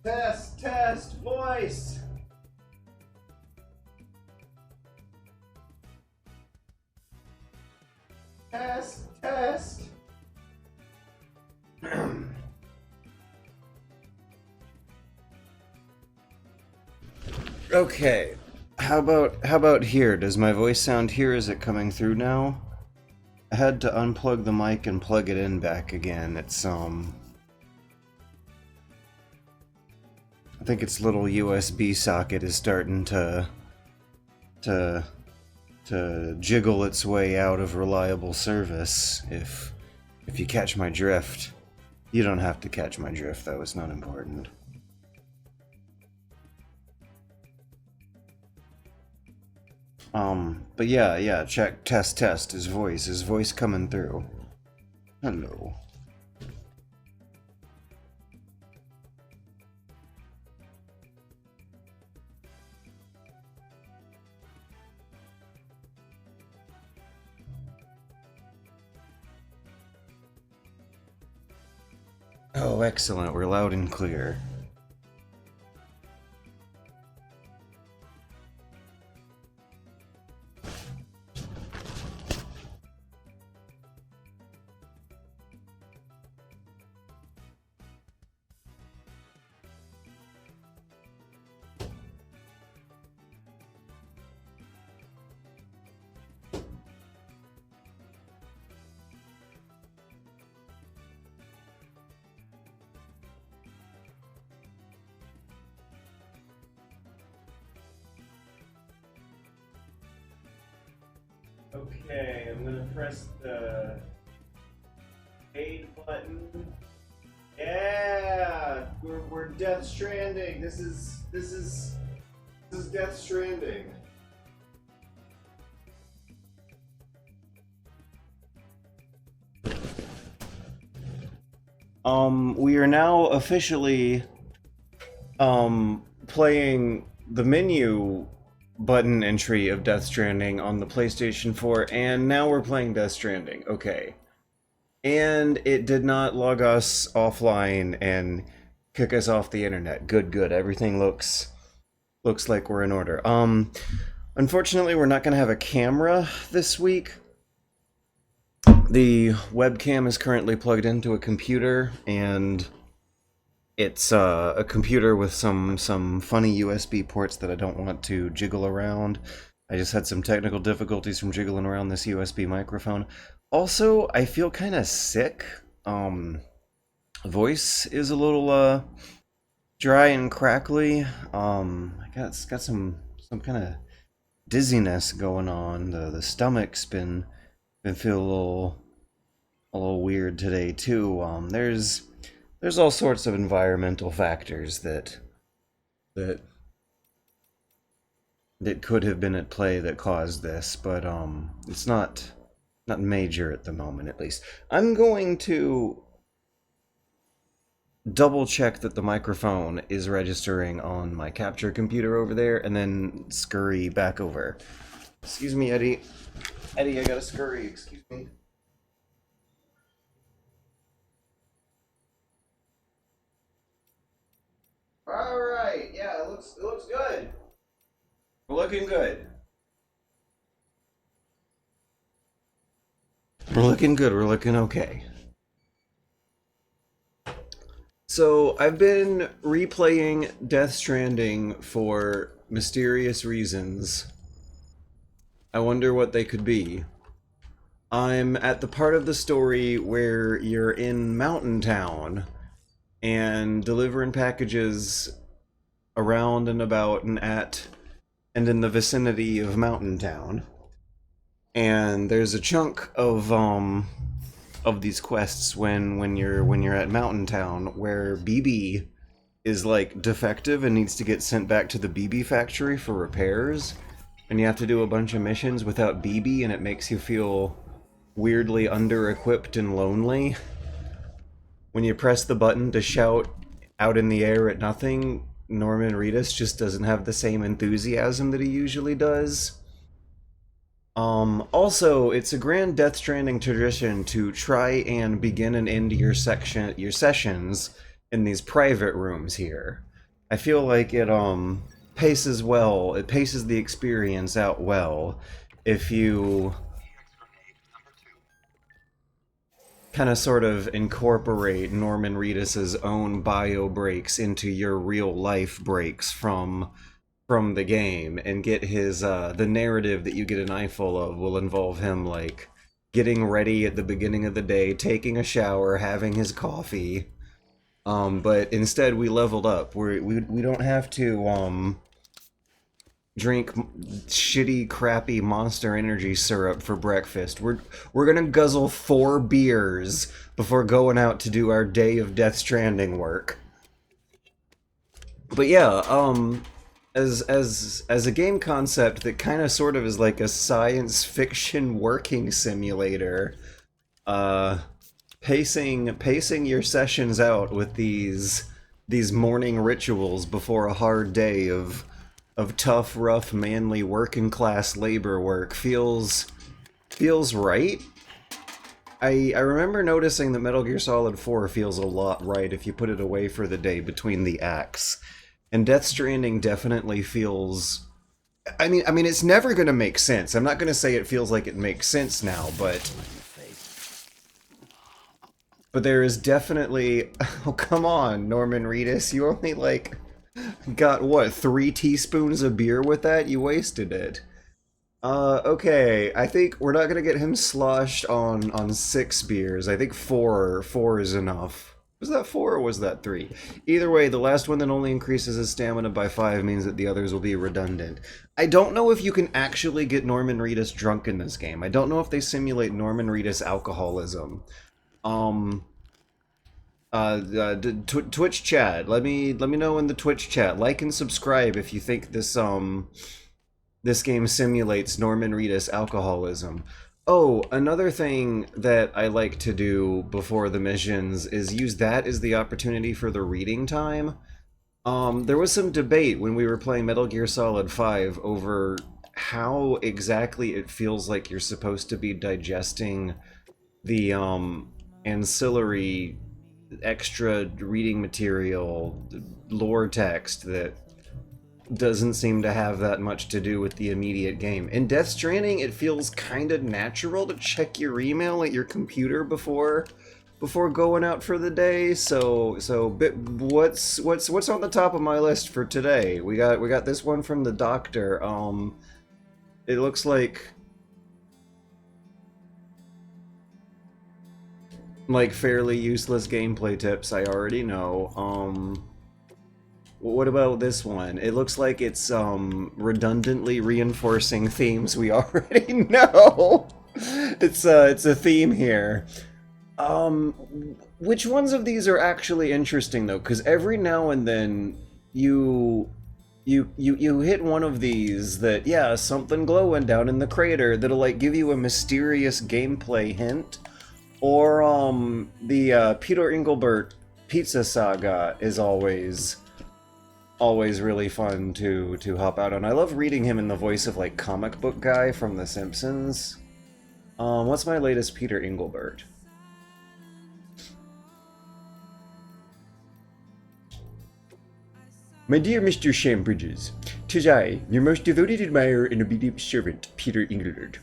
Test, voice. Test. Okay. How about here? Does my voice sound here? Is it coming through now? I had to unplug the mic and plug it in back again. It's I think its little USB socket is starting to jiggle its way out of reliable service. If you catch my drift. You don't have to catch my drift though, it's not important. But yeah, check, test, his voice coming through. Hello. Oh, excellent, we're loud and clear. Okay, I'm gonna press the aid button. Yeah, we're Death Stranding. This is Death Stranding. We are now officially playing the menu button entry of Death Stranding on the PlayStation 4, and now we're playing Death Stranding. Okay. And it did not log us offline and kick us off the internet. Good. Everything looks like we're in order. Unfortunately, we're not going to have a camera this week. The webcam is currently plugged into a computer, and it's a computer with some funny USB ports that I don't want to jiggle around. I just had some technical difficulties from jiggling around this USB microphone. Also, I feel kind of sick. Voice is a little dry and crackly. I got some kind of dizziness going on. The stomach's been feeling a little weird today too. There's all sorts of environmental factors that could have been at play that caused this, but it's not major at the moment, at least. I'm going to double check that the microphone is registering on my capture computer over there, and then scurry back over. Excuse me, Eddie. Eddie, I gotta scurry, excuse me. Alright, yeah, it looks good. We're looking good. We're looking good, we're looking okay. So, I've been replaying Death Stranding for mysterious reasons. I wonder what they could be. I'm at the part of the story where you're in Mountain Town and delivering packages around and about and at and in the vicinity of Mountain Town. And there's a chunk of these quests when you're at Mountain Town where BB is like defective and needs to get sent back to the BB factory for repairs, and you have to do a bunch of missions without BB, and it makes you feel weirdly under-equipped and lonely. When you press the button to shout out in the air at nothing, Norman Reedus just doesn't have the same enthusiasm that he usually does. Also, it's a grand Death Stranding tradition to try and begin and end your sessions in these private rooms here. I feel like it, paces well, it paces the experience out well if you kind of sort of incorporate Norman Reedus's own bio breaks into your real life breaks from the game, and get his the narrative that you get an eyeful of will involve him like getting ready at the beginning of the day, taking a shower, having his coffee. But instead we leveled up. We don't have to drink shitty, crappy Monster Energy syrup for breakfast. We're gonna guzzle 4 beers before going out to do our day of Death Stranding work. But yeah, as a game concept that kind of sort of is like a science fiction working simulator, uh, pacing your sessions out with these morning rituals before a hard day of tough, rough, manly working class labor work feels right. I remember noticing that Metal Gear Solid 4 feels a lot right if you put it away for the day between the acts. And Death Stranding definitely feels I mean it's never going to make sense. I'm not going to say it feels like it makes sense now, but there is definitely oh come on, Norman Reedus, you only like got what, 3 teaspoons of beer with that? You wasted it. Okay. I think we're not gonna get him sloshed on 6 beers. I think four is enough. Was that 4 or was that 3? Either way, the last one that only increases his stamina by 5 means that the others will be redundant. I don't know if you can actually get Norman Reedus drunk in this game. I don't know if they simulate Norman Reedus alcoholism. Um, Twitch chat. Let me know in the Twitch chat. Like and subscribe if you think this game simulates Norman Reedus alcoholism. Oh, another thing that I like to do before the missions is use that as the opportunity for the reading time. There was some debate when we were playing Metal Gear Solid 5 over how exactly it feels like you're supposed to be digesting the ancillary extra reading material, lore text that doesn't seem to have that much to do with the immediate game. In Death Stranding, it feels kind of natural to check your email at your computer before going out for the day. So what's on the top of my list for today? We got this one from the doctor. It looks like fairly useless gameplay tips I already know. What about this one? It looks like it's redundantly reinforcing themes we already know. It's a theme here. Which ones of these are actually interesting though? Because every now and then you hit one of these that, yeah, something glowing down in the crater that'll like give you a mysterious gameplay hint. Or the Peter Engelbert pizza saga is always really fun to hop out on. I love reading him in the voice of like comic book guy from The Simpsons. What's my latest Peter Engelbert? My dear Mr. Shambridges, 'tis I, your most devoted admirer and obedient servant, Peter Engelbert.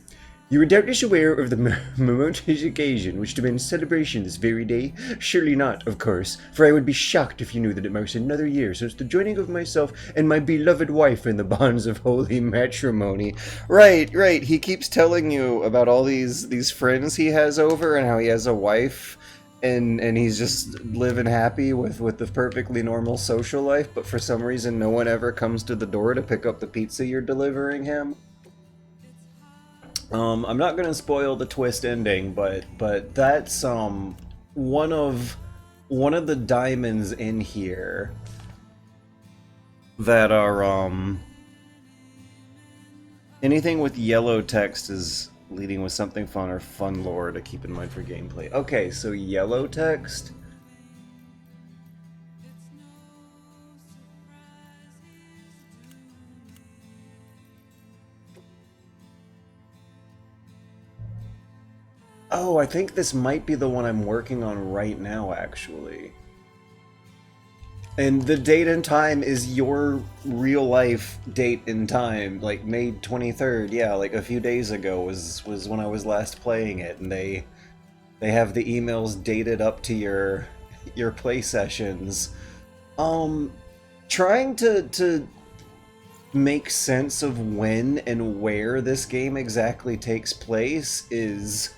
You are doubtless aware of the momentous occasion which demands celebration this very day? Surely not, of course, for I would be shocked if you knew that it marks another year since the joining of myself and my beloved wife in the bonds of holy matrimony. Right, he keeps telling you about all these friends he has over and how he has a wife and he's just living happy with the perfectly normal social life, but for some reason no one ever comes to the door to pick up the pizza you're delivering him. I'm not gonna spoil the twist ending, but that's one of the diamonds in here that are anything with yellow text is leading with something fun or fun lore to keep in mind for gameplay. Okay, so yellow text. Oh, I think this might be the one I'm working on right now, actually. And the date and time is your real life date and time, like May 23rd. Yeah, like a few days ago was when I was last playing it, and they have the emails dated up to your play sessions. Trying to make sense of when and where this game exactly takes place is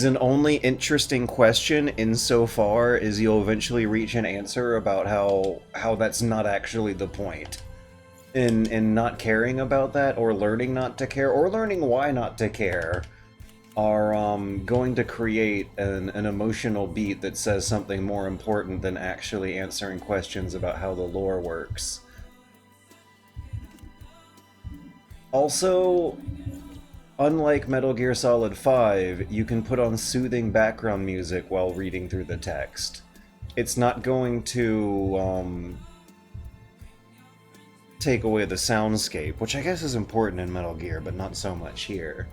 an only interesting question insofar as you'll eventually reach an answer about how that's not actually the point. In not caring about that, or learning not to care, or learning why not to care. are going to create an emotional beat that says something more important than actually answering questions about how the lore works. Also, unlike Metal Gear Solid 5, you can put on soothing background music while reading through the text. It's not going to take away the soundscape, which I guess is important in Metal Gear, but not so much here.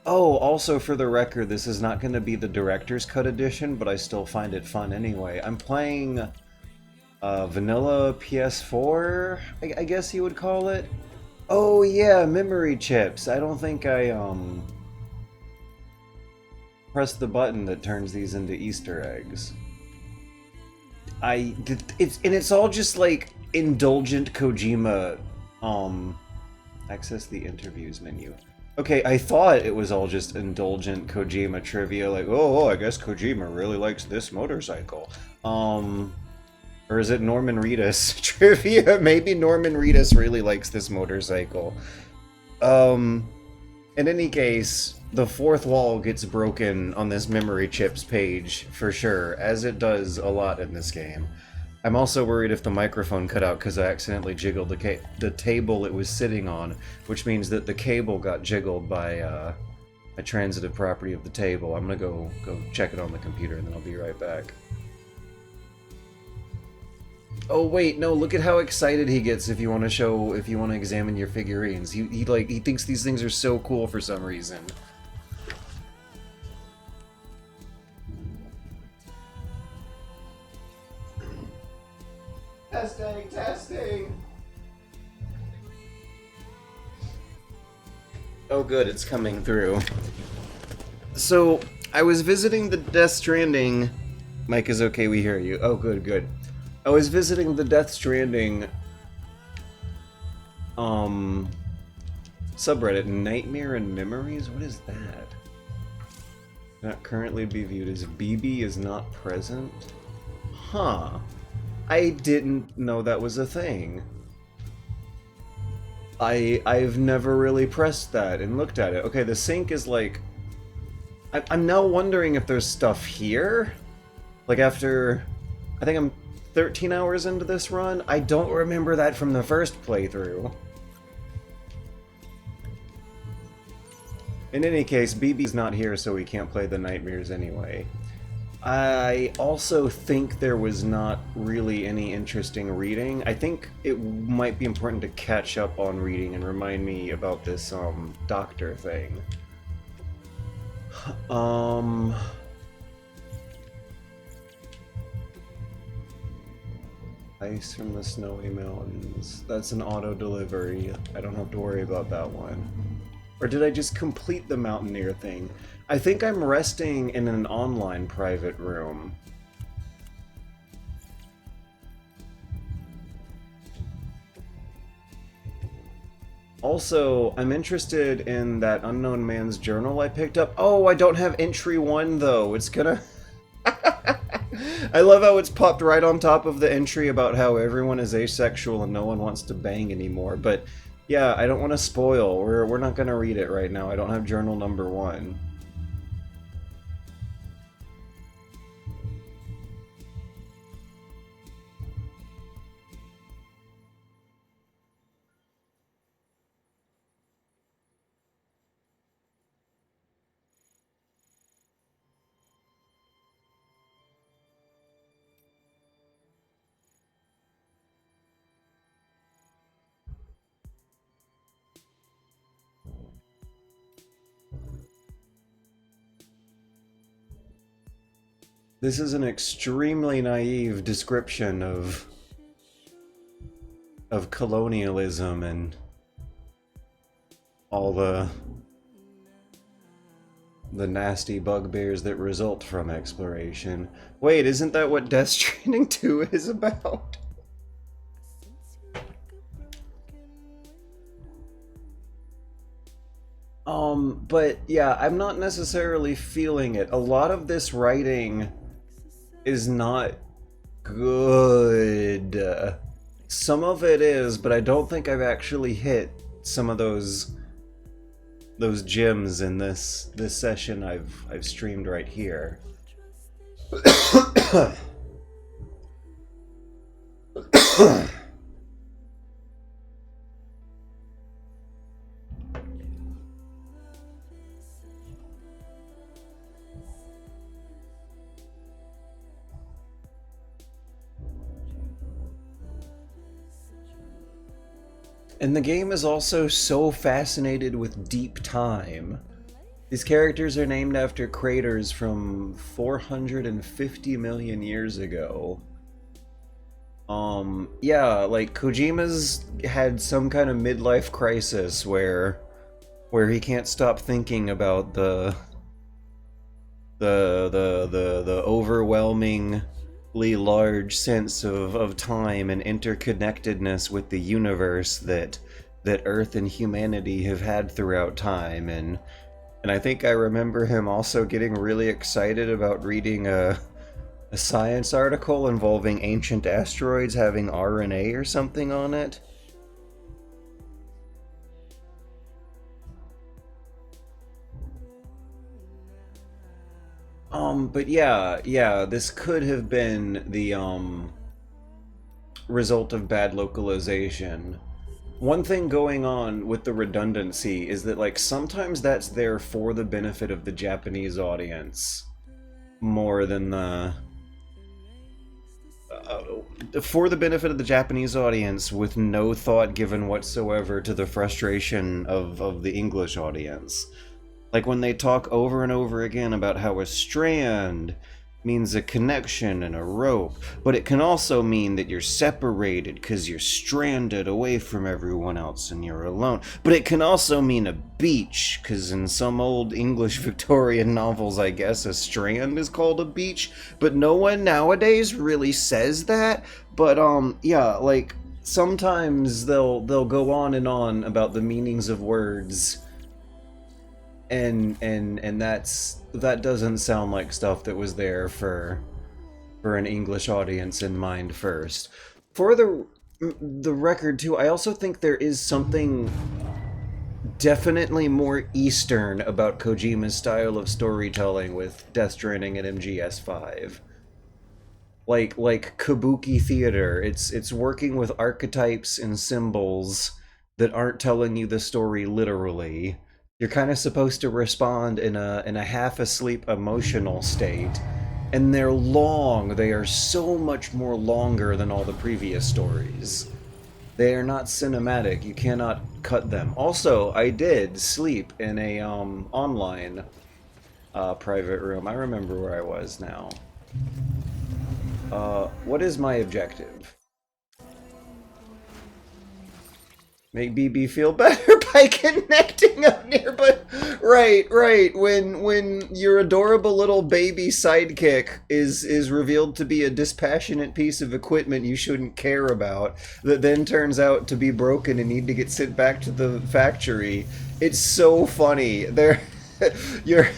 Oh, also for the record, this is not going to be the Director's Cut edition, but I still find it fun anyway. I'm playing vanilla PS4, I guess you would call it. Oh yeah, memory chips. I don't think I pressed the button that turns these into Easter eggs. It's all just like indulgent Kojima access the interviews menu. Okay, I thought it was all just indulgent Kojima trivia, like, oh, I guess Kojima really likes this motorcycle. Or is it Norman Reedus trivia? Maybe Norman Reedus really likes this motorcycle. In any case, the fourth wall gets broken on this memory chips page, for sure, as it does a lot in this game. I'm also worried if the microphone cut out because I accidentally jiggled the table it was sitting on, which means that the cable got jiggled by a transitive property of the table. I'm gonna go check it on the computer and then I'll be right back. Oh wait, no, look at how excited he gets if you want to examine your figurines. He thinks these things are so cool for some reason. Testing! Oh good, it's coming through. So, I was visiting the Death Stranding... Mike is okay, we hear you. Oh good. I was visiting the Death Stranding subreddit, Nightmare and Memories? What is that? Not currently be viewed as BB is not present? Huh. I didn't know that was a thing. I've never really pressed that and looked at it. Okay, the sink is like... I'm now wondering if there's stuff here? Like after... I think I'm 13 hours into this run? I don't remember that from the first playthrough. In any case, BB's not here, so we can't play the nightmares anyway. I also think there was not really any interesting reading. I think it might be important to catch up on reading and remind me about this, doctor thing. Ice from the snowy mountains. That's an auto delivery. I don't have to worry about that one. Or did I just complete the mountaineer thing? I think I'm resting in an online private room. Also, I'm interested in that unknown man's journal I picked up. Oh, I don't have entry 1 though. It's gonna... I love how it's popped right on top of the entry about how everyone is asexual and no one wants to bang anymore, but yeah, I don't want to spoil. We're not gonna read it right now. I don't have journal number 1. This is an extremely naive description of colonialism and all the nasty bugbears that result from exploration. Wait, isn't that what Death Stranding 2 is about? But yeah, I'm not necessarily feeling it. A lot of this writing is not good. Some of it is, but I don't think I've actually hit some of those those gems in this session I've streamed right here. And the game is also so fascinated with deep time. These characters are named after craters from 450 million years ago. Yeah, like Kojima's had some kind of midlife crisis where he can't stop thinking about the overwhelmingly large sense of time and interconnectedness with the universe that Earth and humanity have had throughout time, and I think I remember him also getting really excited about reading a science article involving ancient asteroids having RNA or something on it. But yeah, this could have been the result of bad localization. One thing going on with the redundancy is that, like, sometimes that's there for the benefit of the Japanese audience more than for the benefit of the Japanese audience, with no thought given whatsoever to the frustration of the English audience. Like when they talk over and over again about how a strand means a connection and a rope, but it can also mean that you're separated because you're stranded away from everyone else and you're alone. But it can also mean a beach, because in some old English Victorian novels, I guess, a strand is called a beach, but no one nowadays really says that. But yeah, like sometimes they'll go on and on about the meanings of words, and that doesn't sound like stuff that was there for an English audience in mind first. For the record too, I also think there is something definitely more Eastern about Kojima's style of storytelling with Death Stranding and MGS5. Like kabuki theater, it's working with archetypes and symbols that aren't telling you the story literally. You're kind of supposed to respond in a half asleep emotional state, and they're long. They are so much more longer than all the previous stories. They are not cinematic. You cannot cut them. Also, I did sleep in a online private room. I remember where I was now. What is my objective? Make BB feel better by connecting up nearby. Right. When your adorable little baby sidekick is revealed to be a dispassionate piece of equipment you shouldn't care about, that then turns out to be broken and need to get sent back to the factory. It's so funny. They're you're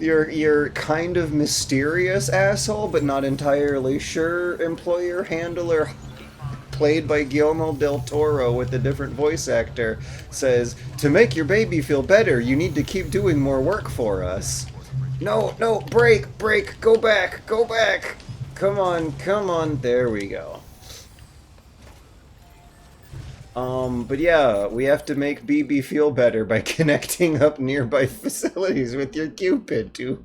you're kind of mysterious asshole, but not entirely sure employer handler, played by Guillermo del Toro with a different voice actor, says, "To make your baby feel better, you need to keep doing more work for us." No, break, go back. Come on, there we go. But yeah, we have to make BB feel better by connecting up nearby facilities with your Cupid to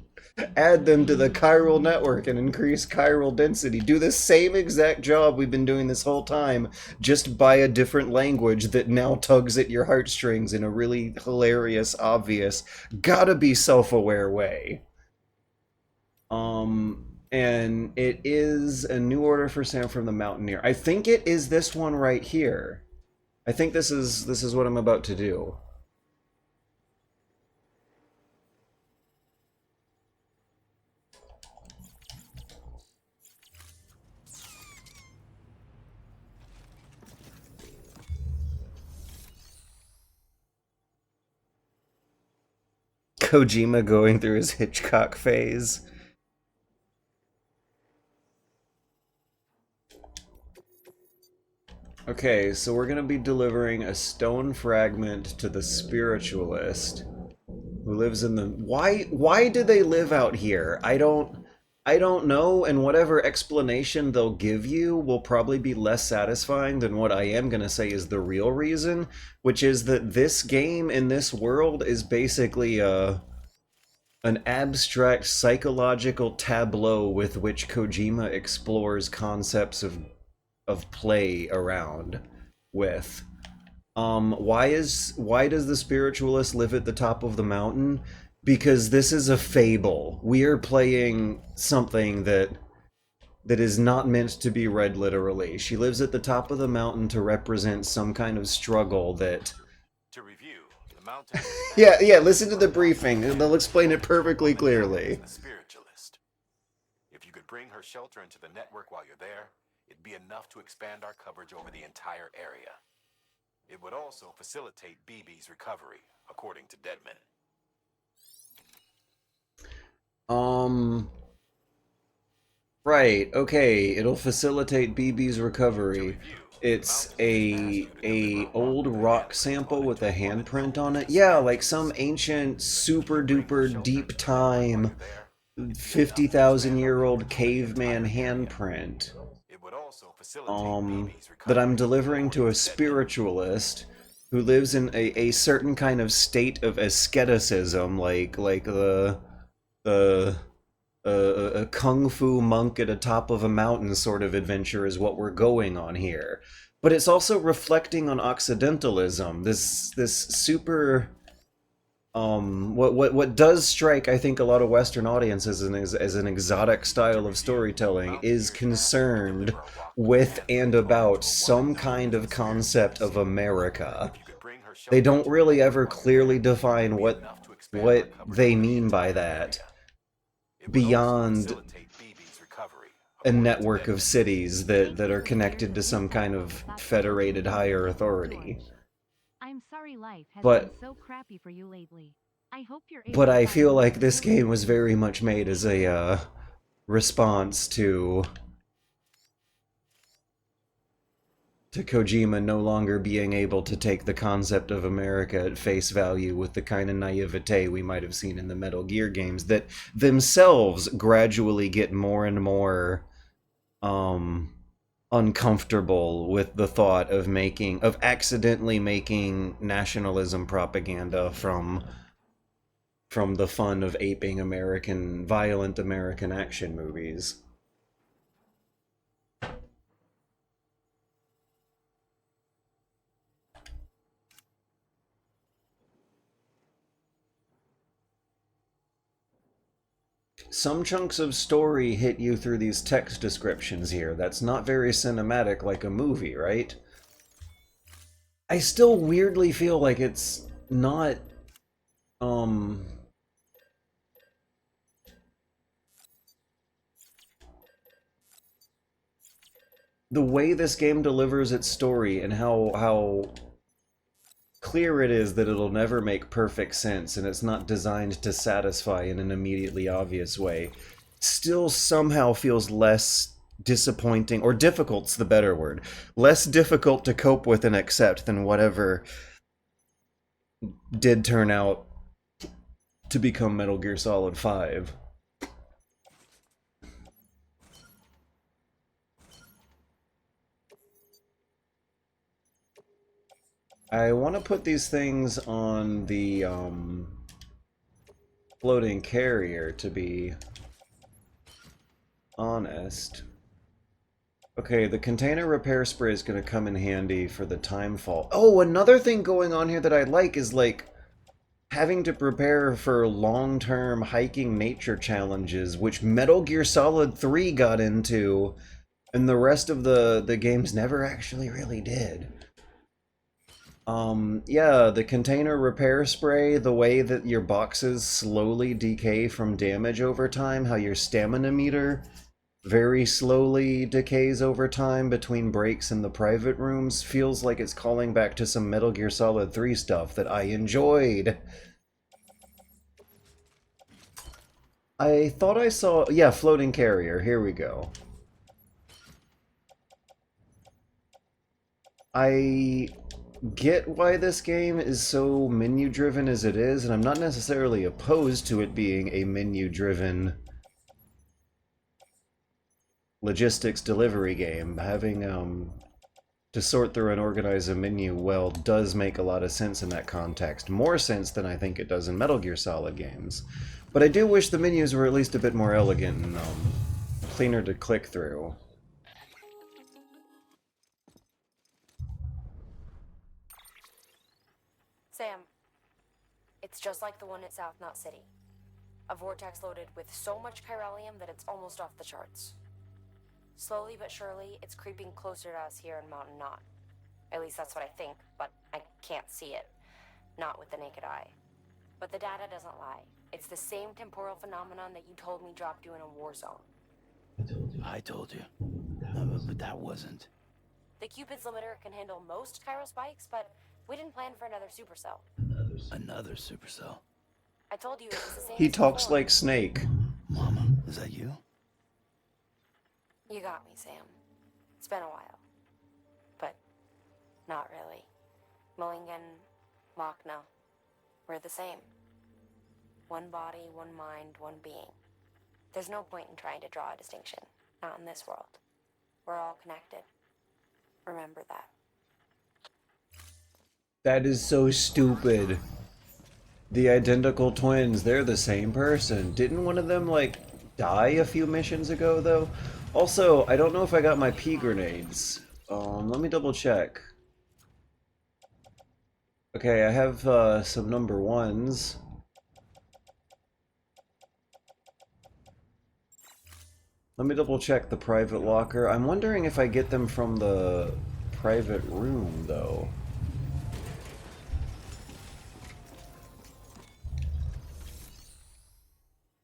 add them to the chiral network and increase chiral density. Do the same exact job we've been doing this whole time, just by a different language that now tugs at your heartstrings in a really hilarious, obvious, gotta be self-aware way. And it is a new order for Sam from the Mountaineer. I think it is this one right here. I think this is what I'm about to do. Kojima going through his Hitchcock phase. Okay, so we're gonna be delivering a stone fragment to the spiritualist. who lives in the... Why do they live out here? I don't know, and whatever explanation they'll give you will probably be less satisfying than what I am going to say is the real reason, which is that this game in this world is basically an abstract psychological tableau with which Kojima explores concepts of play around with. Why does the spiritualist live at the top of the mountain? Because this is a fable. We are playing something that is not meant to be read literally. She lives at the top of the mountain to represent some kind of struggle that... To review, the mountain... Yeah, listen to the briefing. They'll explain it perfectly clearly. The spiritualist. If you could bring her shelter into the network while you're there, it'd be enough to expand our coverage over the entire area. It would also facilitate BB's recovery, according to Deadman. Right, okay, it'll facilitate BB's recovery. It's a old rock sample with a handprint on it. Yeah, like some ancient, super duper deep time, 50,000-year-old caveman handprint. That I'm delivering to a spiritualist who lives in a certain kind of state of asceticism, like a kung fu monk at the top of a mountain sort of adventure is what we're going on here. But it's also reflecting on Occidentalism. This super what does strike, I think, a lot of Western audiences as an exotic style of storytelling is concerned with and about some kind of concept of America. They don't really ever clearly define what they mean by that beyond a network of cities that are connected to some kind of federated higher authority. I'm sorry life has But been so crappy for you lately. I hope you're able But to I find feel more like this fulfilling game was very much made as a response to Kojima no longer being able to take the concept of America at face value with the kind of naivete we might have seen in the Metal Gear games that themselves gradually get more and more uncomfortable with the thought of accidentally making nationalism propaganda from the fun of aping violent American action movies. Some chunks of story hit you through these text descriptions here. That's not very cinematic like a movie, right? I still weirdly feel like it's not, the way this game delivers its story and how clear it is that it'll never make perfect sense and it's not designed to satisfy in an immediately obvious way, still somehow feels less disappointing, or difficult's the better word, less difficult to cope with and accept than whatever did turn out to become Metal Gear Solid 5. I want to put these things on the floating carrier, to be honest. Okay, the container repair spray is going to come in handy for the time fall. Oh, another thing going on here that I like is, like, having to prepare for long-term hiking nature challenges, which Metal Gear Solid 3 got into, and the rest of the games never actually really did. Yeah, the container repair spray, the way that your boxes slowly decay from damage over time, how your stamina meter very slowly decays over time between breaks in the private rooms, feels like it's calling back to some Metal Gear Solid 3 stuff that I enjoyed. I thought I saw... yeah, floating carrier, here we go. get why this game is so menu driven as it is, and I'm not necessarily opposed to it being a menu driven logistics delivery game. Having to sort through and organize a menu well does make a lot of sense in that context. More sense than I think it does in Metal Gear Solid games. But I do wish the menus were at least a bit more elegant and cleaner to click through. Sam, it's just like the one at South Knot City. A vortex loaded with so much chiralium that it's almost off the charts. Slowly but surely, it's creeping closer to us here in Mountain Knot. At least that's what I think, but I can't see it. Not with the naked eye. But the data doesn't lie. It's the same temporal phenomenon that you told me dropped you in a war zone. I told you. But that wasn't. The Cupid's limiter can handle most chiral spikes, but we didn't plan for another supercell. Another supercell. I told you it was the same He as talks before. like Snake. Mama, is that you? You got me, Sam. It's been a while. But not really. Mulligan, Machna, we're the same. One body, one mind, one being. There's no point in trying to draw a distinction. Not in this world. We're all connected. Remember that. That is so stupid. The identical twins, they're the same person. Didn't one of them, like, die a few missions ago, though? Also, I don't know if I got my pea grenades. Let me double check. Okay, I have some number ones. Let me double check the private locker. I'm wondering if I get them from the private room, though.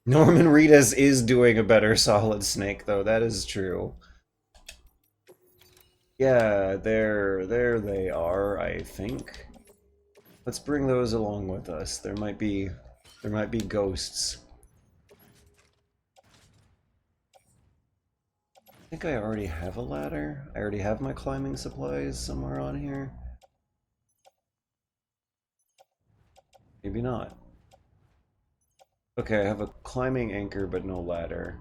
Norman Reedus is doing a better Solid Snake, though. That is true. Yeah, there they are, I think. Let's bring those along with us. There might be ghosts. I think I already have a ladder. I already have my climbing supplies somewhere on here. Maybe not. Okay, I have a climbing anchor, but no ladder.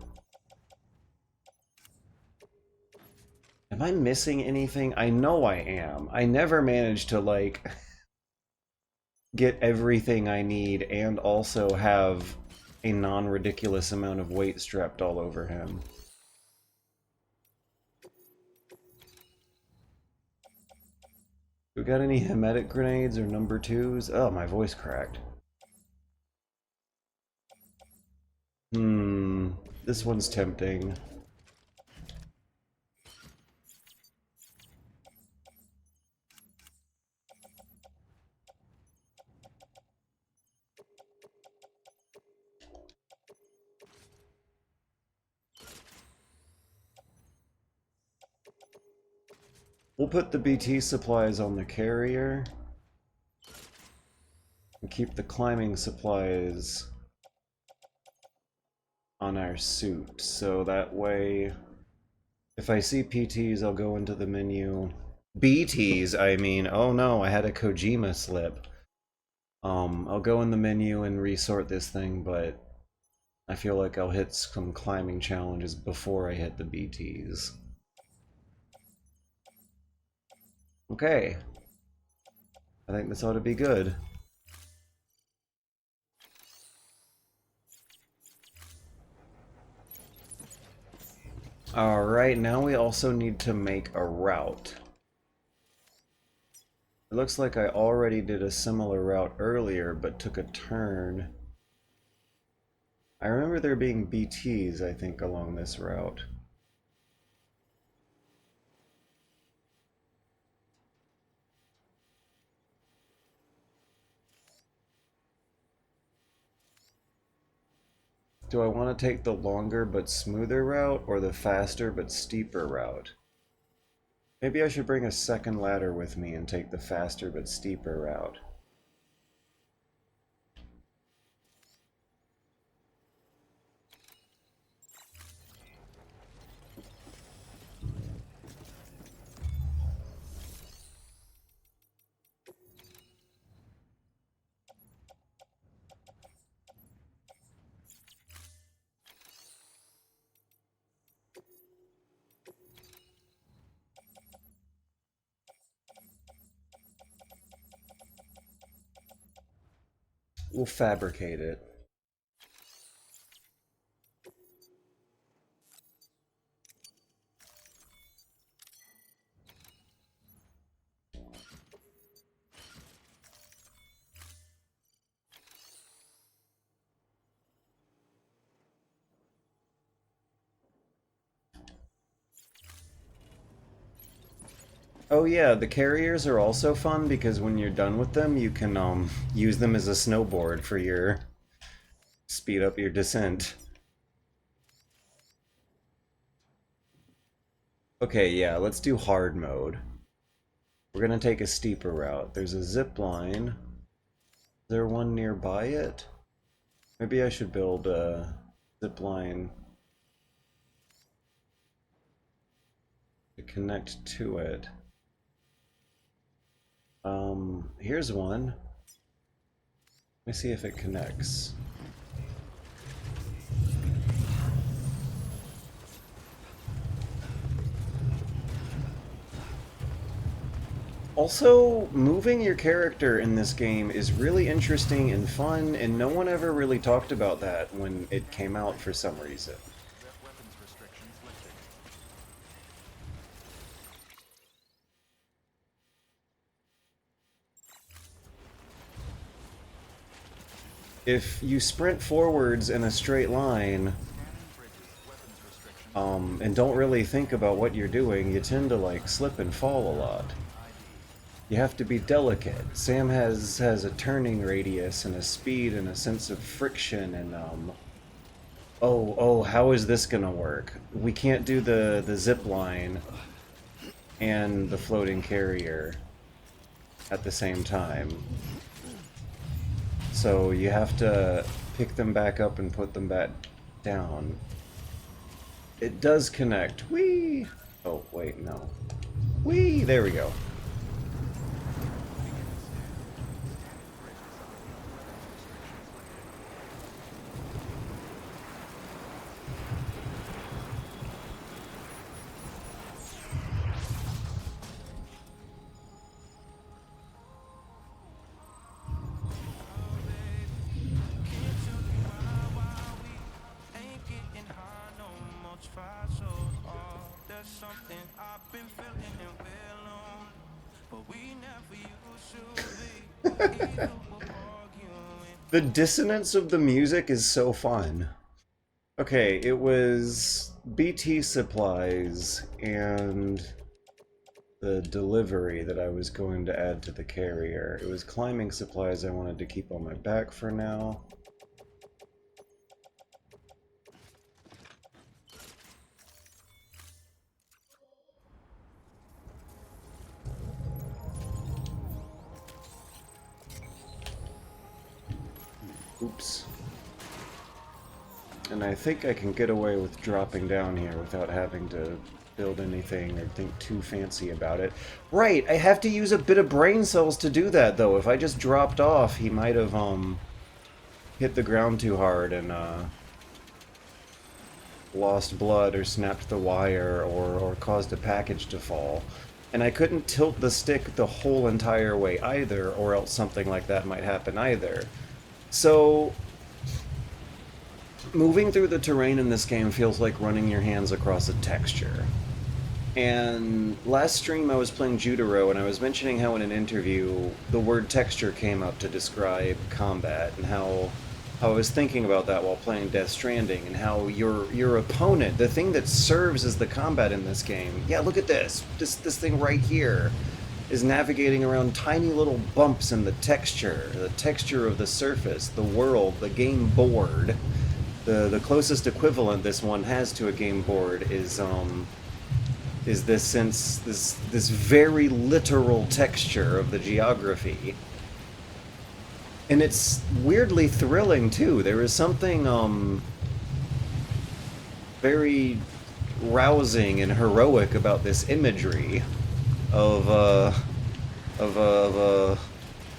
Am I missing anything? I know I am. I never managed to, like, get everything I need and also have a non-ridiculous amount of weight strapped all over him. We got any hemetic grenades or number twos? Oh, my voice cracked. This one's tempting. We'll put the BT supplies on the carrier and keep the climbing supplies on our suit, so that way if I see PTs, I'll go into the menu. BTs, I mean. Oh no, I had a Kojima slip. I'll go in the menu and resort this thing, but I feel like I'll hit some climbing challenges before I hit the BTs. Okay. I think this ought to be good. Alright, now we also need to make a route. It looks like I already did a similar route earlier, but took a turn. I remember there being BTs, I think, along this route. Do I want to take the longer but smoother route, or the faster but steeper route? Maybe I should bring a second ladder with me and take the faster but steeper route. We'll fabricate it. Oh yeah, the carriers are also fun because when you're done with them, you can use them as a snowboard for your speed up your descent. Okay, yeah, let's do hard mode. We're gonna take a steeper route. There's a zip line. Is there one nearby it? Maybe I should build a zip line to connect to it. Here's one. Let me see if it connects. Also, moving your character in this game is really interesting and fun, and no one ever really talked about that when it came out for some reason. If you sprint forwards in a straight line, and don't really think about what you're doing, you tend to like slip and fall a lot. You have to be delicate. Sam has a turning radius and a speed and a sense of friction and oh, how is this gonna work? We can't do the zip line and the floating carrier at the same time. So you have to pick them back up and put them back down. It does connect. Whee! Oh, wait, no. Whee! There we go. The dissonance of the music is so fun. Okay, it was BT supplies and the delivery that I was going to add to the carrier. It was climbing supplies I wanted to keep on my back for now. Oops. And I think I can get away with dropping down here without having to build anything or think too fancy about it. Right, I have to use a bit of brain cells to do that, though. If I just dropped off, he might have, hit the ground too hard and, lost blood or snapped the wire or caused a package to fall. And I couldn't tilt the stick the whole entire way either, or else something like that might happen either. So, moving through the terrain in this game feels like running your hands across a texture. And last stream I was playing Jutaro and I was mentioning how in an interview the word texture came up to describe combat and how I was thinking about that while playing Death Stranding and how your opponent, the thing that serves as the combat in this game, yeah, look at this this thing right here, is navigating around tiny little bumps in the texture of the surface, the world, the game board. The closest equivalent this one has to a game board is this very literal texture of the geography. And it's weirdly thrilling too. There is something very rousing and heroic about this imagery of a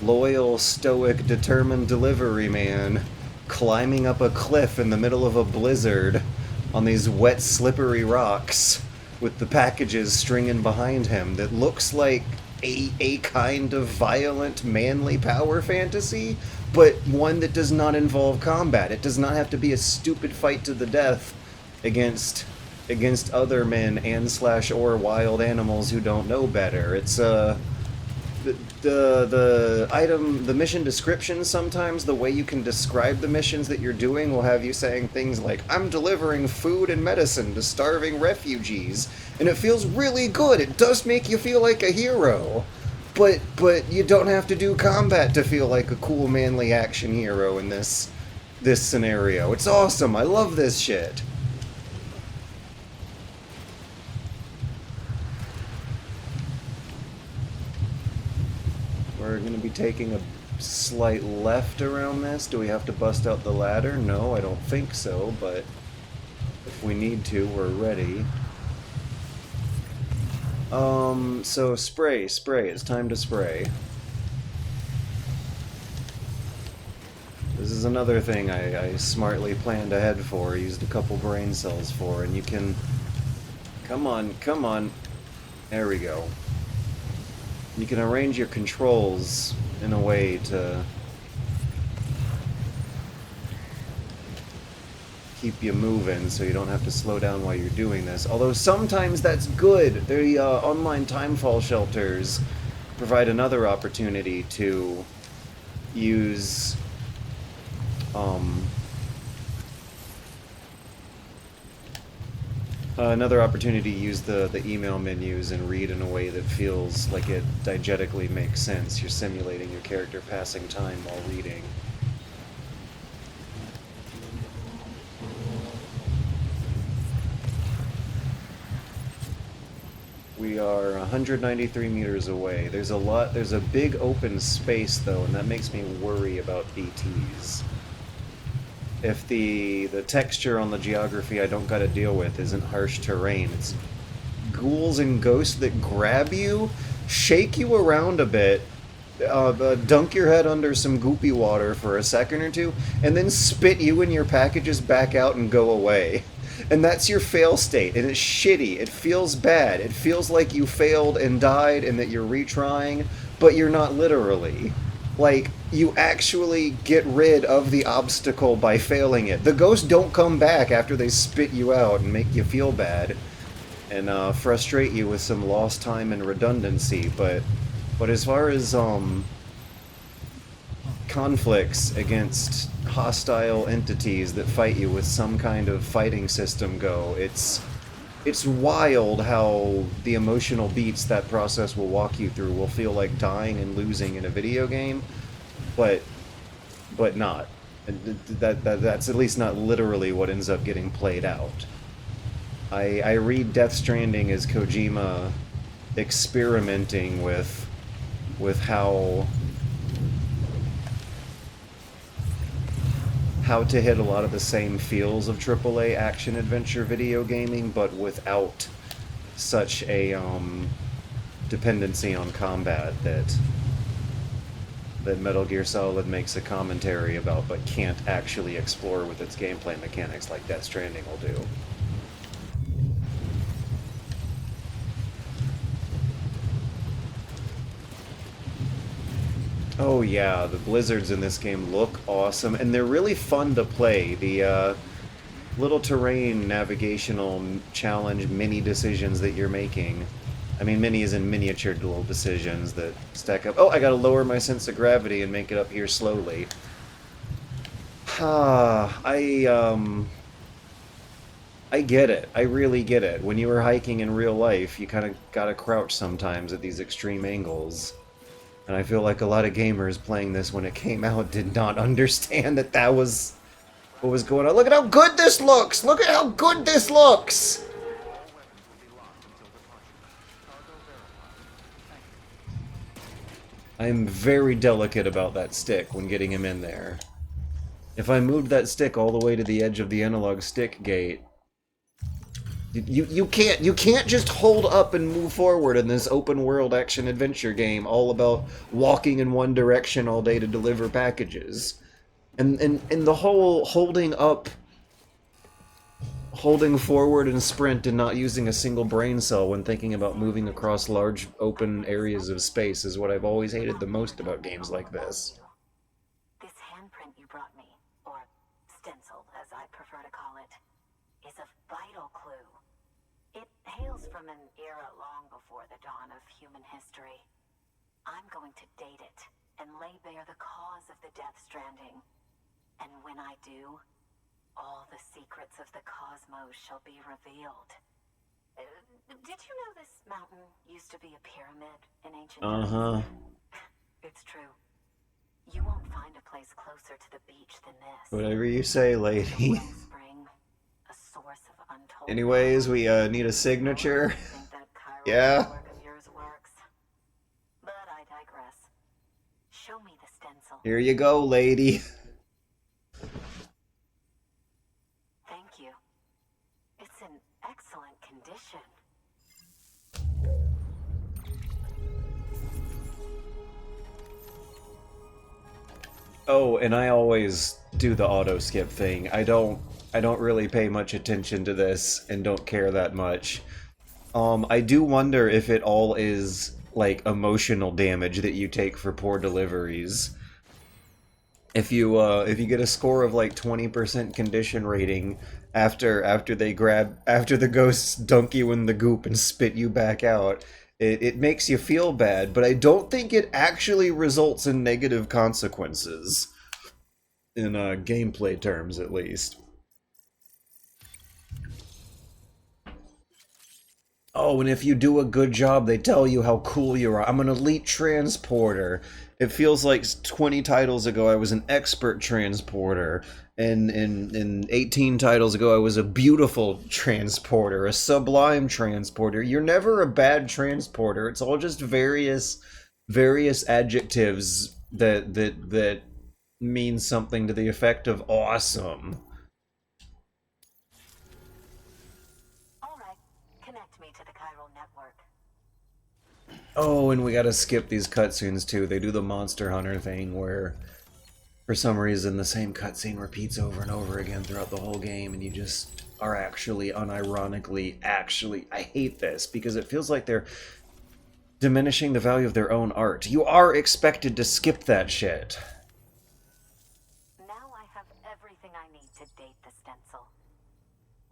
loyal, stoic, determined delivery man climbing up a cliff in the middle of a blizzard on these wet, slippery rocks with the packages stringing behind him that looks like a kind of violent, manly power fantasy, but one that does not involve combat. It does not have to be a stupid fight to the death against other men and slash or wild animals who don't know better. It's the mission description, sometimes the way you can describe the missions that you're doing will have you saying things like, I'm delivering food and medicine to starving refugees, and it feels really good. It does make you feel like a hero, but you don't have to do combat to feel like a cool manly action hero in this scenario. It's awesome. I love this shit. We're going to be taking a slight left around this. Do we have to bust out the ladder? No, I don't think so, but if we need to, we're ready. So spray. It's time to spray. This is another thing I smartly planned ahead for, used a couple brain cells for, and you can... Come on. There we go. You can arrange your controls in a way to keep you moving so you don't have to slow down while you're doing this. Although sometimes that's good. The online timefall shelters provide another opportunity to use another opportunity to use the email menus and read in a way that feels like it diegetically makes sense. You're simulating your character passing time while reading. We are 193 meters away. There's a big open space though, and that makes me worry about BTs. If the texture on the geography I don't gotta deal with isn't harsh terrain, it's ghouls and ghosts that grab you, shake you around a bit, dunk your head under some goopy water for a second or two, and then spit you and your packages back out and go away. And that's your fail state, and it's shitty. It feels bad. It feels like you failed and died and that you're retrying, but you're not literally. Like, you actually get rid of the obstacle by failing it. The ghosts don't come back after they spit you out and make you feel bad and frustrate you with some lost time and redundancy, but as far as conflicts against hostile entities that fight you with some kind of fighting system go, it's wild how the emotional beats that process will walk you through will feel like dying and losing in a video game, but not. That's at least not literally what ends up getting played out. I read Death Stranding as Kojima experimenting with how to hit a lot of the same feels of AAA action-adventure video gaming, but without such a dependency on combat that Metal Gear Solid makes a commentary about, but can't actually explore with its gameplay mechanics like Death Stranding will do. Oh yeah, the blizzards in this game look awesome, and they're really fun to play. The little terrain navigational challenge mini decisions that you're making. I mean, mini is in miniature little decisions that stack up. Oh, I gotta lower my sense of gravity and make it up here slowly. I get it. I really get it. When you were hiking in real life, you kind of gotta crouch sometimes at these extreme angles. And I feel like a lot of gamers playing this when it came out did not understand that was what was going on. Look at how good this looks! Look at how good this looks! I'm very delicate about that stick when getting him in there. If I moved that stick all the way to the edge of the analog stick gate, you can't just hold up and move forward in this open world action adventure game all about walking in one direction all day to deliver packages. And the whole holding forward and sprint and not using a single brain cell when thinking about moving across large open areas of space is what I've always hated the most about games like this. This from an era long before the dawn of human history. I'm going to date it and lay bare the cause of the Death Stranding. And when I do, all the secrets of the cosmos shall be revealed. Did you know this mountain used to be a pyramid in ancient times? It's true. You won't find a place closer to the beach than this. Whatever you say, lady. Wellspring, a source of untold Anyways, we need a signature. think that chiral Yeah. network of yours works. But I digress. Show me the stencil. Here you go, lady. Thank you. It's in excellent condition. Oh, and I always do the auto skip thing. I don't really pay much attention to this and don't care that much. I do wonder if it all is like emotional damage that you take for poor deliveries. If you get a score of like 20% condition rating after the ghosts dunk you in the goop and spit you back out, it makes you feel bad, but I don't think it actually results in negative consequences. In gameplay terms, at least. Oh, and if you do a good job, they tell you how cool you are. I'm an elite transporter. It feels like 20 titles ago I was an expert transporter. And 18 titles ago I was a beautiful transporter, a sublime transporter. You're never a bad transporter. It's all just various adjectives that mean something to the effect of awesome. Alright, connect me to the chiral network. Oh, and we gotta skip these cutscenes too. They do the Monster Hunter thing where, for some reason, the same cutscene repeats over and over again throughout the whole game, and you just are actually, unironically, I hate this, because it feels like they're diminishing the value of their own art. You are expected to skip that shit. Now I have everything I need to date the stencil.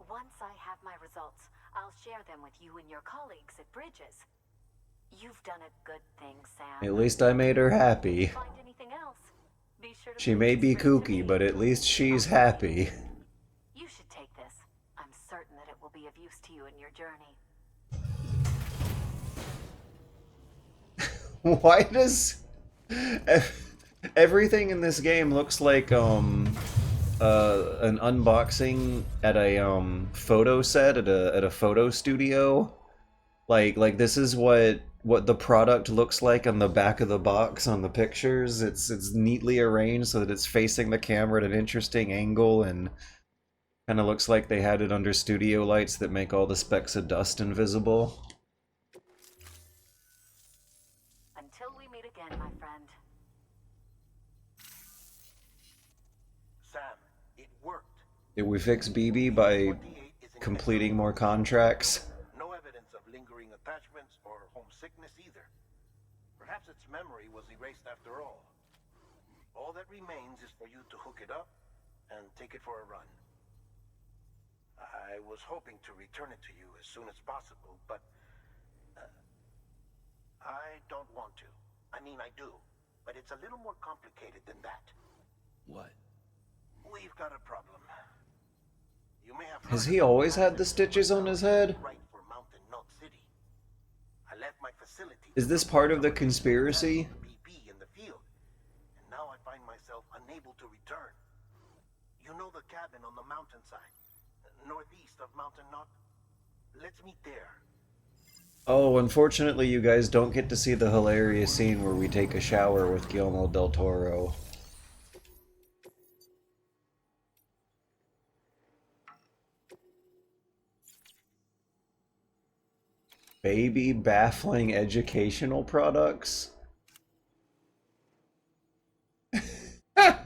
Once I have my results, I'll share them with you and your colleagues at Bridges. You've done a good thing, Sam. At least I made her happy. Find anything else? Be sure to She may be kooky, but at least she's happy. You should take this. I'm certain that it will be of use to you in your journey. Why does everything in this game looks like an unboxing at a photo set at a photo studio? Like this is what the product looks like on the back of the box on the pictures. It's neatly arranged so that it's facing the camera at an interesting angle and kind of looks like they had it under studio lights that make all the specks of dust invisible. Until we meet again, my friend. Sam, it worked. Did we fix BB by 48 is in completing more contracts? no evidence of lingering attachments or homesickness either. Perhaps its memory was erased after all. All that remains is for you to hook it up and take it for a run. I was hoping to return it to you as soon as possible, but I don't want to. I mean, I do, but it's a little more complicated than that. What? We've got a problem. You may have Has heard he of always had the Mountain stitches on his head? right for Mountain Knot City. I left my facility. Is this part of the conspiracy? BB in the field, and now I find myself unable to return. You know the cabin on the mountainside, northeast of Mountain Knot? Let's meet there. Oh, unfortunately you guys don't get to see the hilarious scene where we take a shower with Guillermo del Toro. Baby baffling educational products? I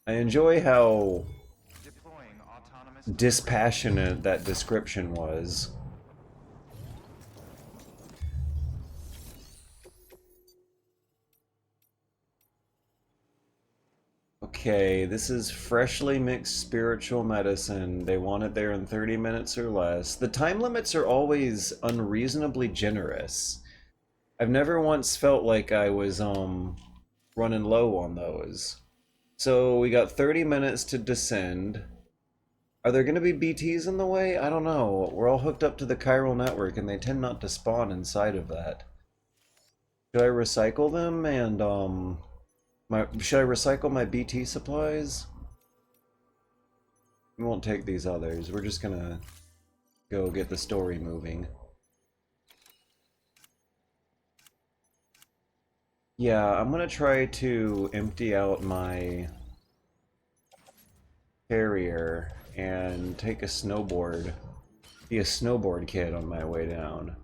enjoy how dispassionate that description was. Okay, this is freshly mixed spiritual medicine. They want it there in 30 minutes or less. The time limits are always unreasonably generous. I've never once felt like I was running low on those. So we got 30 minutes to descend. Are there going to be BTs in the way? I don't know. We're all hooked up to the chiral network and they tend not to spawn inside of that. Should I recycle them and should I recycle my BT supplies? We won't take these others. We're just gonna go get the story moving. Yeah, I'm gonna try to empty out my carrier and take a snowboard. Be a snowboard kid on my way down.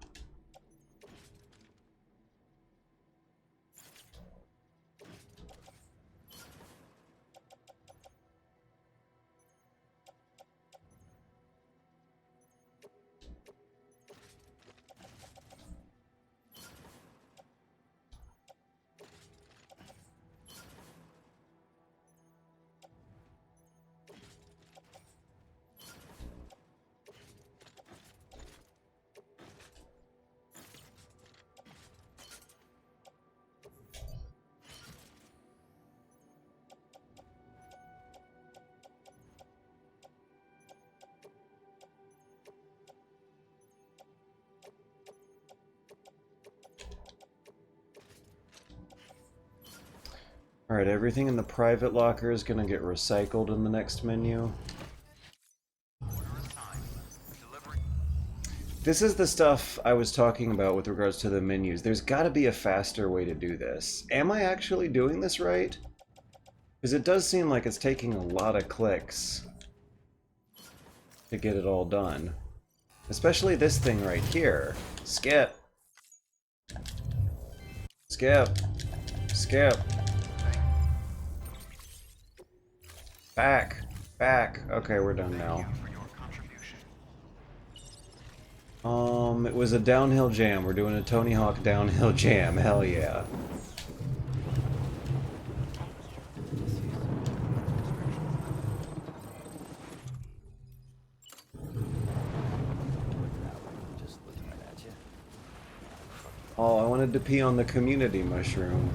Alright, everything in the private locker is gonna get recycled in the next menu. This is the stuff I was talking about with regards to the menus. There's gotta be a faster way to do this. Am I actually doing this right? Because it does seem like it's taking a lot of clicks to get it all done. Especially this thing right here. Skip. Skip. Skip. Back. Back. Okay, we're done now. It was a downhill jam. We're doing a Tony Hawk downhill jam. Hell yeah. Oh, I wanted to pee on the community mushroom.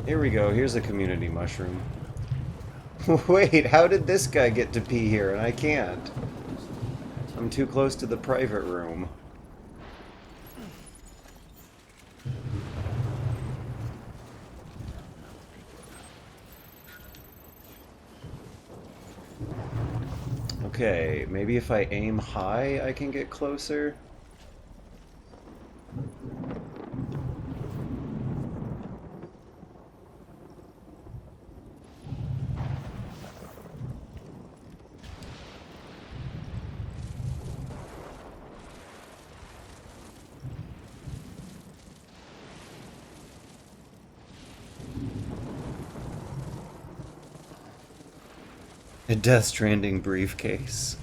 Here we go, here's a community mushroom. Wait, how did this guy get to pee here and I can't? I'm too close to the private room. Okay, maybe if I aim high I can get closer? A Death Stranding briefcase.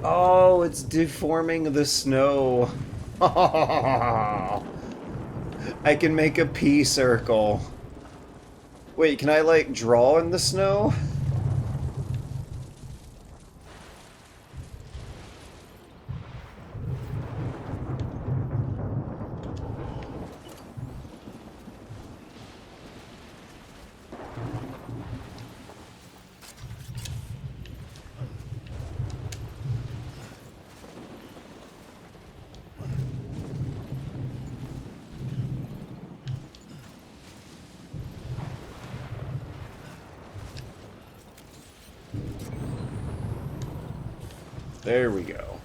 Oh, it's deforming the snow. I can make a pea circle. Wait, can I like draw in the snow? There we go.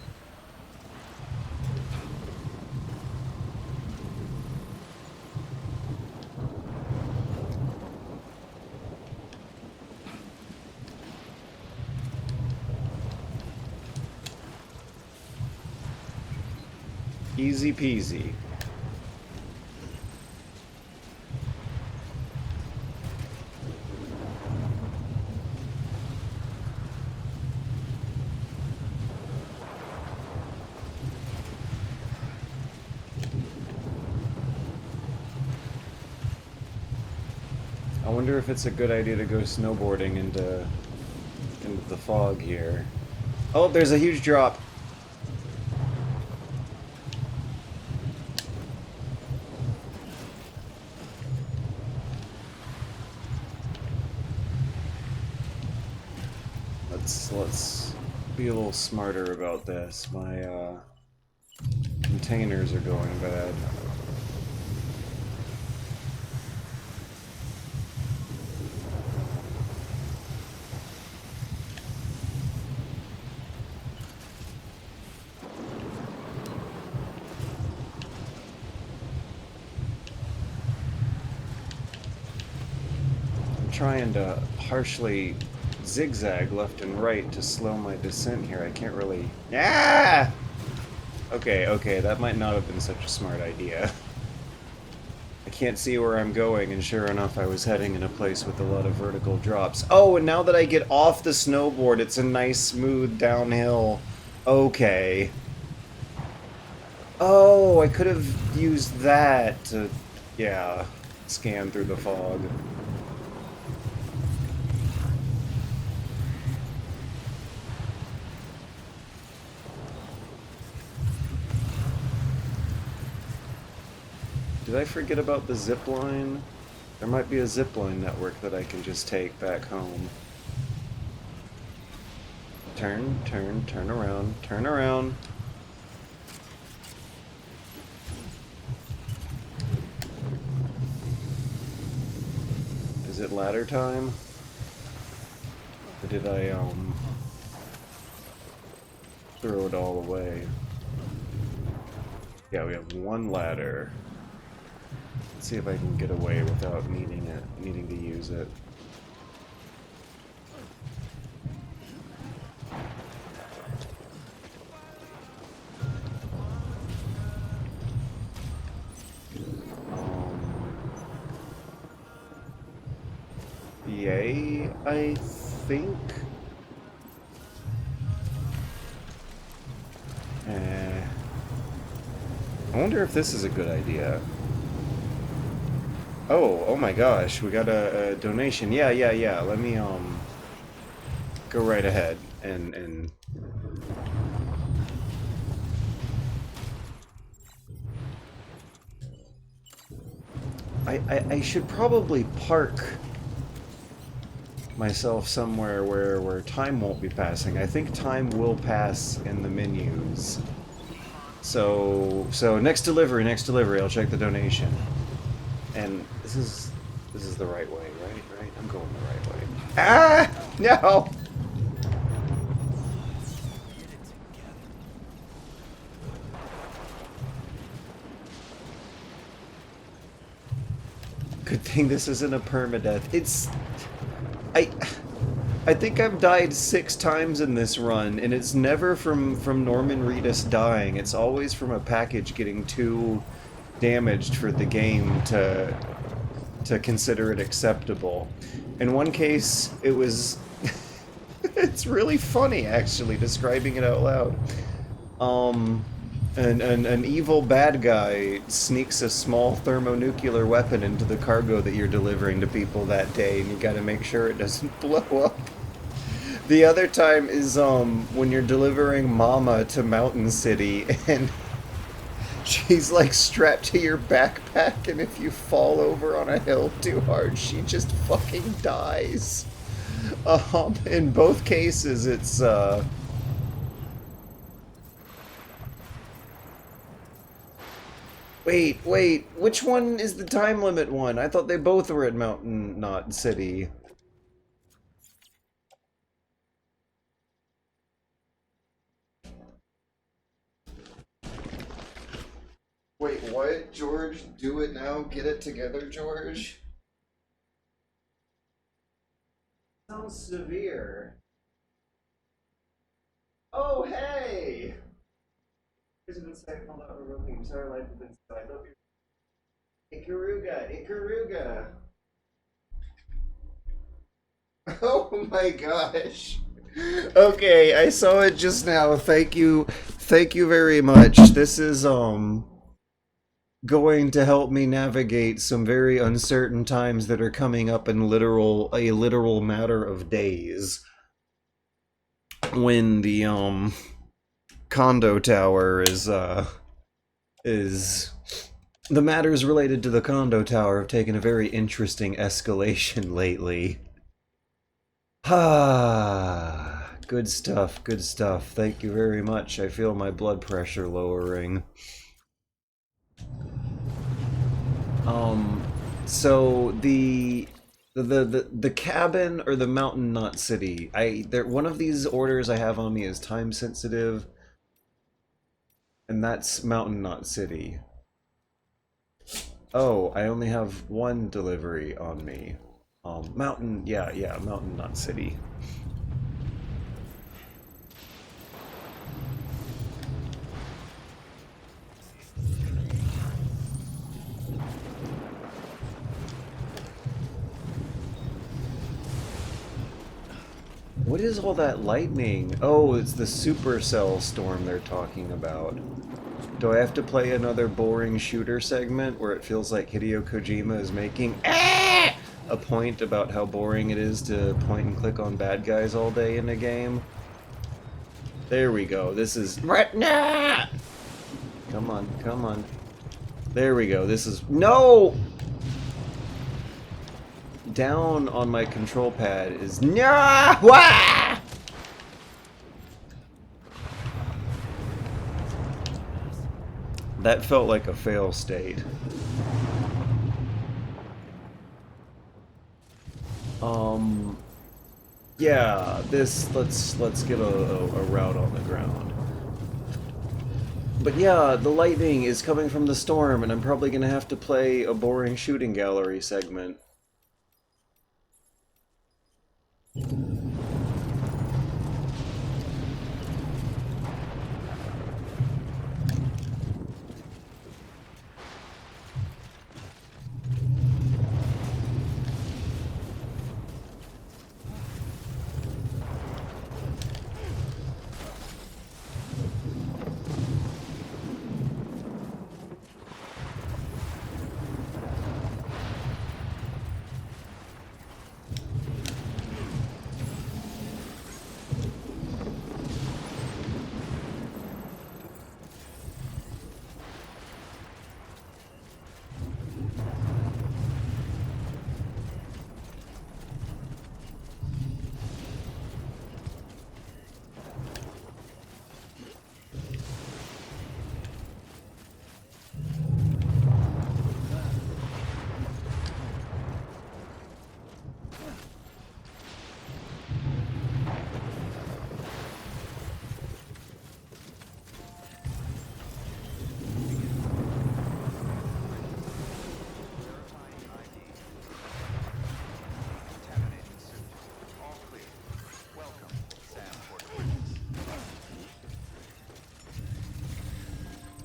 Easy peasy. I wonder if it's a good idea to go snowboarding into the fog here. Oh, there's a huge drop. Let's be a little smarter about this. My containers are going bad. I'm trying to harshly zigzag left and right to slow my descent here. I can't really... Ah! Okay, that might not have been such a smart idea. I can't see where I'm going, and sure enough, I was heading in a place with a lot of vertical drops. Oh, and now that I get off the snowboard, it's a nice, smooth downhill. Okay. Oh, I could have used that to, yeah, scan through the fog. Did I forget about the zip line? There might be a zip line network that I can just take back home. Turn around, turn around. Is it ladder time? Or did I, throw it all away? Yeah, we have one ladder. Let's see if I can get away without needing to use it. Yay, I think. I wonder if this is a good idea. Oh my gosh, we got a donation. Yeah. Let me, go right ahead and... I should probably park myself somewhere where time won't be passing. I think time will pass in the menus. So next delivery, I'll check the donation. And this is the right way, right? I'm going the right way. Ah! No! Good thing this isn't a permadeath. It's... I think I've died 6 times in this run, and it's never from Norman Reedus dying. It's always from a package getting too damaged for the game to consider it acceptable. In one case, it was... it's really funny, actually, describing it out loud. An evil bad guy sneaks a small thermonuclear weapon into the cargo that you're delivering to people that day, and you gotta make sure it doesn't blow up. The other time is when you're delivering Mama to Mountain City, and she's like strapped to your backpack, and if you fall over on a hill too hard, she just fucking dies. In both cases, it's Wait, which one is the time limit one? I thought they both were at Mountain Knot City. Wait, what? George, do it now. Get it together, George. Sounds severe. Oh, hey! Here's an insight called out remotely. Entire life has been so I love you. Ikaruga! Oh my gosh. Okay, I saw it just now. Thank you very much. This is going to help me navigate some very uncertain times that are coming up in a literal matter of days. When the condo tower is the matters related to the condo tower have taken a very interesting escalation lately. Ah, good stuff, good stuff. Thank you very much. I feel my blood pressure lowering. So the cabin or the mountain knot city. One of these orders I have on me is time sensitive, and that's mountain knot city. Oh, I only have one delivery on me. Mountain, yeah, mountain knot city. What is all that lightning? Oh, it's the supercell storm they're talking about. Do I have to play another boring shooter segment where it feels like Hideo Kojima is making a point about how boring it is to point and click on bad guys all day in a game? There we go. This is... Come on, come on. There we go. This is... No! Down on my control pad is... No! Wah! That felt like a fail state. Yeah, let's get a route on the ground. But yeah, the lightning is coming from the storm, and I'm probably gonna have to play a boring shooting gallery segment.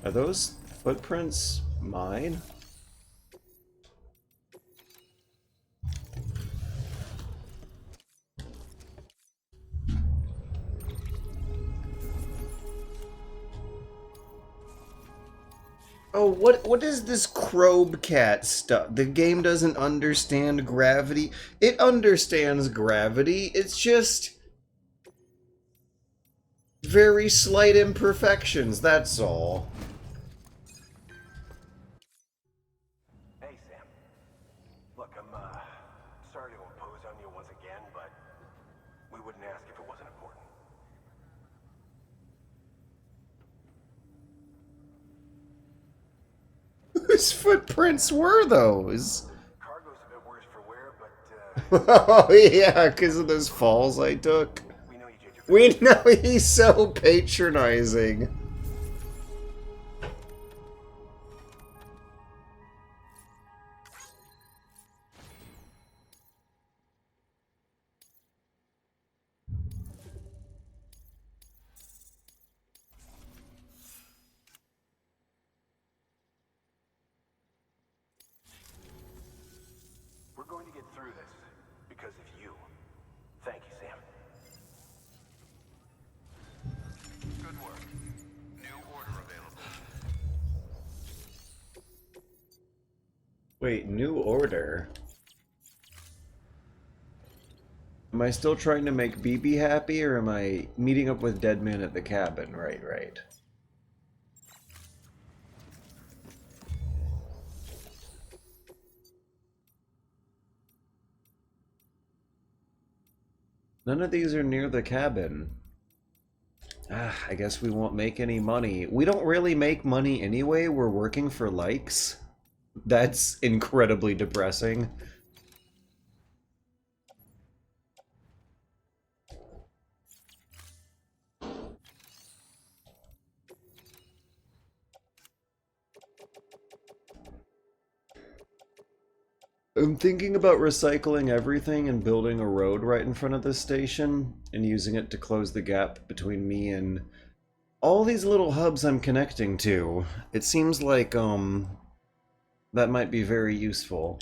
Are those footprints mine? Oh, what is this Crobe Cat stuff? The game doesn't understand gravity. It understands gravity. It's just very slight imperfections, that's all. Hey, Sam. Look, I'm sorry to impose on you once again, but we wouldn't ask if it wasn't important. Whose footprints were those? Cargo's a bit worse for wear, but Oh yeah, because of those falls I took. we know you did your We know he's so patronizing. We're going to get through this because of you. Thank you, Sam. Good work. New order available. Wait, new order? Am I still trying to make BB happy, or am I meeting up with Deadman at the cabin? Right, right. None of these are near the cabin. Ah, I guess we won't make any money. We don't really make money anyway. We're working for likes. That's incredibly depressing. I'm thinking about recycling everything and building a road right in front of this station and using it to close the gap between me and all these little hubs I'm connecting to. It seems like, that might be very useful.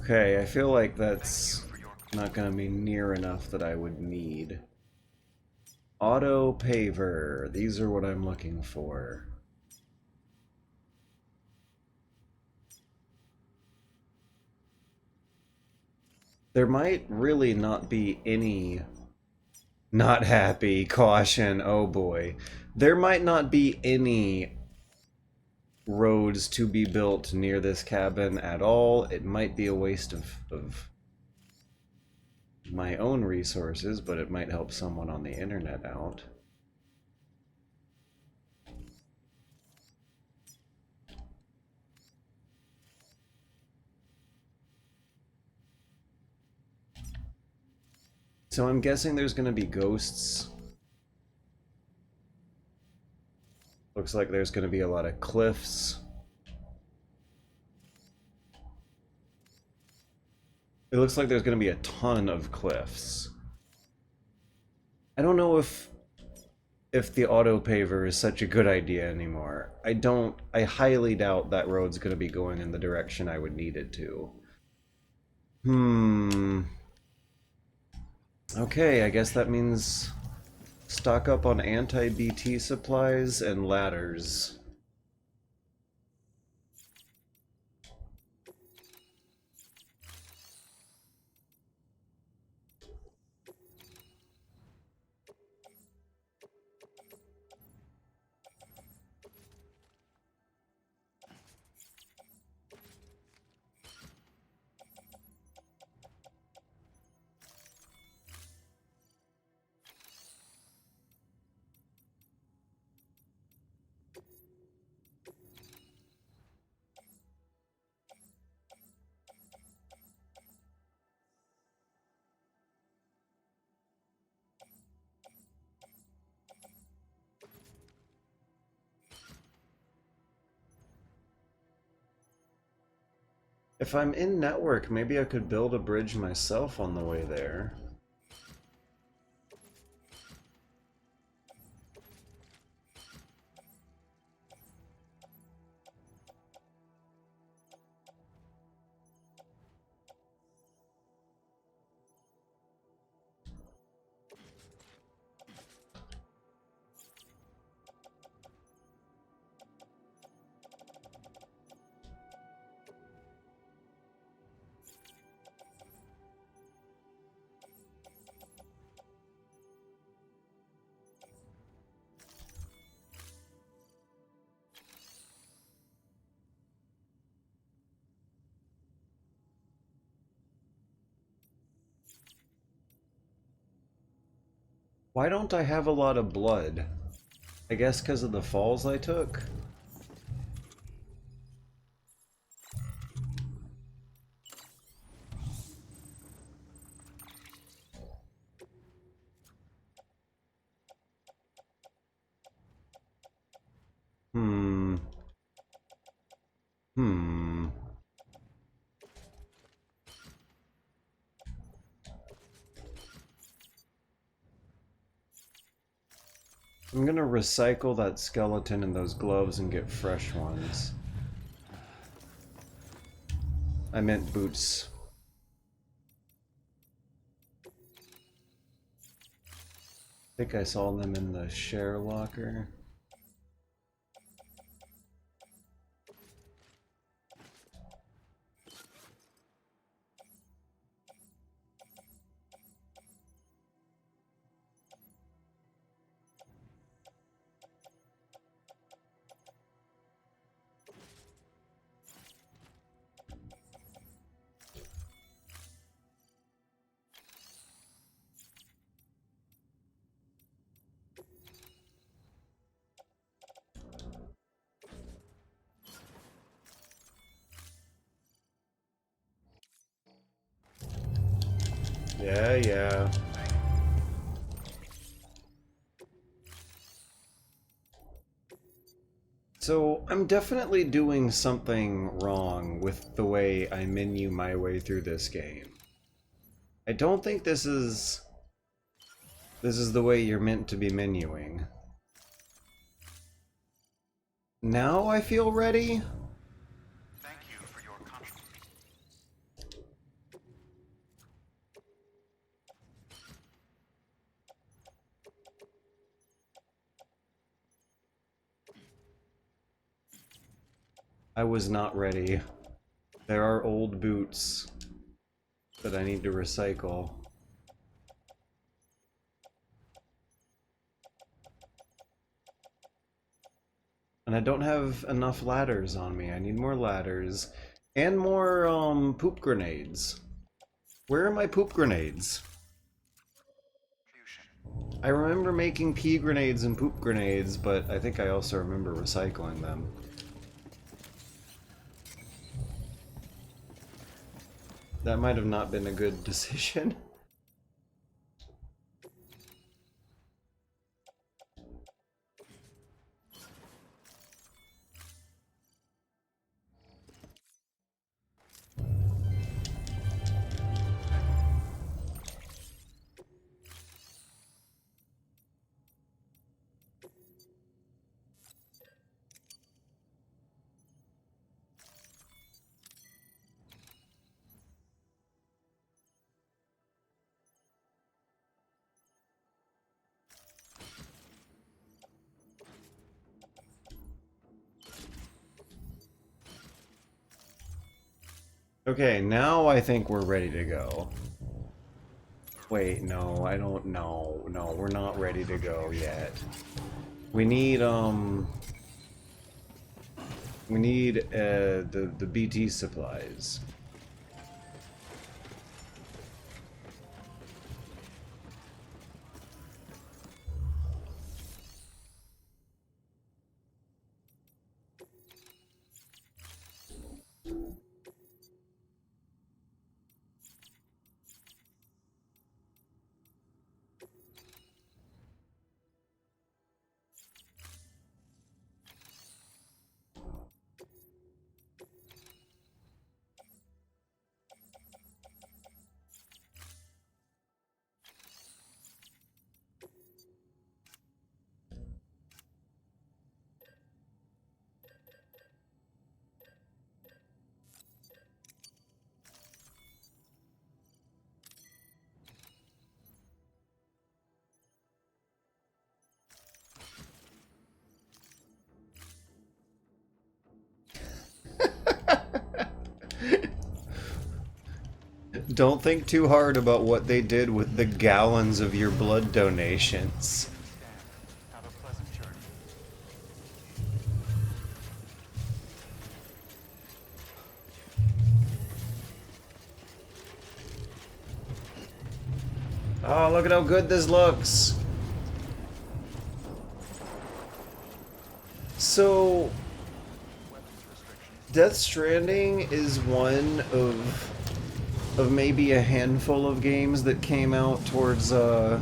Okay, I feel like that's not gonna be near enough that I would need. Auto paver. These are what I'm looking for. There might really not be any not happy caution. Oh boy. There might not be any roads to be built near this cabin at all. It might be a waste of my own resources, but it might help someone on the internet out. So I'm guessing there's gonna be ghosts. Looks like there's gonna be a lot of cliffs. It looks like there's gonna be a ton of cliffs. I don't know if the auto paver is such a good idea anymore. I highly doubt that road's gonna be going in the direction I would need it to. Okay, I guess that means stock up on anti-BT supplies and ladders. If I'm in network, maybe I could build a bridge myself on the way there. Why don't I have a lot of blood? I guess because of the falls I took? Hmm. I'm gonna recycle that skeleton and those gloves and get fresh ones. I meant boots. I think I saw them in the share locker. Yeah, yeah. So, I'm definitely doing something wrong with the way I menu my way through this game. I don't think this is the way you're meant to be menuing. Now I feel ready? Thank you for your contribution. I was not ready. There are old boots that I need to recycle. And I don't have enough ladders on me. I need more ladders. And more, poop grenades. Where are my poop grenades? I remember making pea grenades and poop grenades, but I think I also remember recycling them. That might have not been a good decision. Okay, now I think we're ready to go. Wait, no, I don't know. No, we're not ready to go yet. We need, the BT supplies. Don't think too hard about what they did with the gallons of your blood donations. Have a pleasant journey. Oh, look at how good this looks! So, Death Stranding is one of maybe a handful of games that came out towards either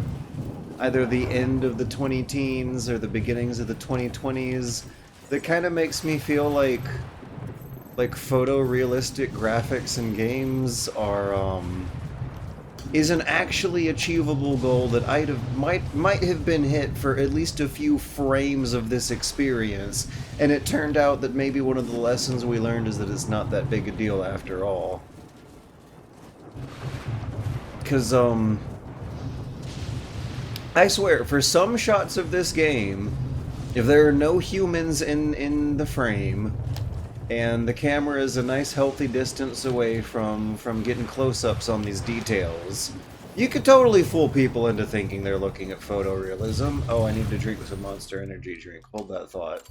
the end of the 20-teens or the beginnings of the 2020s that kind of makes me feel like like photorealistic graphics in games are is an actually achievable goal that might have been hit for at least a few frames of this experience, and it turned out that maybe one of the lessons we learned is that it's not that big a deal after all. Because I swear, for some shots of this game, if there are no humans in the frame, and the camera is a nice healthy distance away from getting close-ups on these details, you could totally fool people into thinking they're looking at photorealism. Oh, I need to drink some Monster Energy drink. Hold that thought.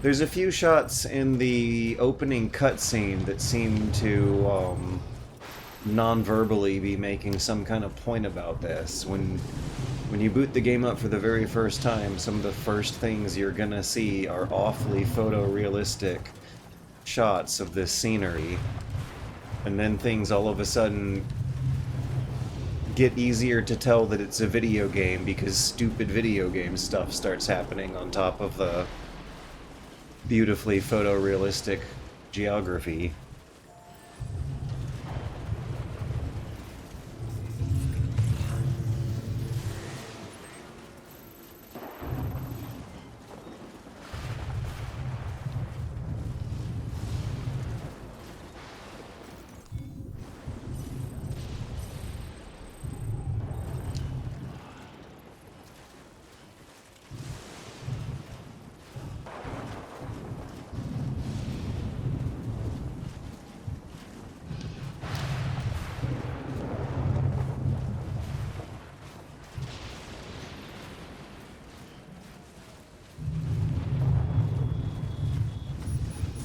There's a few shots in the opening cutscene that seem to non-verbally be making some kind of point about this. When you boot the game up for the very first time, some of the first things you're gonna see are awfully photorealistic shots of this scenery. And then things all of a sudden get easier to tell that it's a video game because stupid video game stuff starts happening on top of the beautifully photorealistic geography.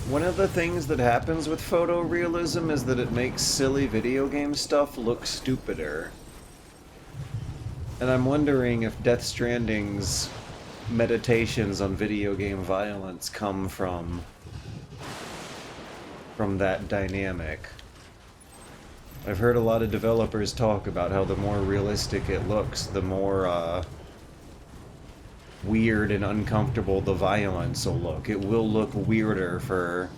One of the things that happens with photorealism is that it makes silly video game stuff look stupider. And I'm wondering if Death Stranding's meditations on video game violence come from that dynamic. I've heard a lot of developers talk about how the more realistic it looks, the more weird and uncomfortable the violence will look. It will look weirder for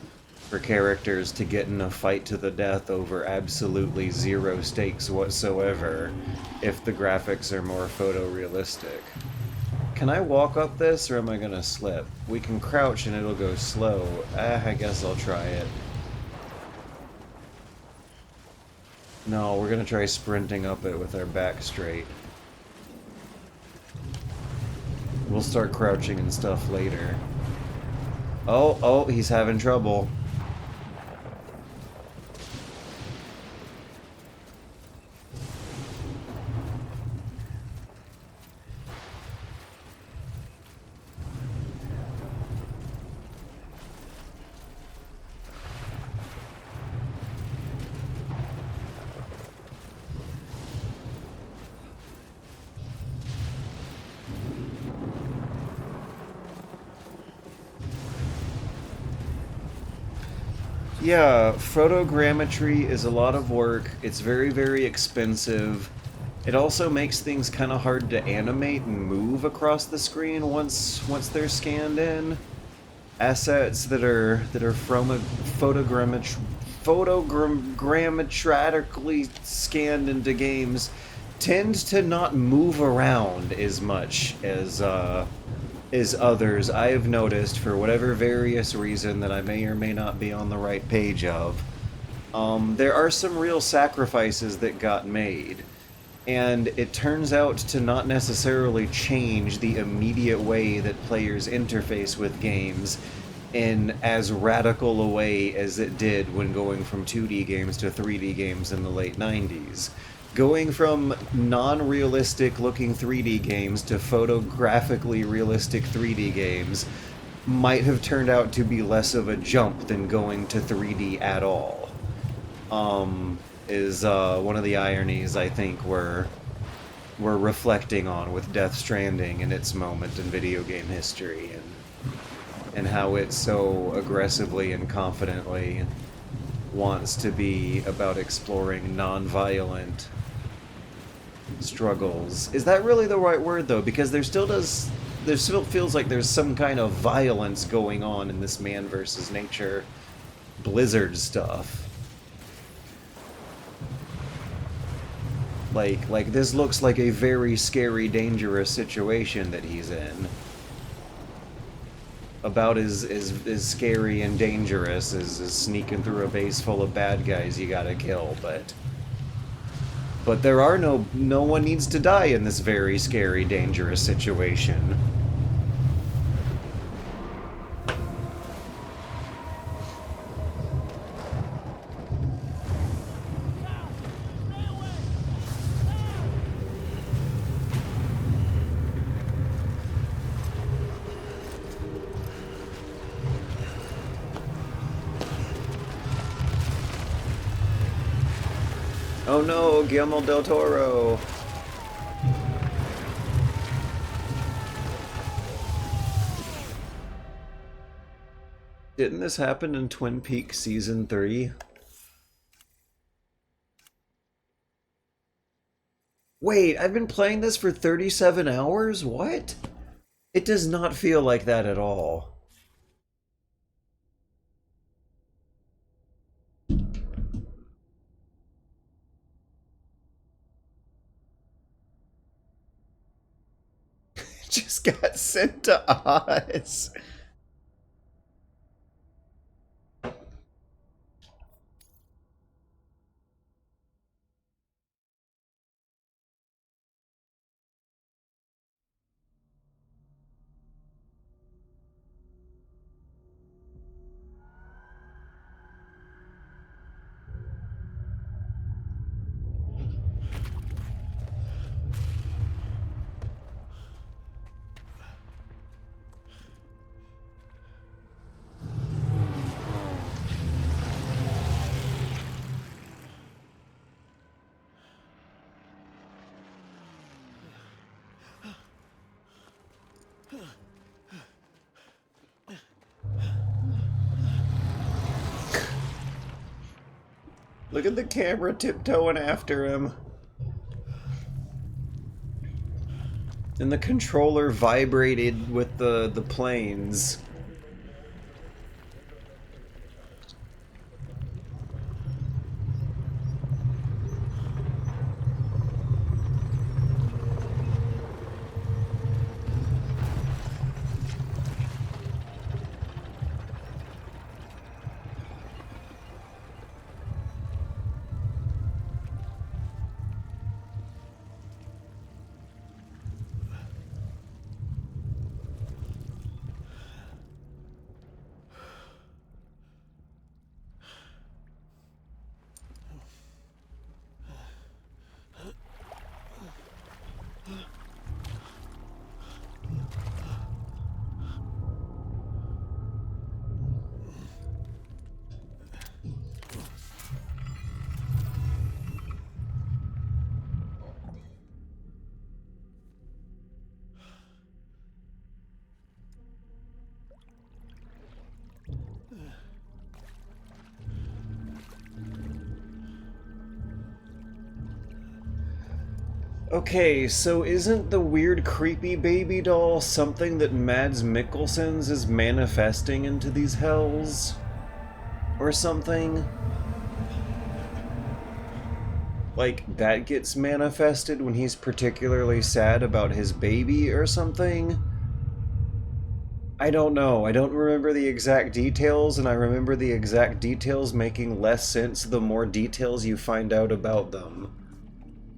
characters to get in a fight to the death over absolutely zero stakes whatsoever if the graphics are more photorealistic. Can I walk up this, or am I gonna slip? We can crouch and it'll go slow. I guess I'll try it. No, we're gonna try sprinting up it with our back straight. We'll start crouching and stuff later. Oh, he's having trouble. Yeah, photogrammetry is a lot of work. It's very, very expensive. It also makes things kind of hard to animate and move across the screen once they're scanned in. Assets that are from a photogrammetrically scanned into games tend to not move around as much as others I have noticed for whatever various reason that I may or may not be on the right page of. There are some real sacrifices that got made, and it turns out to not necessarily change the immediate way that players interface with games in as radical a way as it did when going from 2D games to 3D games in the late 90s. Going from non-realistic looking 3D games to photographically realistic 3D games might have turned out to be less of a jump than going to 3D at all. Is one of the ironies I think we're reflecting on with Death Stranding in its moment in video game history, and how it so aggressively and confidently wants to be about exploring non-violent struggles. Is that really the right word, though? Because there still does there still feels like there's some kind of violence going on in this man versus nature Blizzard stuff. Like this looks like a very scary, dangerous situation that he's in. About as scary and dangerous as sneaking through a base full of bad guys you gotta kill, but there are no one needs to die in this very scary, dangerous situation. Oh no, Guillermo del Toro! Didn't this happen in Twin Peaks Season 3? Wait, I've been playing this for 37 hours? What? It does not feel like that at all. Just got sent to Oz. Look at the camera tiptoeing after him. And the controller vibrated with the planes. Okay, so isn't the weird creepy baby doll something that Mads Mikkelsen's is manifesting into these hells? Or something? Like, that gets manifested when he's particularly sad about his baby or something? I don't know. I don't remember the exact details, and I remember the exact details making less sense the more details you find out about them.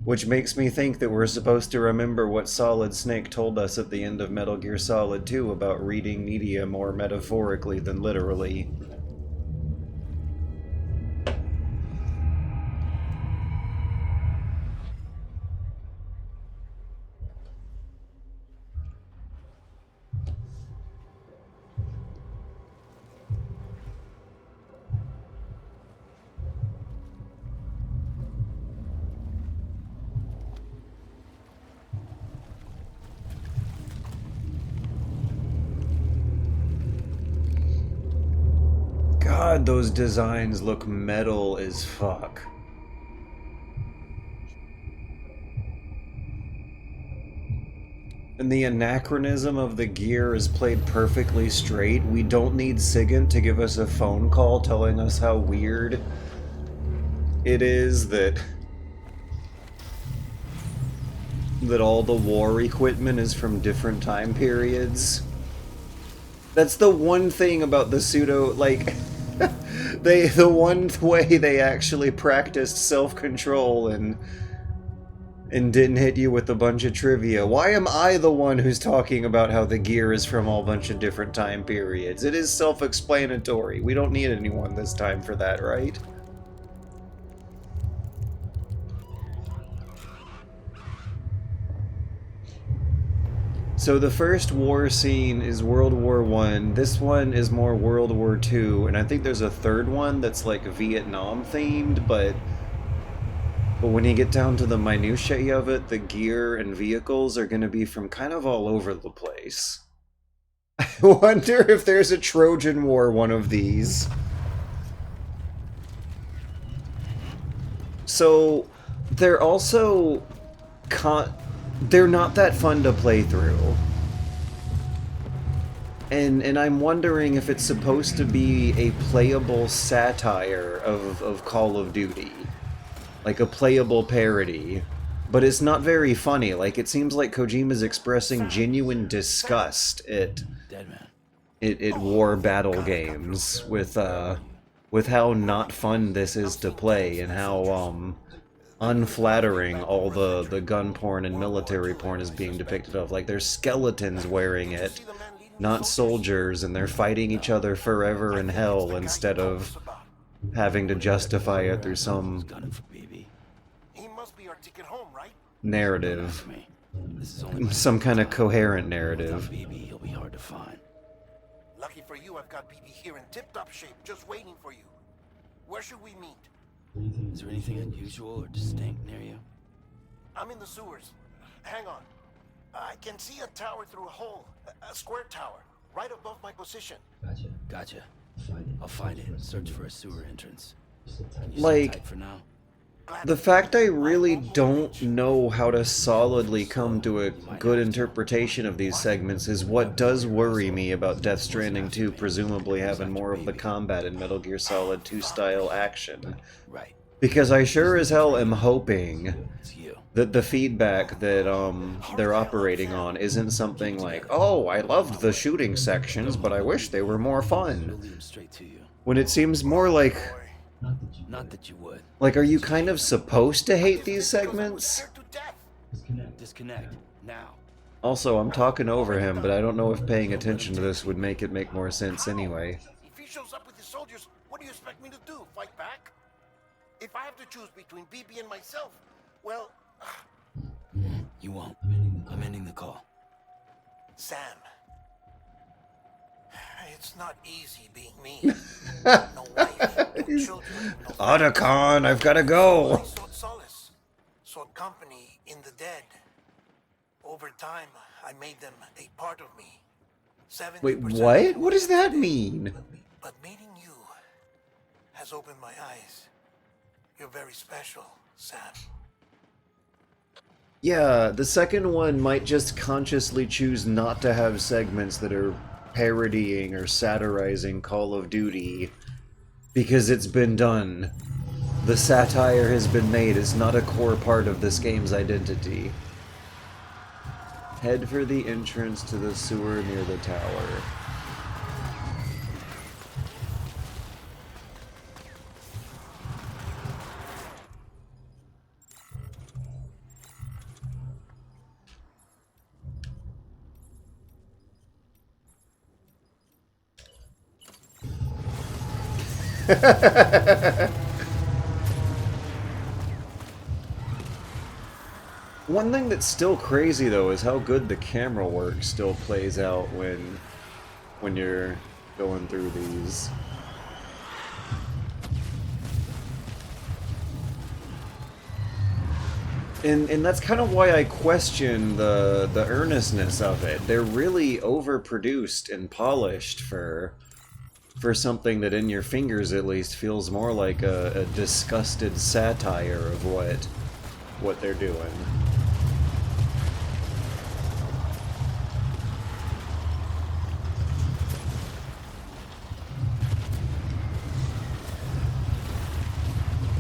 Which makes me think that we're supposed to remember what Solid Snake told us at the end of Metal Gear Solid 2 about reading media more metaphorically than literally. God, those designs look metal as fuck. And And the anachronism of the gear is played perfectly straight. We don't need Sigint to give us a phone call telling us how weird it is that all the war equipment is from different time periods. That's the one thing about the pseudo, like, the one way they actually practiced self-control and didn't hit you with a bunch of trivia. Why am I the one who's talking about how the gear is from all bunch of different time periods? It is self-explanatory. We don't need anyone this time for that, right? So the first war scene is World War I. This one is more World War II, and I think there's a third one that's like Vietnam themed, but when you get down to the minutiae of it, the gear and vehicles are going to be from kind of all over the place. I wonder if there's a Trojan War one of these. So they're also they're not that fun to play through. And I'm wondering if it's supposed to be a playable satire of Call of Duty. Like a playable parody. But it's not very funny. Like, it seems like Kojima's expressing genuine disgust at war battle games with how not fun this is to play and how unflattering all the gun porn and military porn is being depicted of. Like, there's skeletons wearing it, not soldiers, and they're fighting each other forever in hell instead of having to justify it through some narrative. Some kind of coherent narrative. He'll be hard to find. Lucky for you, I've got BB here in tip-top shape, just waiting for you. Where should we meet? Is there anything unusual or distinct near you? I'm in the sewers. Hang on. I can see a tower through a hole. A square tower, right above my position. Gotcha. I'll find it and search for a sewer entrance. Can you sit Like, tight for now? the fact I really don't know how to solidly come to a good interpretation of these segments is what does worry me about Death Stranding 2 presumably having more of the combat in Metal Gear Solid 2 style action. Right. Because I sure as hell am hoping It's you. that the feedback that they're operating on isn't something like, oh, I loved the shooting sections, but I wish they were more We'll fun. lead him straight to you. When it seems more like, Not that you would. are you kind of supposed to hate these segments? Scared to death. Disconnect. Now. Also, I'm talking over him, but I don't know if paying attention to this would make it make more sense anyway. If he shows up with his soldiers, what do you expect me to do? Fight back? If I have to choose between BB and myself, well, You won't. I'm ending the call. Sam. It's not easy being me. No wife, no children, no Otacon, I've gotta go! I sought solace, sought company in the dead. Over time, I made them a part of me. 70% Wait, of what? who What I does am that today. mean? But meeting you has opened my eyes. You're very special, Sam. Yeah, the second one might just consciously choose not to have segments that are parodying or satirizing Call of Duty because it's been done. The satire has been made. It's not a core part of this game's identity. Head for the entrance to the sewer near the tower. One thing that's still crazy though is how good the camera work still plays out when you're going through these. And that's kind of why I question the earnestness of it. They're really overproduced and polished for something that in your fingers at least feels more like a disgusted satire of what they're doing.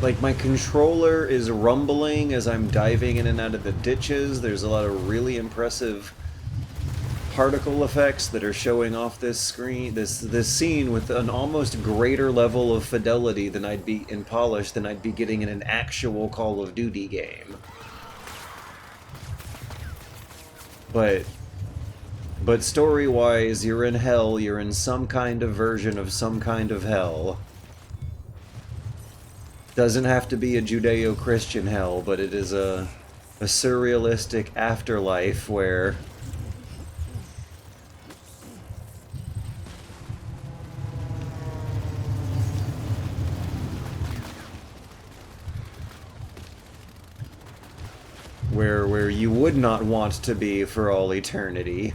Like, my controller is rumbling as I'm diving in and out of the ditches. There's a lot of really impressive particle effects that are showing off this screen, this scene with an almost greater level of fidelity than I'd be in polish than I'd be getting in an actual Call of Duty game. But story-wise, you're in hell, you're in some kind of version of some kind of hell. Doesn't have to be a Judeo-Christian hell, but it is a surrealistic afterlife where you would not want to be for all eternity.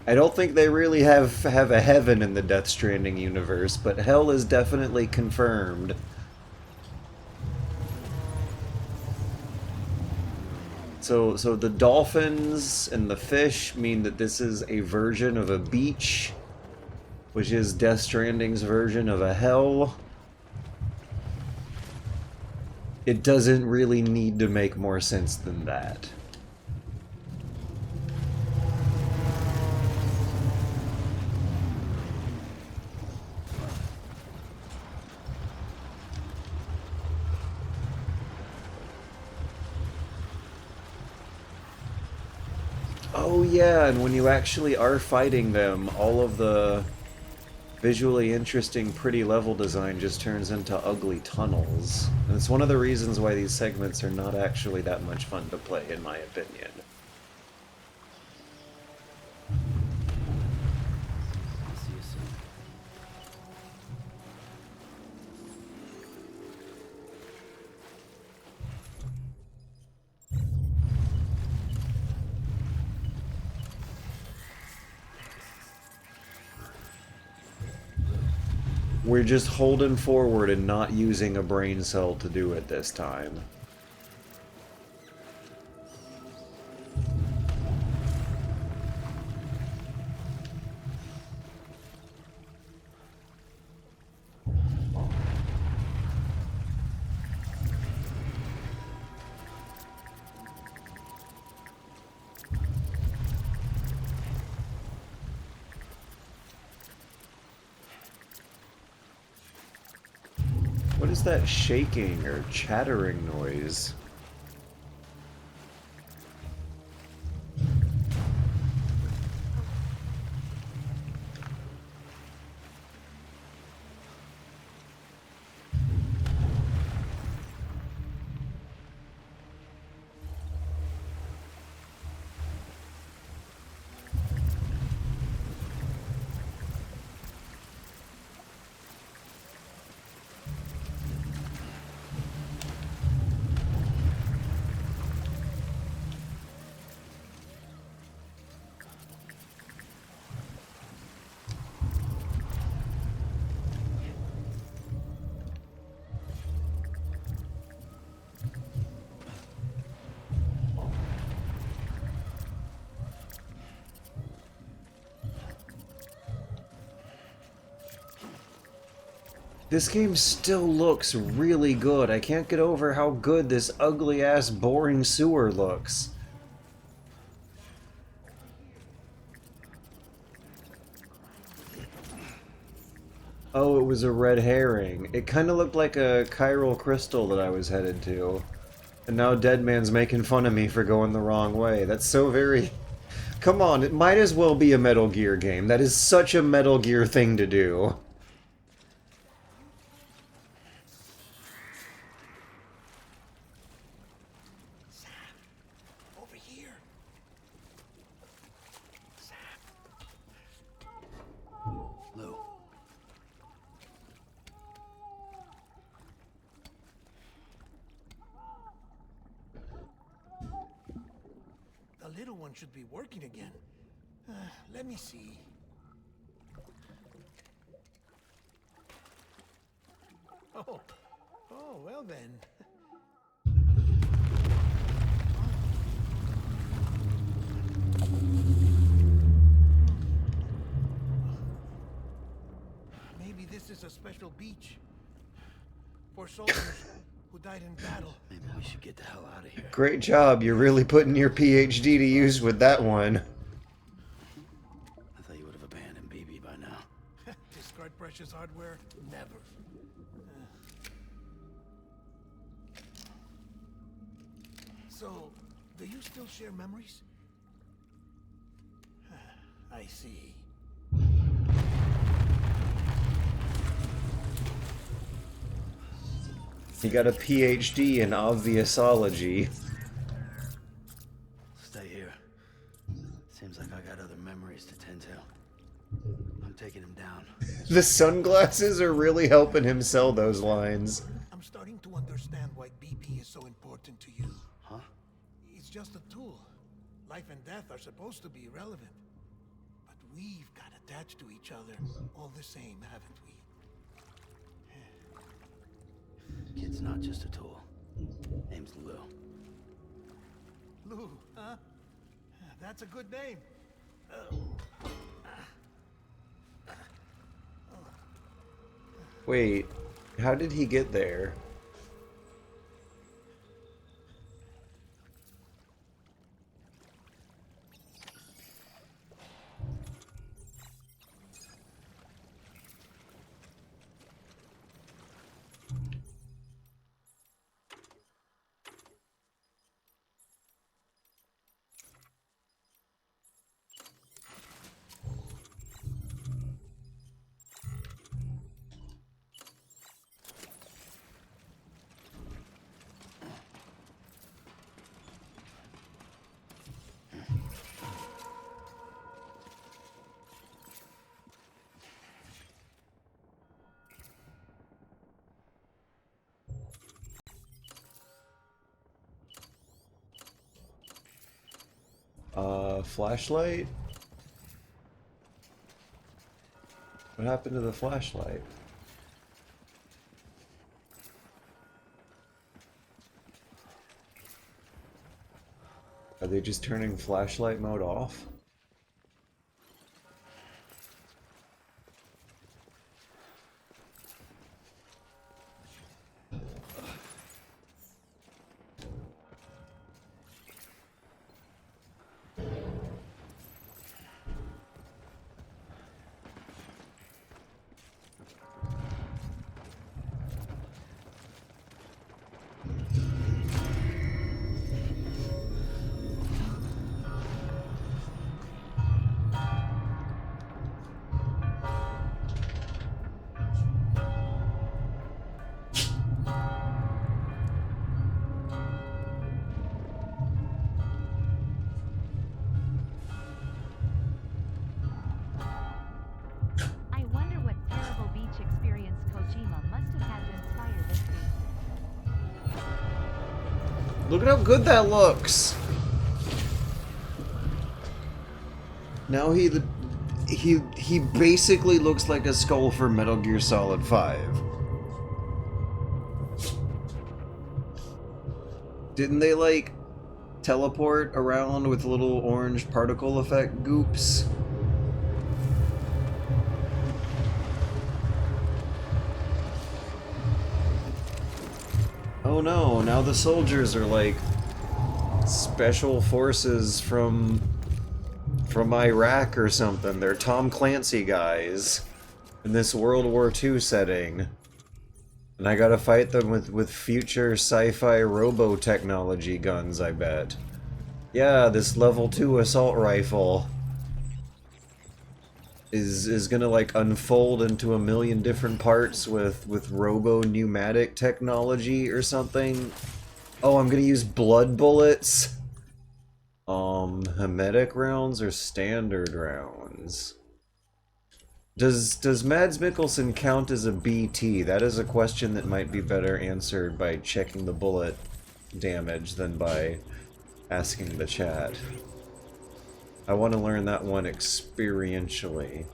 I don't think they really have a heaven in the Death Stranding universe, but hell is definitely confirmed. So the dolphins and the fish mean that this is a version of a beach, which is Death Stranding's version of a hell. It doesn't really need to make more sense than that. Oh yeah, and when you actually are fighting them, all of the visually interesting, pretty level design just turns into ugly tunnels. And it's one of the reasons why these segments are not actually that much fun to play, in my opinion. I'll see you soon. We're just holding forward and not using a brain cell to do it this time. What is that shaking or chattering noise? This game still looks really good. I can't get over how good this ugly-ass, boring sewer looks. Oh, it was a red herring. It kind of looked like a chiral crystal that I was headed to. And now Deadman's making fun of me for going the wrong way. That's so very... Come on, it might as well be a Metal Gear game. That is such a Metal Gear thing to do. Over here. Lou. The little one should be working again. Let me see. Oh, well then. Maybe this is a special beach. For soldiers who died in battle. Maybe we should get the hell out of here. Great job. You're really putting your PhD to use with that one. I thought you would have abandoned BB by now. Discard precious hardware? Never. So, do you still share memories? I see. He got a PhD in obviously. Stay here. Seems like I got other memories to tend to. I'm taking him down. The sunglasses are really helping him sell those lines. I'm starting to understand why BP is so important to you. Huh? It's just a tool. Life and death are supposed to be irrelevant. But we've got attached to each other all the same, haven't we? Kid's not just a tool. Name's Lou. Lou, huh? That's a good name. Wait, how did he get there? Flashlight? What happened to the flashlight? Are they just turning flashlight mode off? I wonder what terrible beach experience Kojima must have had to inspire this game. Look at how good that looks! Now he basically looks like a skull for Metal Gear Solid 5. Didn't they, like, teleport around with little orange particle effect goops? Oh no, now the soldiers are like special forces from Iraq or something. They're Tom Clancy guys in this World War II setting. And I gotta fight them with future sci-fi robo-technology guns, I bet. Yeah, this level 2 assault rifle is gonna like unfold into a million different parts with robo-pneumatic technology or something. Oh, I'm gonna use blood bullets. Hermetic rounds or standard rounds? Does Mads Mikkelsen count as a BT? That is a question that might be better answered by checking the bullet damage than by asking the chat. I want to learn that one experientially.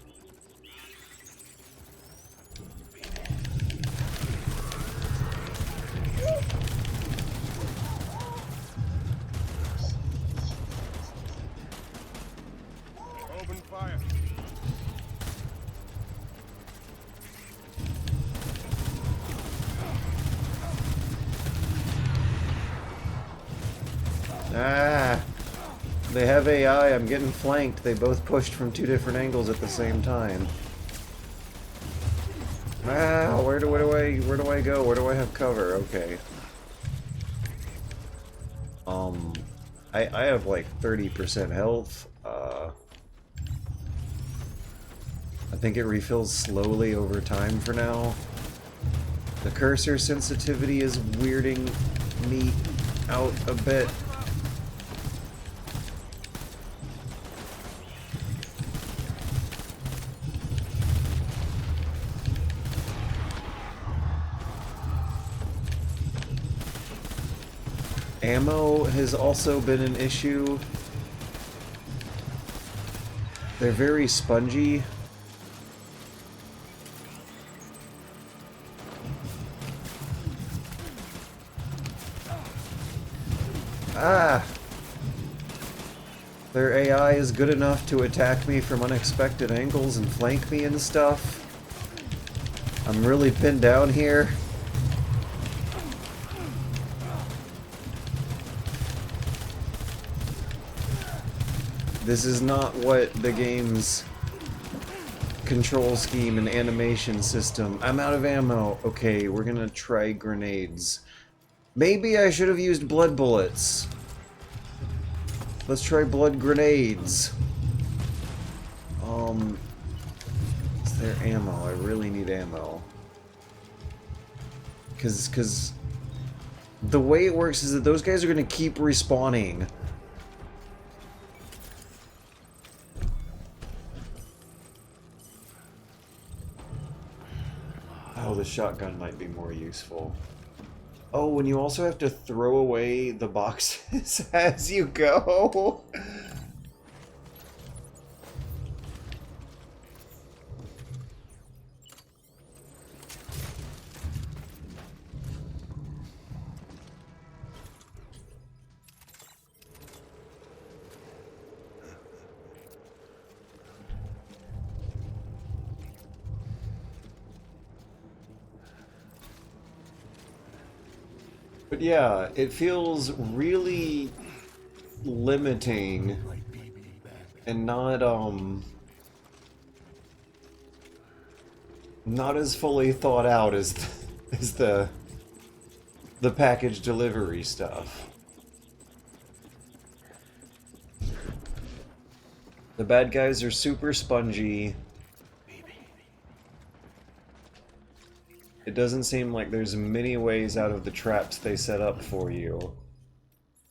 Open fire. Ah! They have AI, I'm getting flanked. They both pushed from two different angles at the same time. Ah, where do I go? Where do I have cover? Okay. I have like 30% health. I think it refills slowly over time for now. The cursor sensitivity is weirding me out a bit. Ammo has also been an issue. They're very spongy. Ah! Their AI is good enough to attack me from unexpected angles and flank me and stuff. I'm really pinned down here. This is not what the game's control scheme and animation system. I'm out of ammo. Okay, we're gonna try grenades. Maybe I should have used blood bullets. Let's try blood grenades. Is there ammo? I really need ammo. Cause the way it works is that those guys are gonna keep respawning. Oh, the shotgun might be more useful. Oh, and you also have to throw away the boxes as you go. But yeah, it feels really limiting and not as fully thought out as the package delivery stuff. The bad guys are super spongy. It doesn't seem like there's many ways out of the traps they set up for you.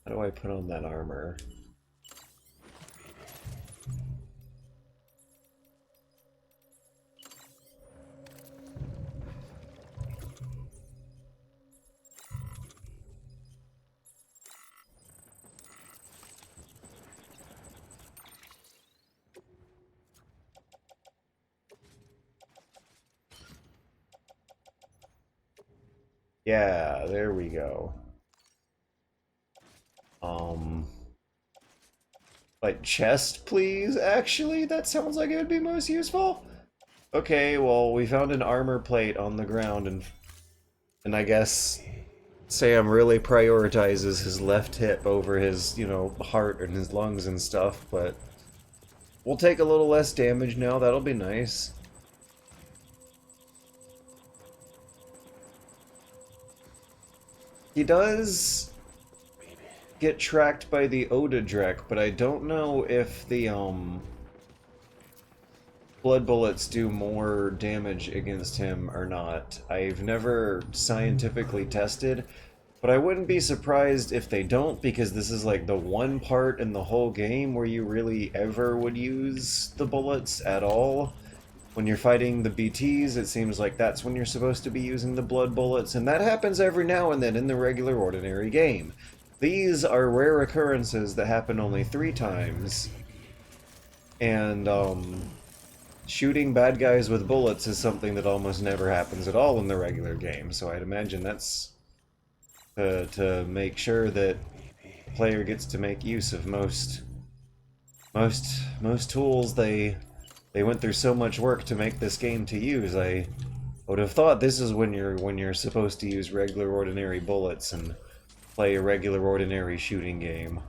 How do I put on that armor? Yeah, there we go. Like chest, please? Actually, that sounds like it would be most useful. Okay, well, we found an armor plate on the ground, and I guess Sam really prioritizes his left hip over his, you know, heart and his lungs and stuff, but we'll take a little less damage now. That'll be nice. He does get tracked by the Odadrek, but I don't know if the blood bullets do more damage against him or not. I've never scientifically tested, but I wouldn't be surprised if they don't, because this is like the one part in the whole game where you really ever would use the bullets at all. When you're fighting the BTs, it seems like that's when you're supposed to be using the blood bullets, and that happens every now and then in the regular ordinary game. These are rare occurrences that happen only 3 times, and shooting bad guys with bullets is something that almost never happens at all in the regular game, so I'd imagine that's to make sure that the player gets to make use of most tools they went through so much work to make this game to use. I would have thought this is when you're supposed to use regular ordinary bullets and play a regular ordinary shooting game.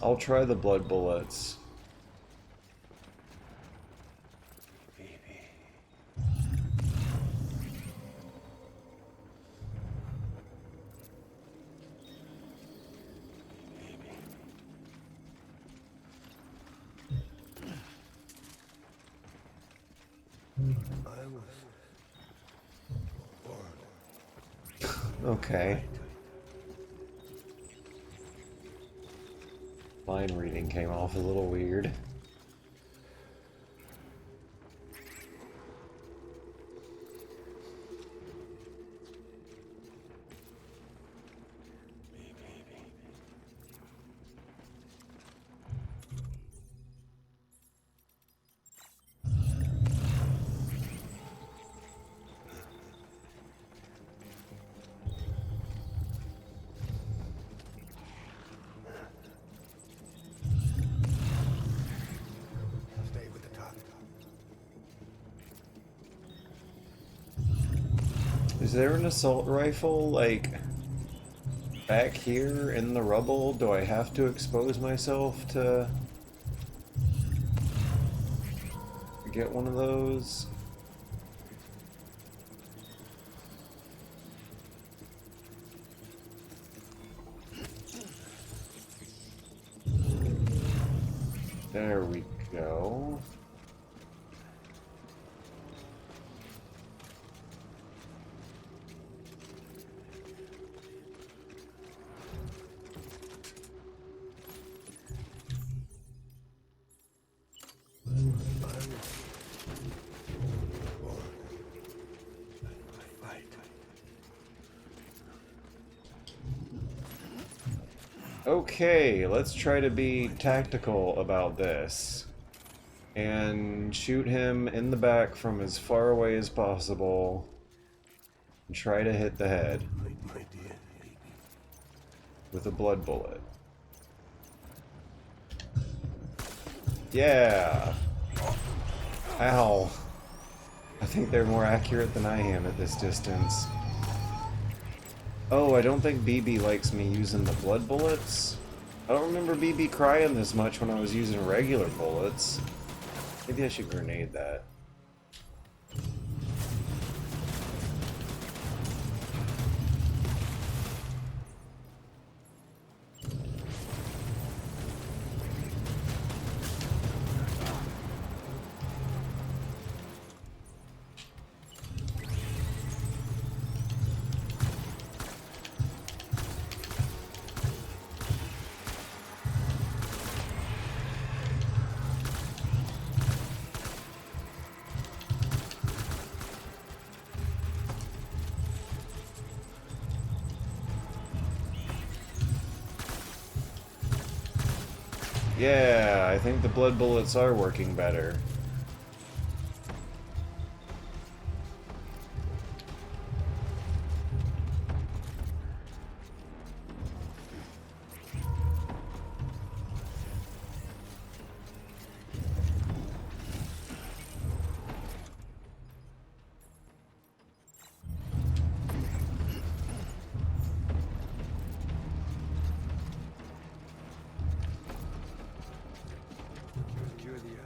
I'll try the blood bullets. Okay. Line reading came off a little weird. Stay with the top. Is there an assault rifle, like, back here in the rubble? Do I have to expose myself to get one of those? There we go. Okay, let's try to be tactical about this and shoot him in the back from as far away as possible and try to hit the head with a blood bullet. Yeah! Ow! I think they're more accurate than I am at this distance. Oh, I don't think BB likes me using the blood bullets. I don't remember BB crying this much when I was using regular bullets. Maybe I should grenade that. Yeah, I think the blood bullets are working better. Secure the area.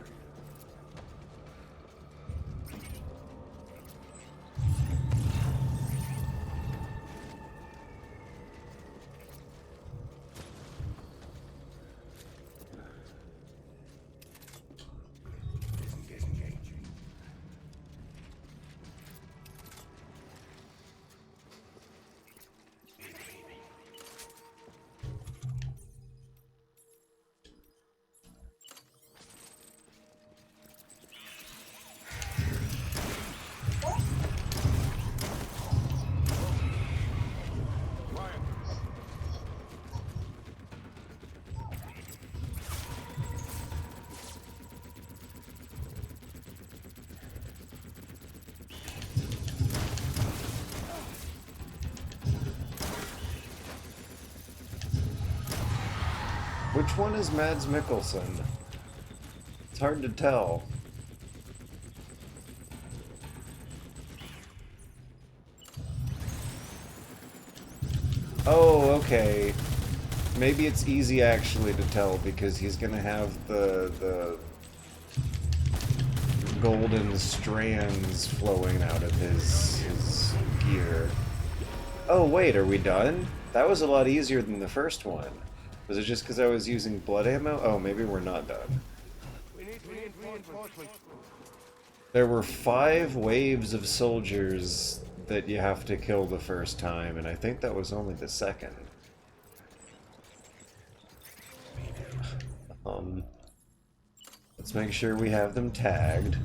Which one is Mads Mikkelsen? It's hard to tell. Oh, okay. Maybe it's easy actually to tell because he's gonna have the golden strands flowing out of his gear. Oh wait, are we done? That was a lot easier than the first one. Was it just because I was using blood ammo? Oh, maybe we're not done. We need reinforcements. There were 5 waves of soldiers that you have to kill the first time, and I think that was only the second. Let's make sure we have them tagged.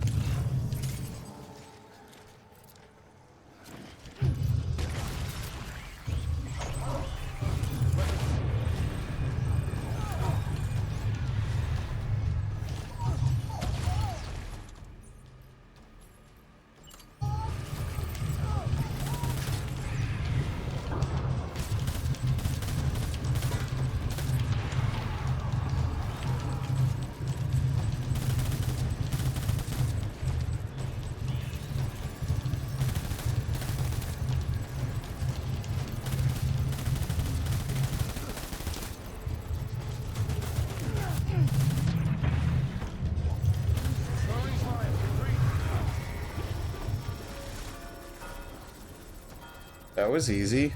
That was easy.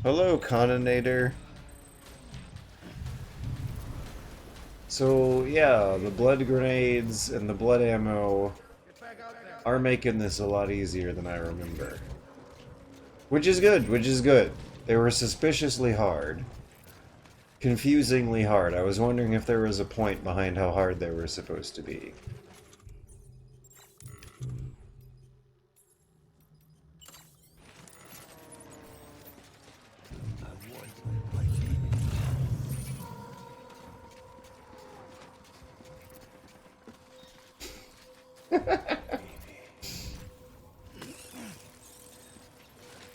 Hello, Coninator. So, yeah, the blood grenades and the blood ammo are making this a lot easier than I remember. Which is good, which is good. They were suspiciously hard. Confusingly hard. I was wondering if there was a point behind how hard they were supposed to be.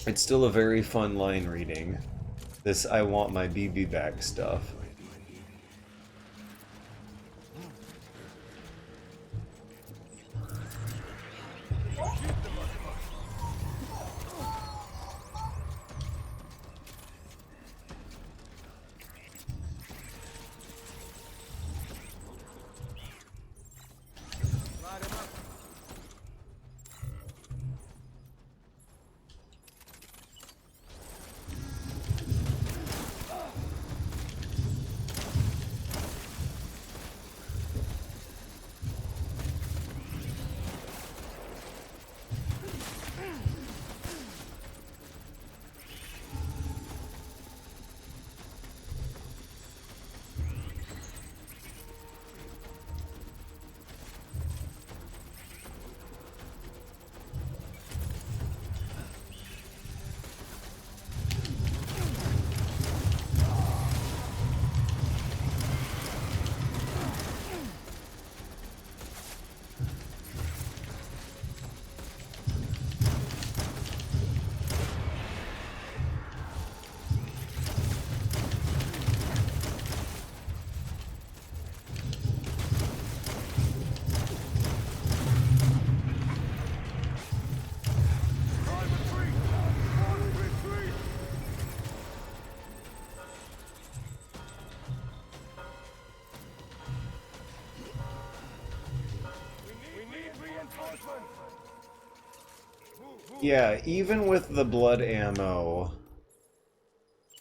It's still a very fun line reading. This I want my BB bag stuff. Yeah, even with the blood ammo,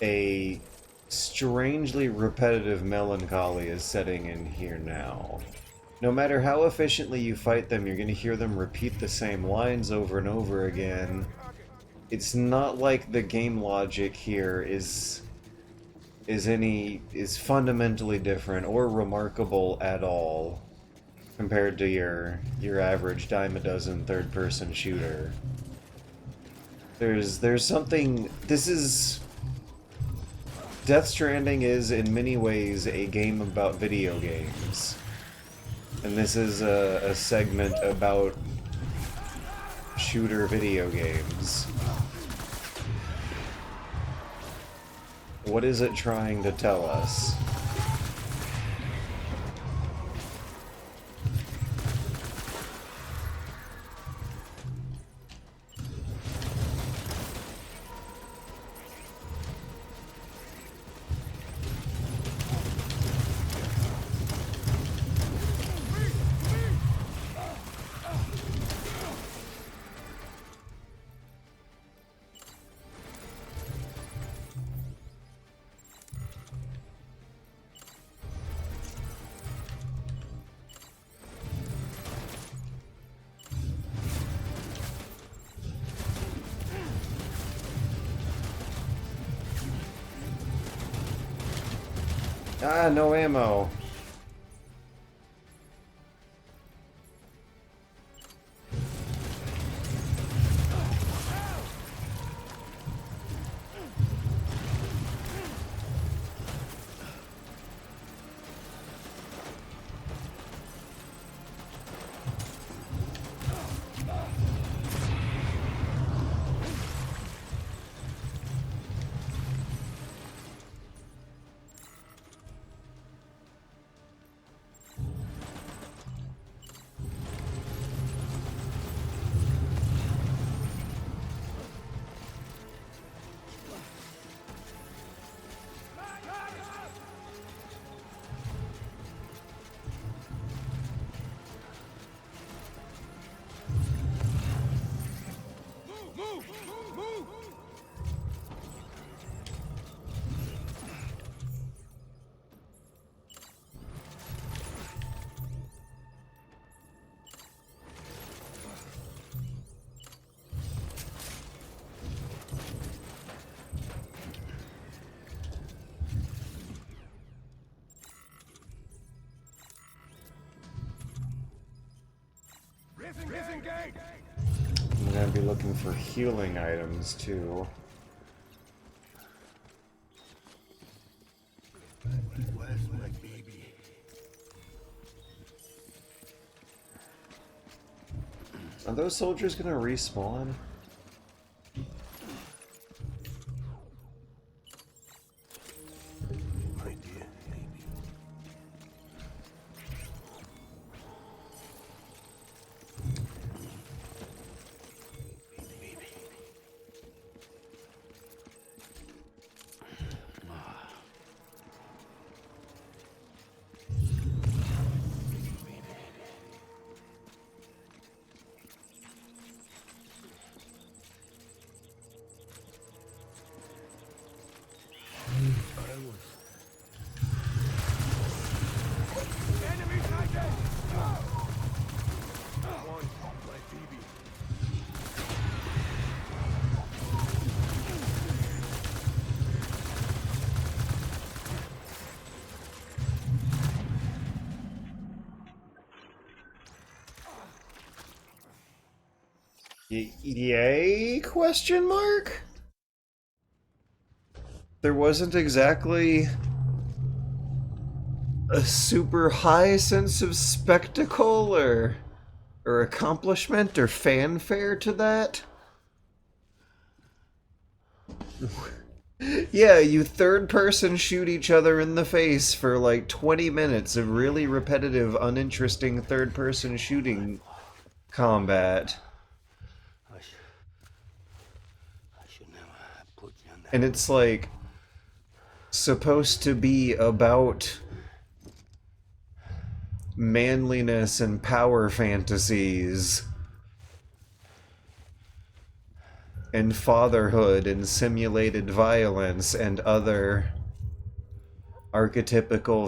a strangely repetitive melancholy is setting in here now. No matter how efficiently you fight them, you're going to hear them repeat the same lines over and over again. It's not like the game logic here is fundamentally different or remarkable at all compared to your average dime a dozen third-person shooter. There's something. This is Death Stranding is in many ways a game about video games, and this is a segment about shooter video games. What is it trying to tell us? Ah, no ammo. I'm gonna be looking for healing items too. Where's my baby? Are those soldiers gonna respawn? My dear baby. Yay? Question mark? There wasn't exactly a super high sense of spectacle or accomplishment or fanfare to that? Yeah, you third person shoot each other in the face for like 20 minutes of really repetitive, uninteresting third person shooting combat. I should never have put you in that. And it's like supposed to be about manliness and power fantasies and fatherhood and simulated violence and other archetypical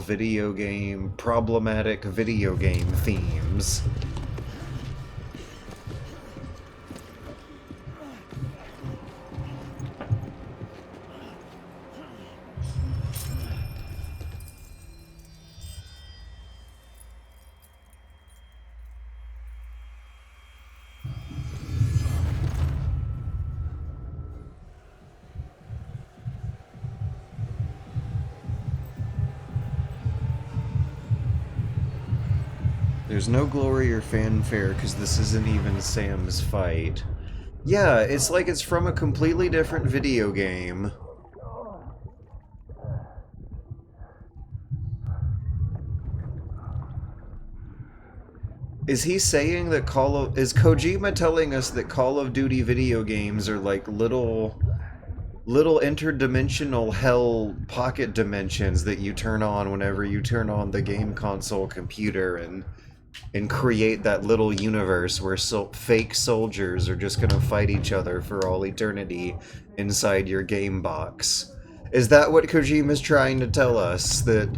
problematic video game themes. There's no glory or fanfare because this isn't even Sam's fight. Yeah, it's like it's from a completely different video game. Is he saying that is Kojima telling us that Call of Duty video games are like little interdimensional hell pocket dimensions that you turn on whenever you turn on the game console computer and create that little universe where fake soldiers are just gonna fight each other for all eternity inside your game box? Is that what Kojima's trying to tell us? That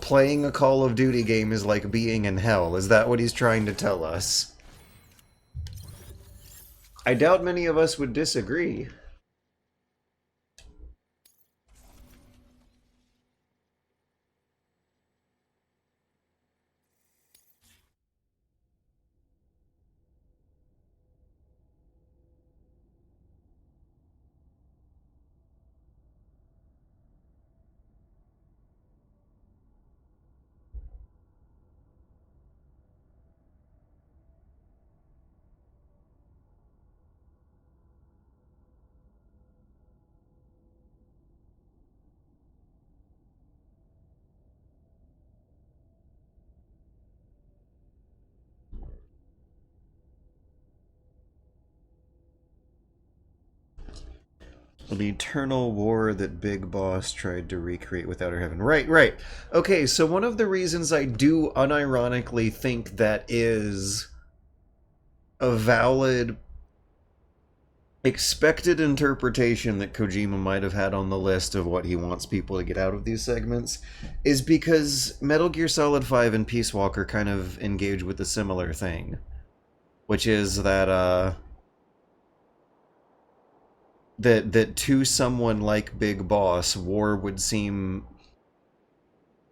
playing a Call of Duty game is like being in hell? Is that what he's trying to tell us? I doubt many of us would disagree. An eternal war that Big Boss tried to recreate with Outer Heaven. Right, right. Okay, so one of the reasons I do unironically think that is a valid expected interpretation that Kojima might have had on the list of what he wants people to get out of these segments is because Metal Gear Solid 5 and Peace Walker kind of engage with a similar thing, which is that that to someone like Big Boss, war would seem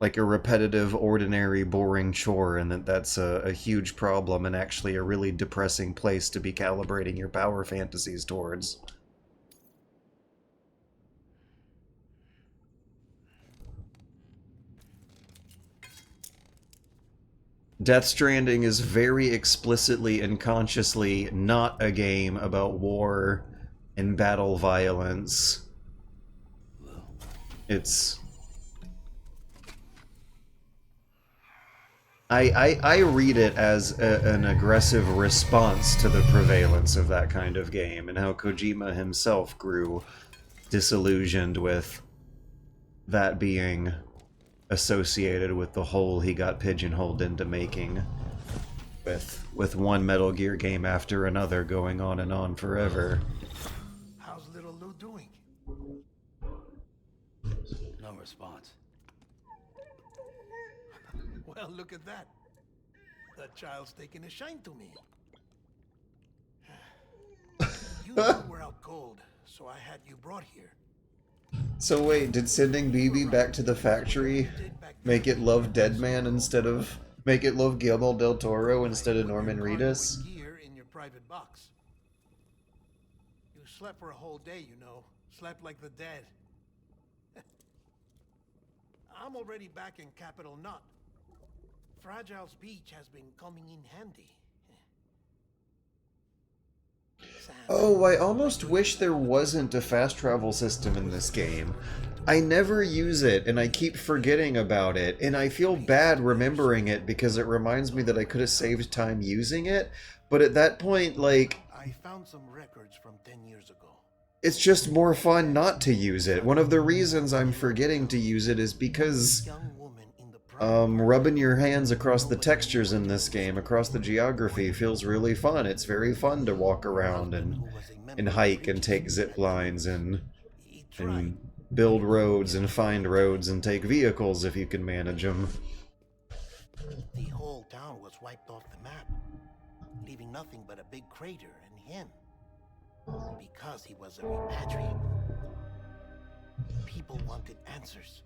like a repetitive, ordinary, boring chore, and that's a huge problem and actually a really depressing place to be calibrating your power fantasies towards. Death Stranding is very explicitly and consciously not a game about war and battle violence. It's... I read it as an aggressive response to the prevalence of that kind of game, and how Kojima himself grew disillusioned with that being associated with the hole he got pigeonholed into making, with one Metal Gear game after another going on and on forever. How's little Lou doing? No response. Well, look at that. The child's taking a shine to me. You were out cold, so I had you brought here. So wait, did sending BB back to the factory make it love Deadman instead of... make it love Guillermo del Toro instead of Norman Reedus? Gear in your private box. You slept for a whole day, you know. Slept like the dead. I'm already back in Capital Knot. Fragile's beach has been coming in handy. Oh, I almost wish there wasn't a fast travel system in this game. I never use it, and I keep forgetting about it, and I feel bad remembering it because it reminds me that I could have saved time using it, but at that point, like... I found some records from 10 years ago. It's just more fun not to use it. One of the reasons I'm forgetting to use it is because... rubbing your hands across the textures in this game, across the geography, feels really fun. It's very fun to walk around and hike and take zip lines and build roads and find roads and take vehicles if you can manage them. The whole town was wiped off the map, leaving nothing but a big crater and him. Because he was a repatriate. People wanted answers.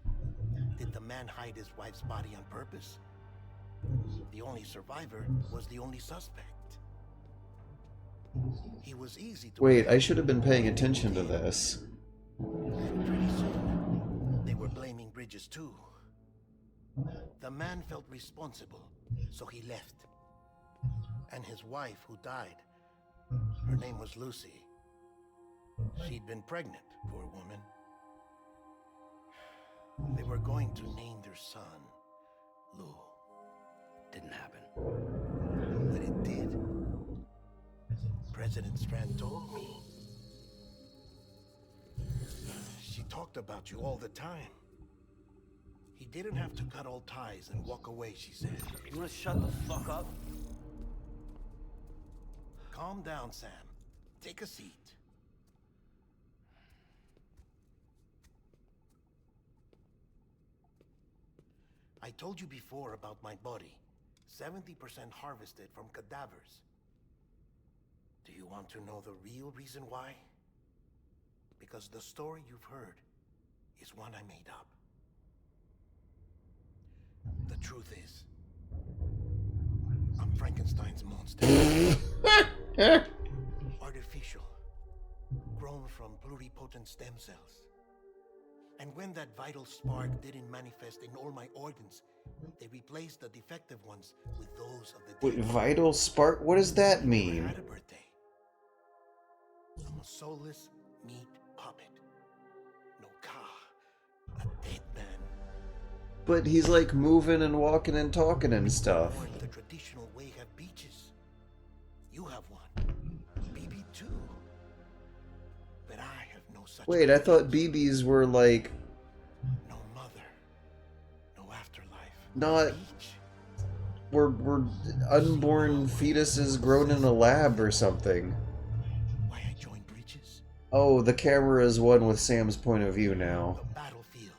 Did the man hide his wife's body on purpose? The only survivor was the only suspect. He was easy to... Wait, I should have been paying attention to this. And pretty soon, they were blaming Bridges too. The man felt responsible, so he left. And his wife, who died, her name was Lucy. She'd been pregnant, poor woman. They were going to name their son Lou. Didn't happen. But it did. President Strand told me. She talked about you all the time. He didn't have to cut all ties and walk away, she said. You wanna shut the fuck up? Calm down, Sam. Take a seat. I told you before about my body. 70% harvested from cadavers. Do you want to know the real reason why? Because the story you've heard is one I made up. The truth is, I'm Frankenstein's monster. Artificial. Grown from pluripotent stem cells. And when that vital spark didn't manifest in all my organs, they replaced the defective ones with those of the dead. Wait, vital spark? What does that I mean? had a birthday. I'm a soulless meat puppet. No car. A dead man. But he's like moving and walking and talking and stuff. Born the traditional way have beaches. You have one. BB too. But I have no such Wait, I thought BBs were like no mother, no afterlife. not Beach? were unborn fetuses grown in a lab or something. Why I joined Breaches? Oh, the camera is one with Sam's point of view now. The battlefield.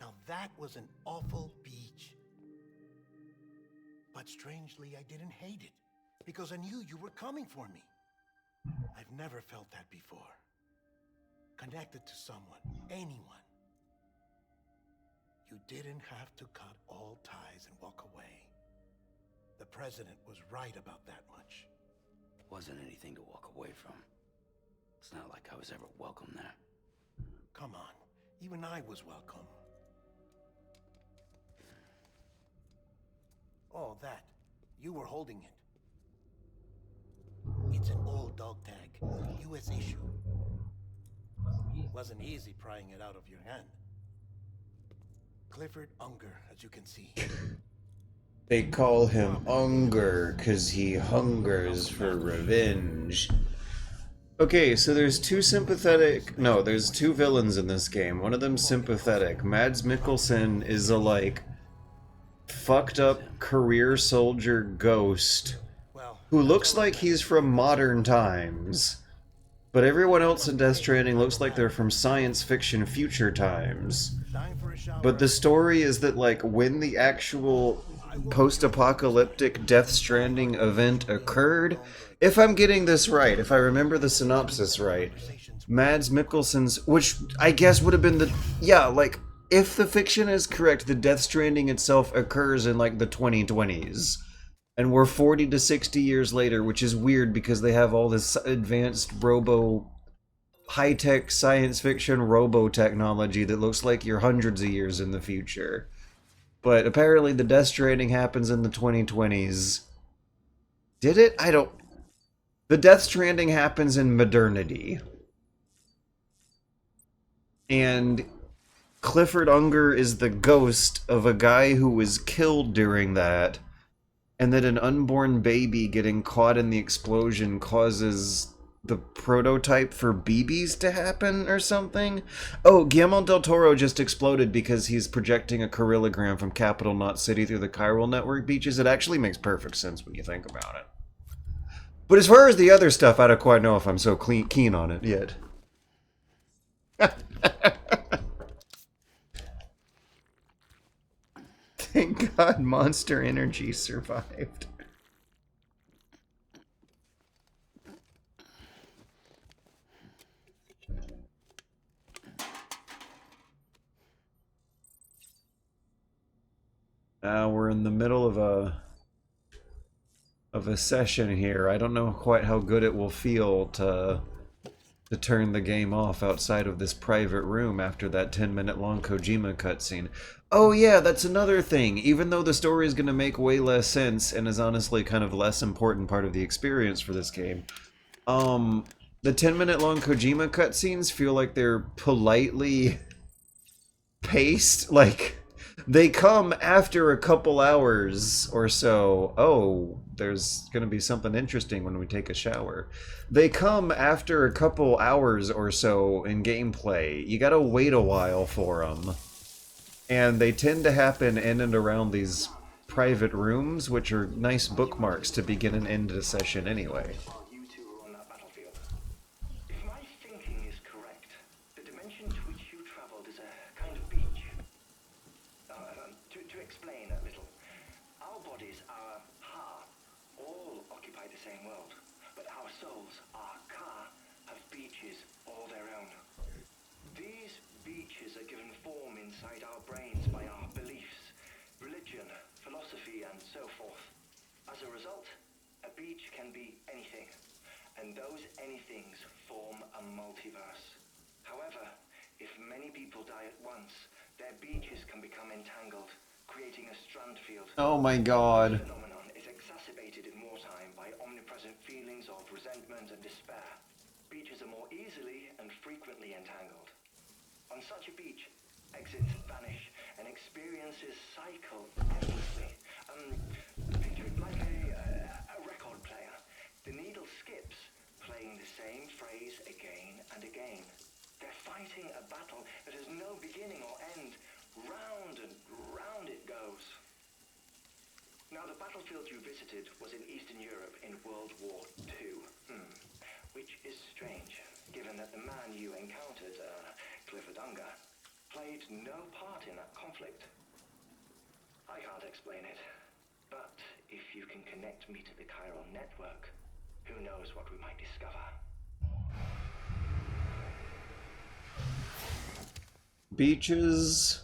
Now that was an awful beach. But strangely, I didn't hate it. Because I knew you were coming for me. I've never felt that before. Connected to someone, anyone. You didn't have to cut all ties and walk away. The president was right about that much. Wasn't anything to walk away from. It's not like I was ever welcome there. Come on, even I was welcome. Oh, that. You were holding it. It's an old dog tag, U.S. issue. Wasn't easy prying it out of your hand. Clifford Unger, as you can see. They call him Unger because he hungers for revenge. Okay, so there's two villains in this game. One of them's sympathetic. Mads Mikkelsen is a, like, fucked up career soldier ghost who looks like he's from modern times. But everyone else in Death Stranding looks like they're from science fiction future times. But the story is that, like, when the actual post-apocalyptic Death Stranding event occurred, if I'm getting this right, if I remember the synopsis right, Mads Mikkelsen's, which I guess would have been the, yeah, like, if the fiction is correct, the Death Stranding itself occurs in, like, the 2020s. And we're 40 to 60 years later, which is weird because they have all this advanced high-tech science fiction robo-technology that looks like you're hundreds of years in the future. But apparently the Death Stranding happens in the 2020s. Did it? The Death Stranding happens in modernity. And Clifford Unger is the ghost of a guy who was killed during that. And that an unborn baby getting caught in the explosion causes the prototype for BBs to happen or something? Oh, Guillermo del Toro just exploded because he's projecting a corellogram from Capital Knot City through the chiral network beaches. It actually makes perfect sense when you think about it. But as far as the other stuff, I don't quite know if I'm so keen on it yet. Thank God Monster Energy survived. We're in the middle of a session here. I don't know quite how good it will feel to turn the game off outside of this private room after that 10-minute long Kojima cutscene. Oh yeah, that's another thing. Even though the story is going to make way less sense and is honestly kind of less important part of the experience for this game, the 10-minute long Kojima cutscenes feel like they're politely paced. Like, they come after a couple hours or so. Oh, there's going to be something interesting when we take a shower. They come after a couple hours or so in gameplay. You gotta wait a while for them. And they tend to happen in and around these private rooms, which are nice bookmarks to begin and end a session anyway. You two are on that battlefield. If my thinking is correct, the dimension to which you traveled is a kind of beach. To explain a little, our bodies, our ha, all occupy the same world, but our souls, our ka, have beaches all their own. These beaches are given form inside our brains by our beliefs, religion, philosophy, and so forth. As a result, a beach can be anything, and those anythings form a multiverse. However, if many people die at once, their beaches can become entangled, creating a strand field. Oh my God. This phenomenon is exacerbated in wartime by omnipresent feelings of resentment and despair. Beaches are more easily and frequently entangled. On such a beach, exits vanish and experiences cycle endlessly. Picture it like a record player. The needle skips, playing the same phrase again and again. They're fighting a battle that has no beginning or end. Round and round it goes. Now, the battlefield you visited was in Eastern Europe in World War II. Which is strange, given that the man you encountered, Clifford Unger, played no part in that conflict. I can't explain it, but if you can connect me to the chiral network, who knows what we might discover. Beaches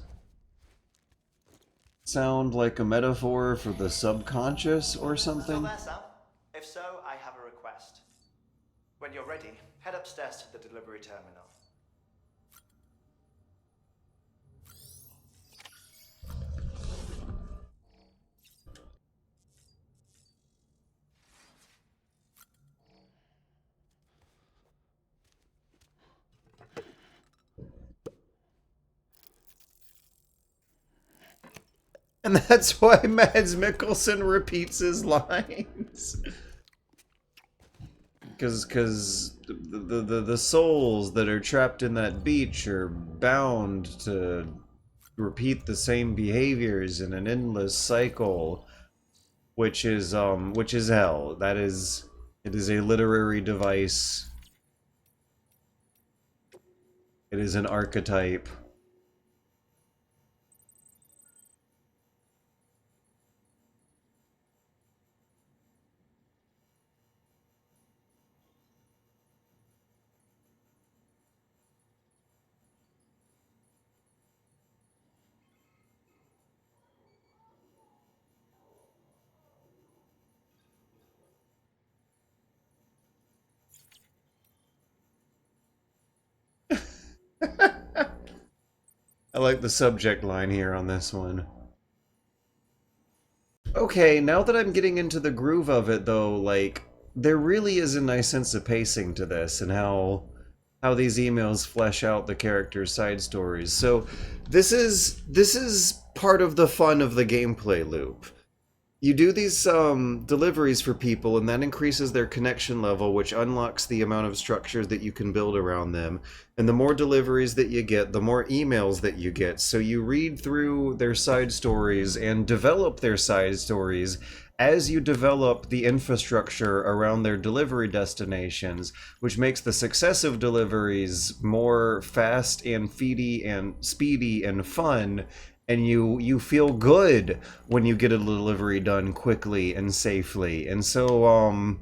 sound like a metaphor for the subconscious or Still something? there, Sam? If so, I have a request. When you're ready, head upstairs to the delivery terminal. And that's why Mads Mikkelsen repeats his lines. Because the souls that are trapped in that beach are bound to repeat the same behaviors in an endless cycle, which is hell. It is a literary device. It is an archetype. I like the subject line here on this one. Okay, now that I'm getting into the groove of it, though, like, there really is a nice sense of pacing to this, and how these emails flesh out the characters' side stories. So this is part of the fun of the gameplay loop. You do these deliveries for people, and that increases their connection level, which unlocks the amount of structures that you can build around them. And the more deliveries that you get, the more emails that you get. So you read through their side stories and develop their side stories as you develop the infrastructure around their delivery destinations, which makes the successive deliveries more fast and speedy and fun. And you feel good when you get a delivery done quickly and safely. And so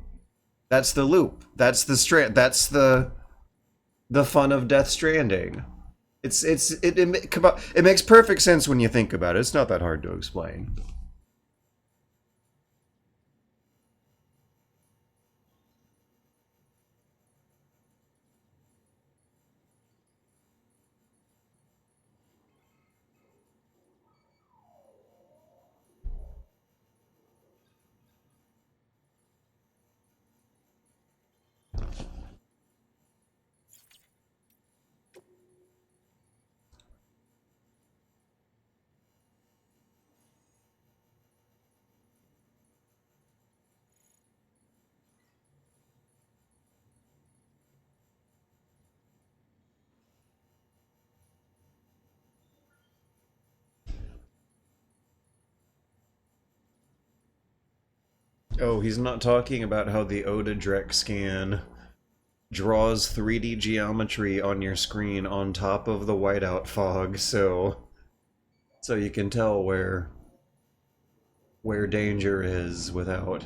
that's the loop. That's the fun of Death Stranding. It makes perfect sense when you think about it. It's not that hard to explain. Oh, he's not talking about how the Odadrek scan draws 3D geometry on your screen on top of the whiteout fog, so you can tell where danger is without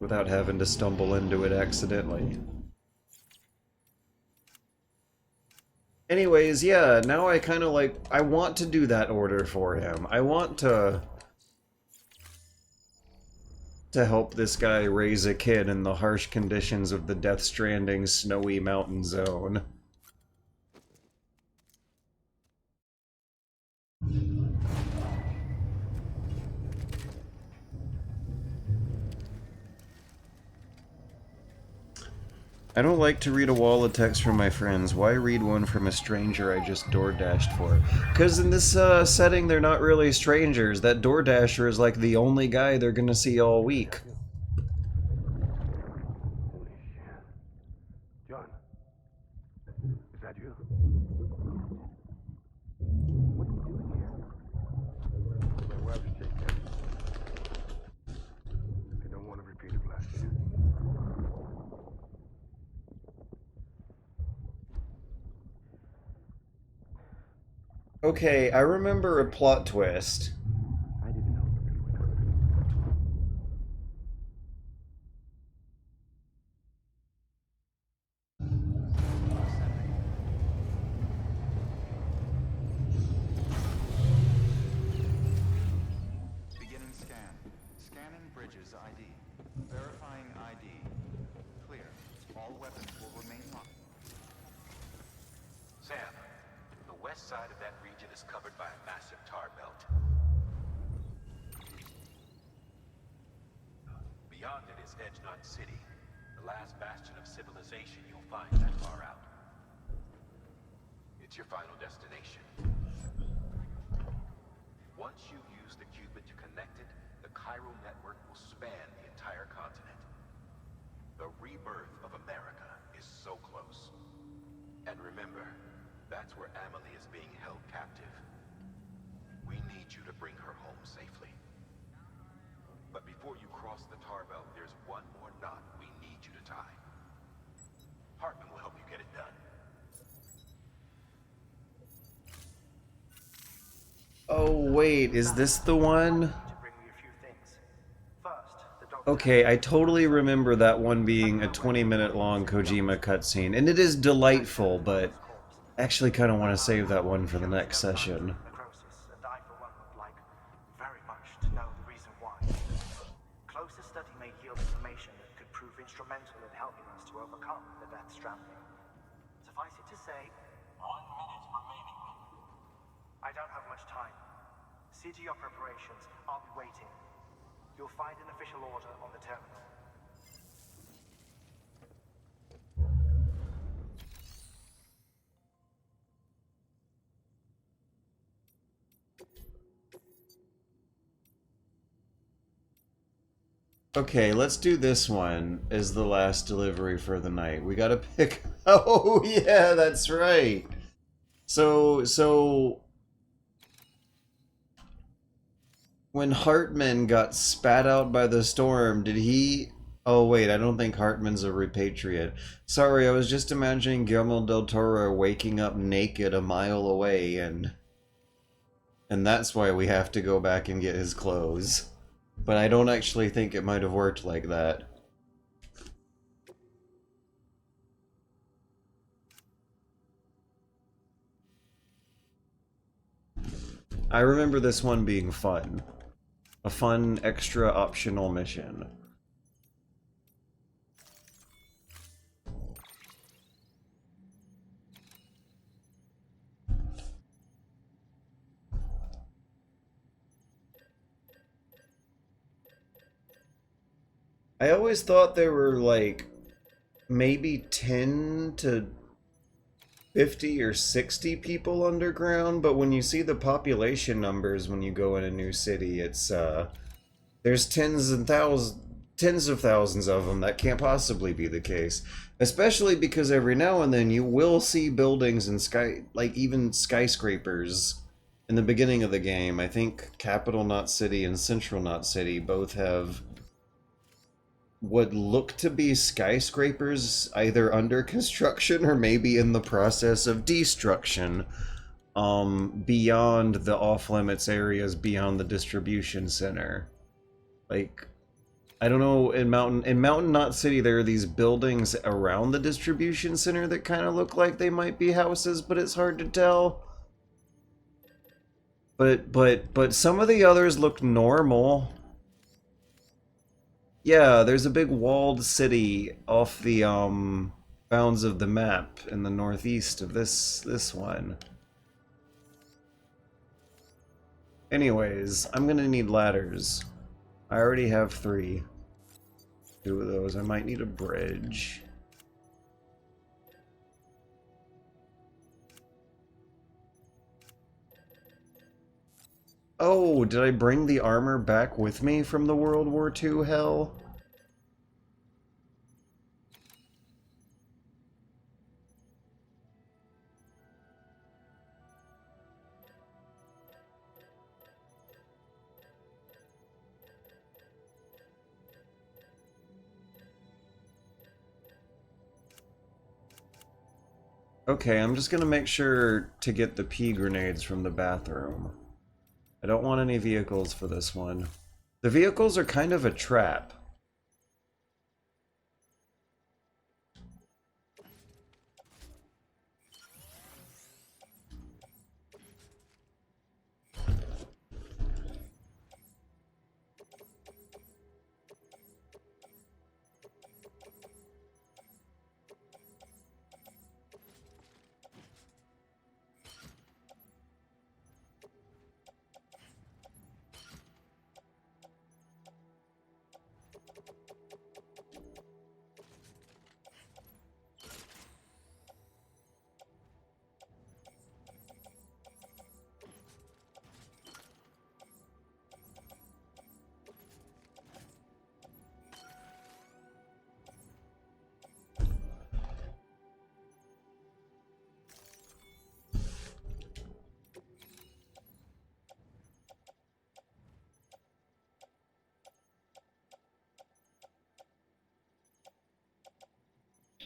having to stumble into it accidentally. Anyways, yeah, now I kind of I want to do that order for him. I want to help this guy raise a kid in the harsh conditions of the Death Stranding snowy mountain zone. I don't like to read a wall of text from my friends. Why read one from a stranger I just door dashed for? Because in this setting, they're not really strangers. That door dasher is like the only guy they're gonna see all week. John, is that you? Okay, I remember a plot twist. I didn't know. Beginning scan. Scanning bridges ID. Verifying ID. Clear. All weapons will remain locked. Sam, the west side of that region is covered by a massive tar belt. Beyond it is Edgenut City, the last bastion of civilization you'll find that far out. It's your final destination. Once you use the Cupid to connect it, the chiral network will span the entire continent. The rebirth of America is so close. And remember, that's where Amelie is being held captive. We need you to bring her home safely. But before you cross the tar belt, there's one more knot we need you to tie. Hartman will help you get it done. Oh, wait, is this the one? To bring me a few things. First, the doctor. Okay, I totally remember that one being a 20-minute long Kojima cutscene, and it is delightful, but I actually kind of want to save that one for the next session. Necrosis, and I, for one, would like very much to know the reason why. Closer study may yield information that could prove instrumental in helping us to overcome the Death Stranding. Suffice it to say, 1 minute remaining. I don't have much time. See to your preparations. I'll be waiting. You'll find an official order on the terminal. Okay, let's do this one as the last delivery for the night. We gotta pick... Oh, yeah, that's right. So... When Hartman got spat out by the storm, did he... Oh, wait, I don't think Hartman's a repatriate. Sorry, I was just imagining Guillermo del Toro waking up naked a mile away, and that's why we have to go back and get his clothes. But I don't actually think it might have worked like that. I remember this one being fun. A fun, extra optional mission. I always thought there were like maybe 10 to 50 or 60 people underground, but when you see the population numbers when you go in a new city, it's there's tens of thousands of them. That can't possibly be the case, especially because every now and then you will see buildings and even skyscrapers in the beginning of the game. I think Capital Knot City and Central Knot City both have what look to be skyscrapers either under construction or maybe in the process of destruction, beyond the off-limits areas, beyond the distribution center. Like, I don't know, in Mountain Knot City there are these buildings around the distribution center that kind of look like they might be houses, but it's hard to tell. But some of the others look normal. Yeah, there's a big walled city off the bounds of the map in the northeast of this one. Anyways, I'm gonna need ladders. I already have 3. 2 of those. I might need a bridge. Oh, did I bring the armor back with me from the World War II hell? Okay, I'm just gonna make sure to get the pea grenades from the bathroom. I don't want any vehicles for this one. The vehicles are kind of a trap.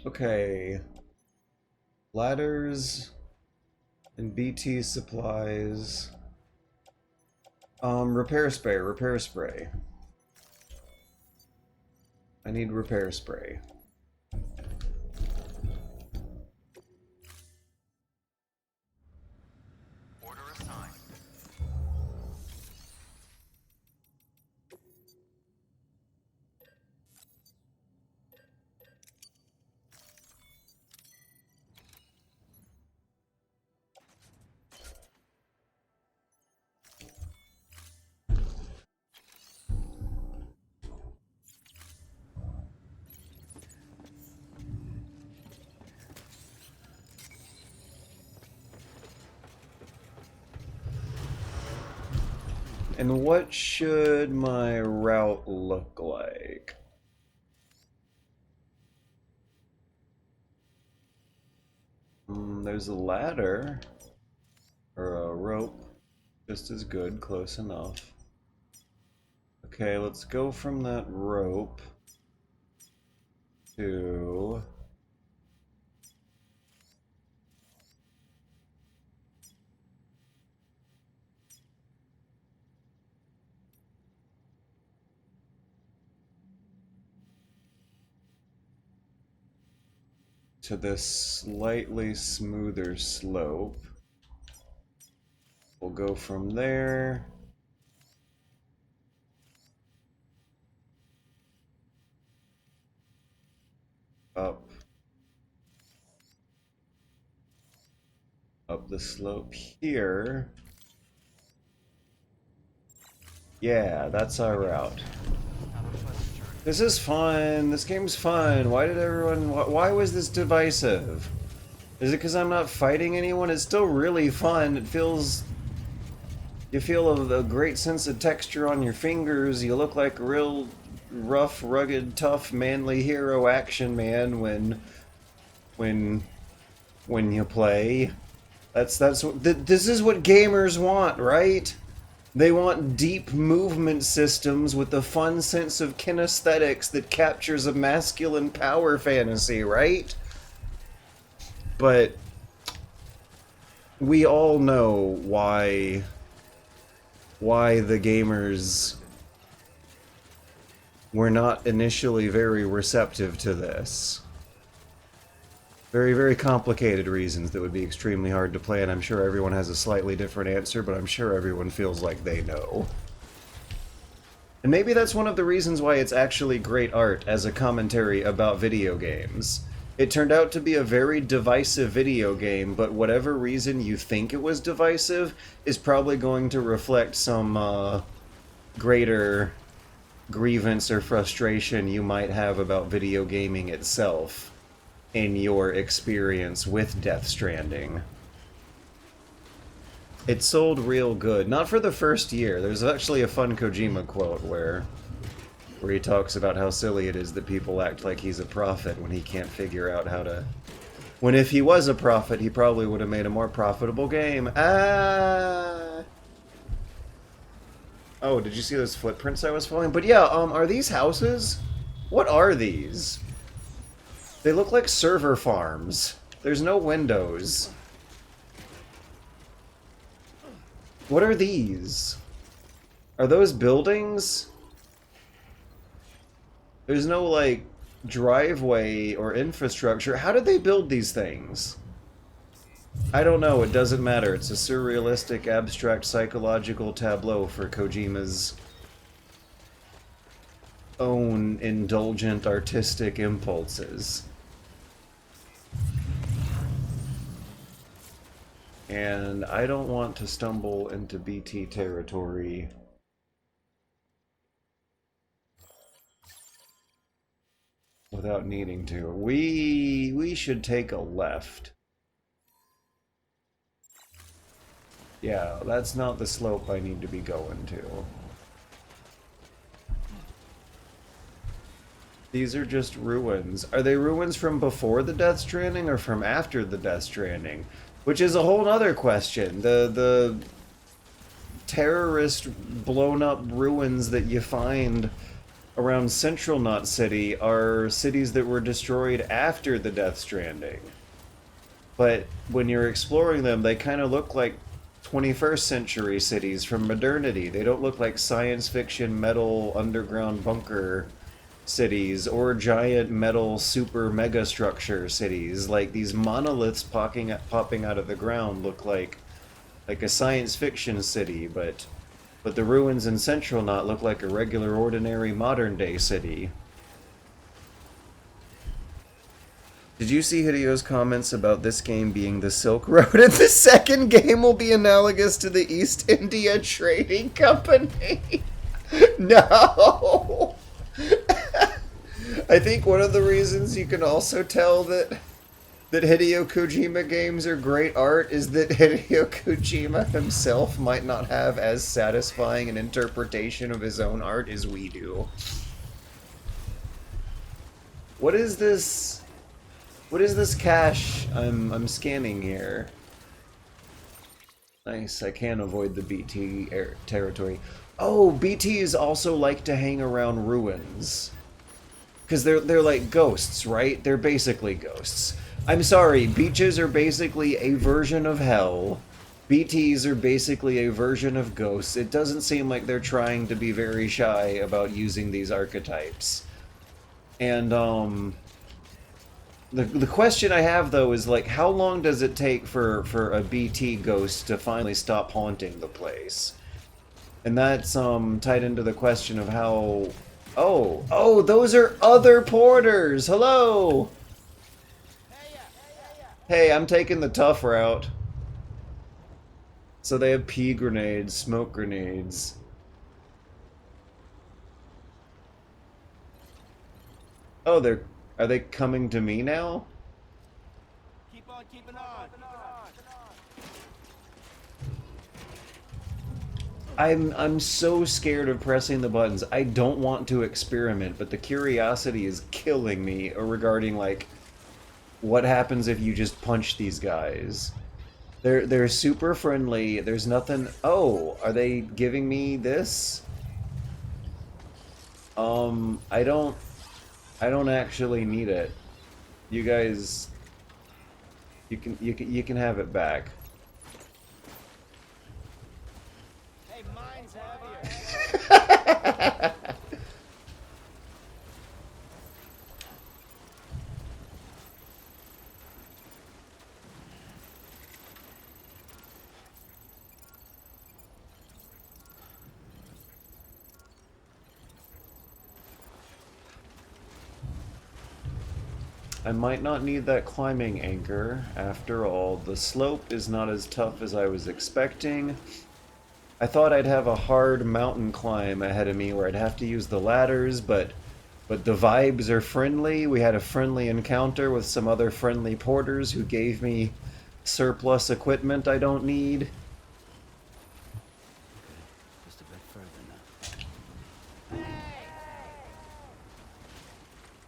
Okay. Ladders and BT supplies. Repair spray, repair spray. I need repair spray. Order assigned. And what should my route look like? There's a ladder. Or a rope. Just as good, close enough. Okay, let's go from that rope to... to this slightly smoother slope. We'll go from there up the slope here. Yeah, that's our route. This is fun. This game's fun. Why did everyone... Why was this divisive? Is it because I'm not fighting anyone? It's still really fun. It feels... You feel a great sense of texture on your fingers. You look like a real rough, rugged, tough, manly hero action man when you play. That's what... This is what gamers want, right? They want deep movement systems with a fun sense of kinesthetics that captures a masculine power fantasy, right? But we all know why the gamers were not initially very receptive to this. Very, very complicated reasons that would be extremely hard to play, and I'm sure everyone has a slightly different answer, but I'm sure everyone feels like they know. And maybe that's one of the reasons why it's actually great art as a commentary about video games. It turned out to be a very divisive video game, but whatever reason you think it was divisive is probably going to reflect some greater grievance or frustration you might have about video gaming itself in your experience with Death Stranding. It sold real good. Not for the first year. There's actually a fun Kojima quote where he talks about how silly it is that people act like he's a prophet when he can't figure out how to... When if he was a prophet, he probably would have made a more profitable game. Ah! Oh, did you see those footprints I was following? But yeah, are these houses? What are these? They look like server farms. There's no windows. What are these? Are those buildings? There's no, like, driveway or infrastructure. How did they build these things? I don't know. It doesn't matter. It's a surrealistic, abstract, psychological tableau for Kojima's own indulgent artistic impulses. And I don't want to stumble into BT territory. Without needing to. We should take a left. Yeah, that's not the slope I need to be going to. These are just ruins. Are they ruins from before the Death Stranding or from after the Death Stranding? Which is a whole nother question. The terrorist blown up ruins that you find around Central Knot City are cities that were destroyed after the Death Stranding. But when you're exploring them, they kind of look like 21st century cities from modernity. They don't look like science fiction metal underground bunker cities or giant metal super mega structure cities. Like these monoliths popping out of the ground look like a science fiction city, but the ruins in Central Knot look like a regular, ordinary, modern-day city. Did you see Hideo's comments about this game being the Silk Road, and the second game will be analogous to the East India Trading Company? No! I think one of the reasons you can also tell that Hideo Kojima games are great art is that Hideo Kojima himself might not have as satisfying an interpretation of his own art as we do. What is this? What is this cache I'm scanning here? Nice, I can't avoid the BT territory. Oh, BTs also like to hang around ruins. Because they're like ghosts, right? They're basically ghosts. I'm sorry, beaches are basically a version of hell. BTs are basically a version of ghosts. It doesn't seem like they're trying to be very shy about using these archetypes. And, the question I have, though, is, like, how long does it take for a BT ghost to finally stop haunting the place? And that's, tied into the question of how... Oh, those are other porters! Hello! Hey, I'm taking the tough route. So they have pea grenades, smoke grenades. Oh, are they coming to me now? Keep on keeping on. I'm so scared of pressing the buttons. I don't want to experiment, but the curiosity is killing me regarding, like, what happens if you just punch these guys. They're super friendly. There's nothing... Oh, are they giving me this? I don't actually need it. You guys, you can have it back. Hey, mine's heavier. I might not need that climbing anchor. After all, the slope is not as tough as I was expecting. I thought I'd have a hard mountain climb ahead of me where I'd have to use the ladders, but the vibes are friendly. We had a friendly encounter with some other friendly porters who gave me surplus equipment I don't need. Just a bit further now.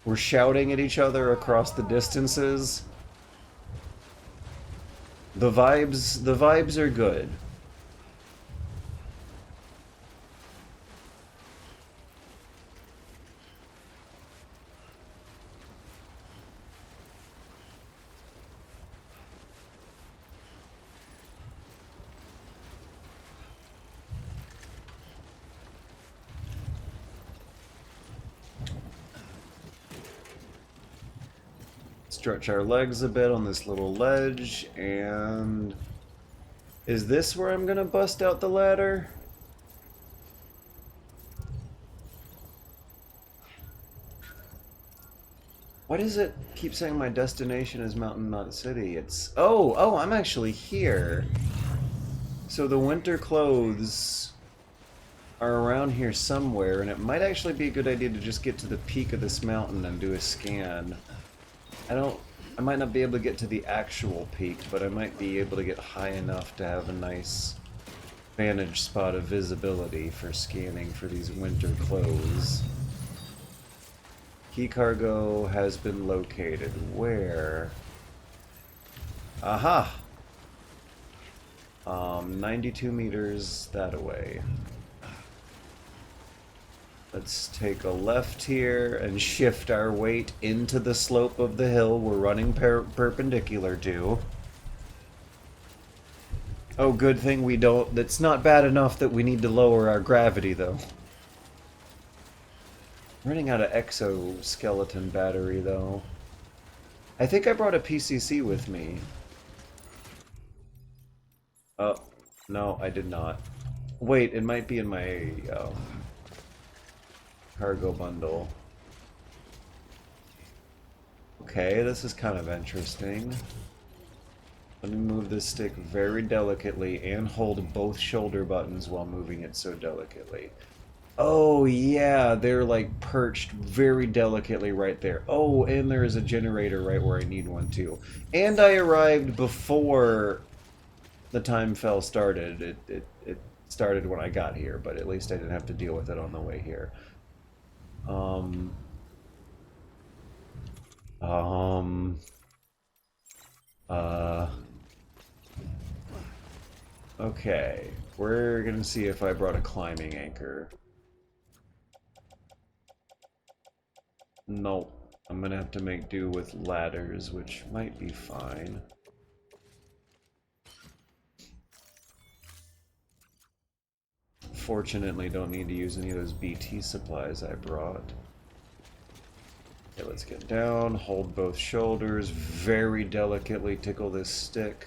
We're shouting at each other across the distances. The vibes are good. Stretch our legs a bit on this little ledge, and... Is this where I'm gonna bust out the ladder? Why does it keep saying my destination is Mountain Knot City? It's... Oh, I'm actually here. So the winter clothes are around here somewhere, and it might actually be a good idea to just get to the peak of this mountain and do a scan. I might not be able to get to the actual peak, but I might be able to get high enough to have a nice vantage spot of visibility for scanning for these winter clothes. Key cargo has been located. Where? Aha! 92 meters that away. Let's take a left here and shift our weight into the slope of the hill we're running perpendicular to. Oh, good thing we don't... That's not bad enough that we need to lower our gravity, though. Running out of exoskeleton battery, though. I think I brought a PCC with me. Oh, no, I did not. Wait, it might be in my cargo bundle. Okay, this is kind of interesting. Let me move this stick very delicately and hold both shoulder buttons while moving it so delicately. Oh yeah, they're like perched very delicately right there. Oh, and there is a generator right where I need one too. And I arrived before the time fell started. It started when I got here, but at least I didn't have to deal with it on the way here. Okay, we're gonna see if I brought a climbing anchor. Nope. I'm gonna have to make do with ladders, which might be fine. Fortunately, don't need to use any of those BT supplies I brought. Okay, let's get down, hold both shoulders, very delicately tickle this stick.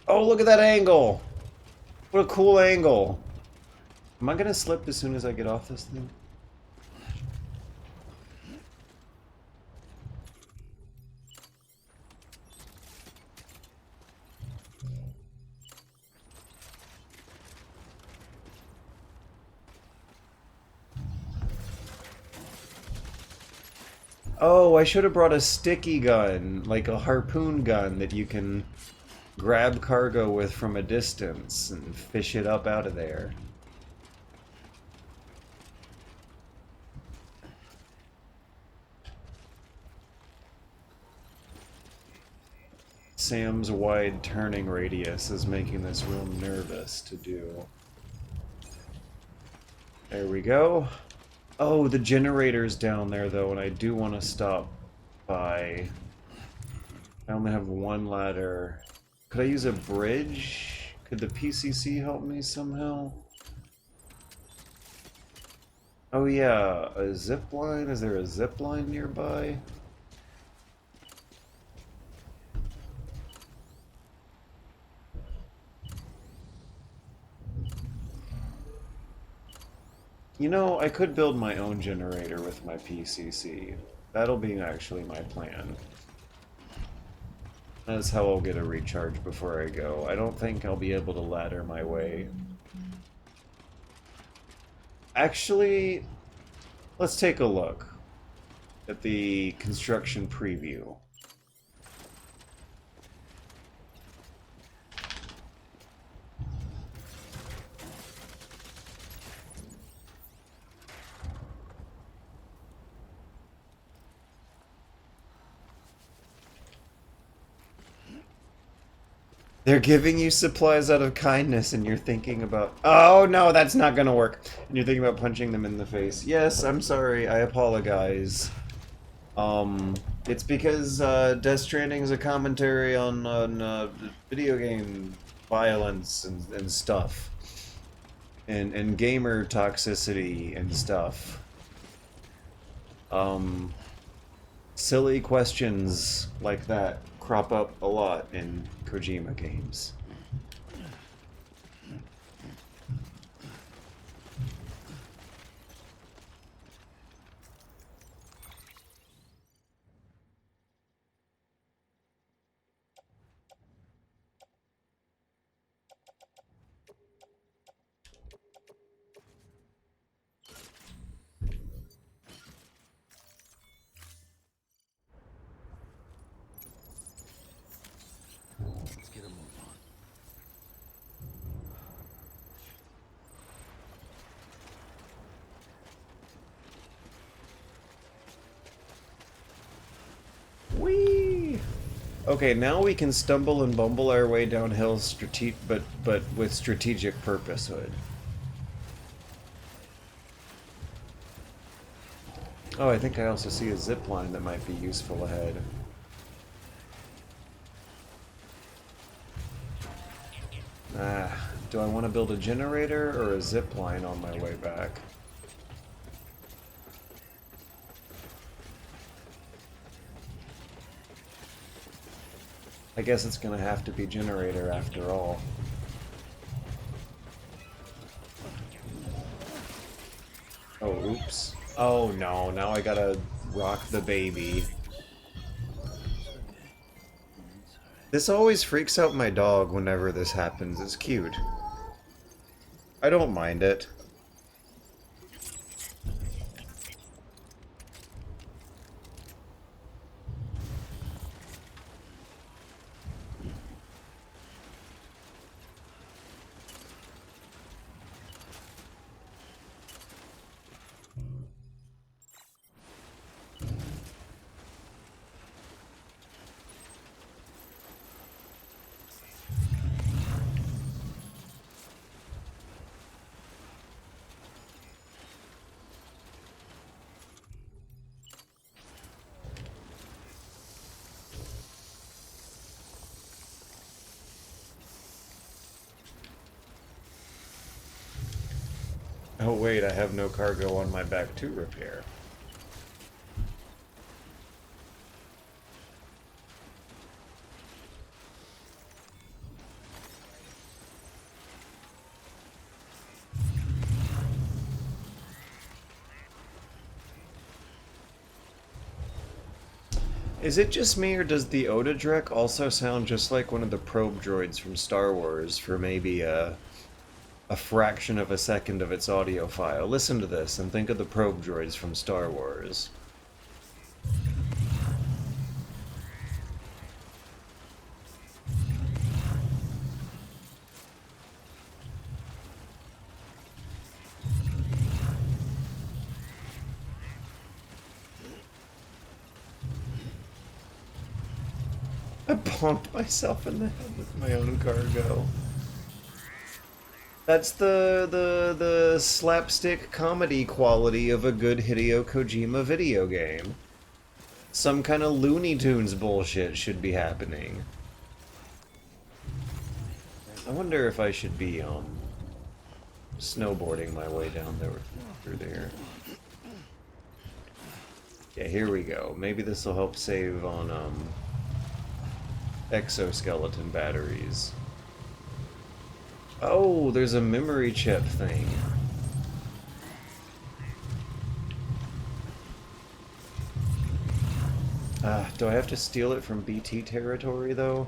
Oh, look at that angle! What a cool angle! Am I gonna slip as soon as I get off this thing? Oh, I should have brought a sticky gun, like a harpoon gun that you can grab cargo with from a distance and fish it up out of there. Sam's wide turning radius is making this real nervous to do. There we go. Oh, the generator's down there though, and I do want to stop by. I only have one ladder. Could I use a bridge? Could the PCC help me somehow? Oh yeah, a zip line? Is there a zip line nearby? You know, I could build my own generator with my PCC. That'll be actually my plan. That's how I'll get a recharge before I go. I don't think I'll be able to ladder my way. Actually, let's take a look at the construction preview. They're giving you supplies out of kindness and you're thinking about... Oh, no, that's not gonna work. And you're thinking about punching them in the face. Yes, I'm sorry. I apologize. It's because Death Stranding is a commentary on video game violence and stuff, and gamer toxicity and stuff. Silly questions like that crop up a lot in Kojima games. Let's get a move on. Whee! Okay, now we can stumble and bumble our way downhill, but with strategic purpose, Hood. Oh, I think I also see a zip line that might be useful ahead. Do I want to build a generator or a zip line on my way back? I guess it's gonna have to be generator after all. Oh, oops. Oh no, now I gotta rock the baby. This always freaks out my dog whenever this happens. It's cute. I don't mind it. Oh wait, I have no cargo on my back to repair. Is it just me, or does the Oda Drek also sound just like one of the probe droids from Star Wars for maybe a fraction of a second of its audio file? Listen to this and think of the probe droids from Star Wars. I bonked myself in the head with my own cargo. That's the slapstick comedy quality of a good Hideo Kojima video game. Some kind of Looney Tunes bullshit should be happening. I wonder if I should be snowboarding my way down there through there. Yeah, here we go. Maybe this will help save on exoskeleton batteries. Oh, there's a memory chip thing. Do I have to steal it from BT territory, though?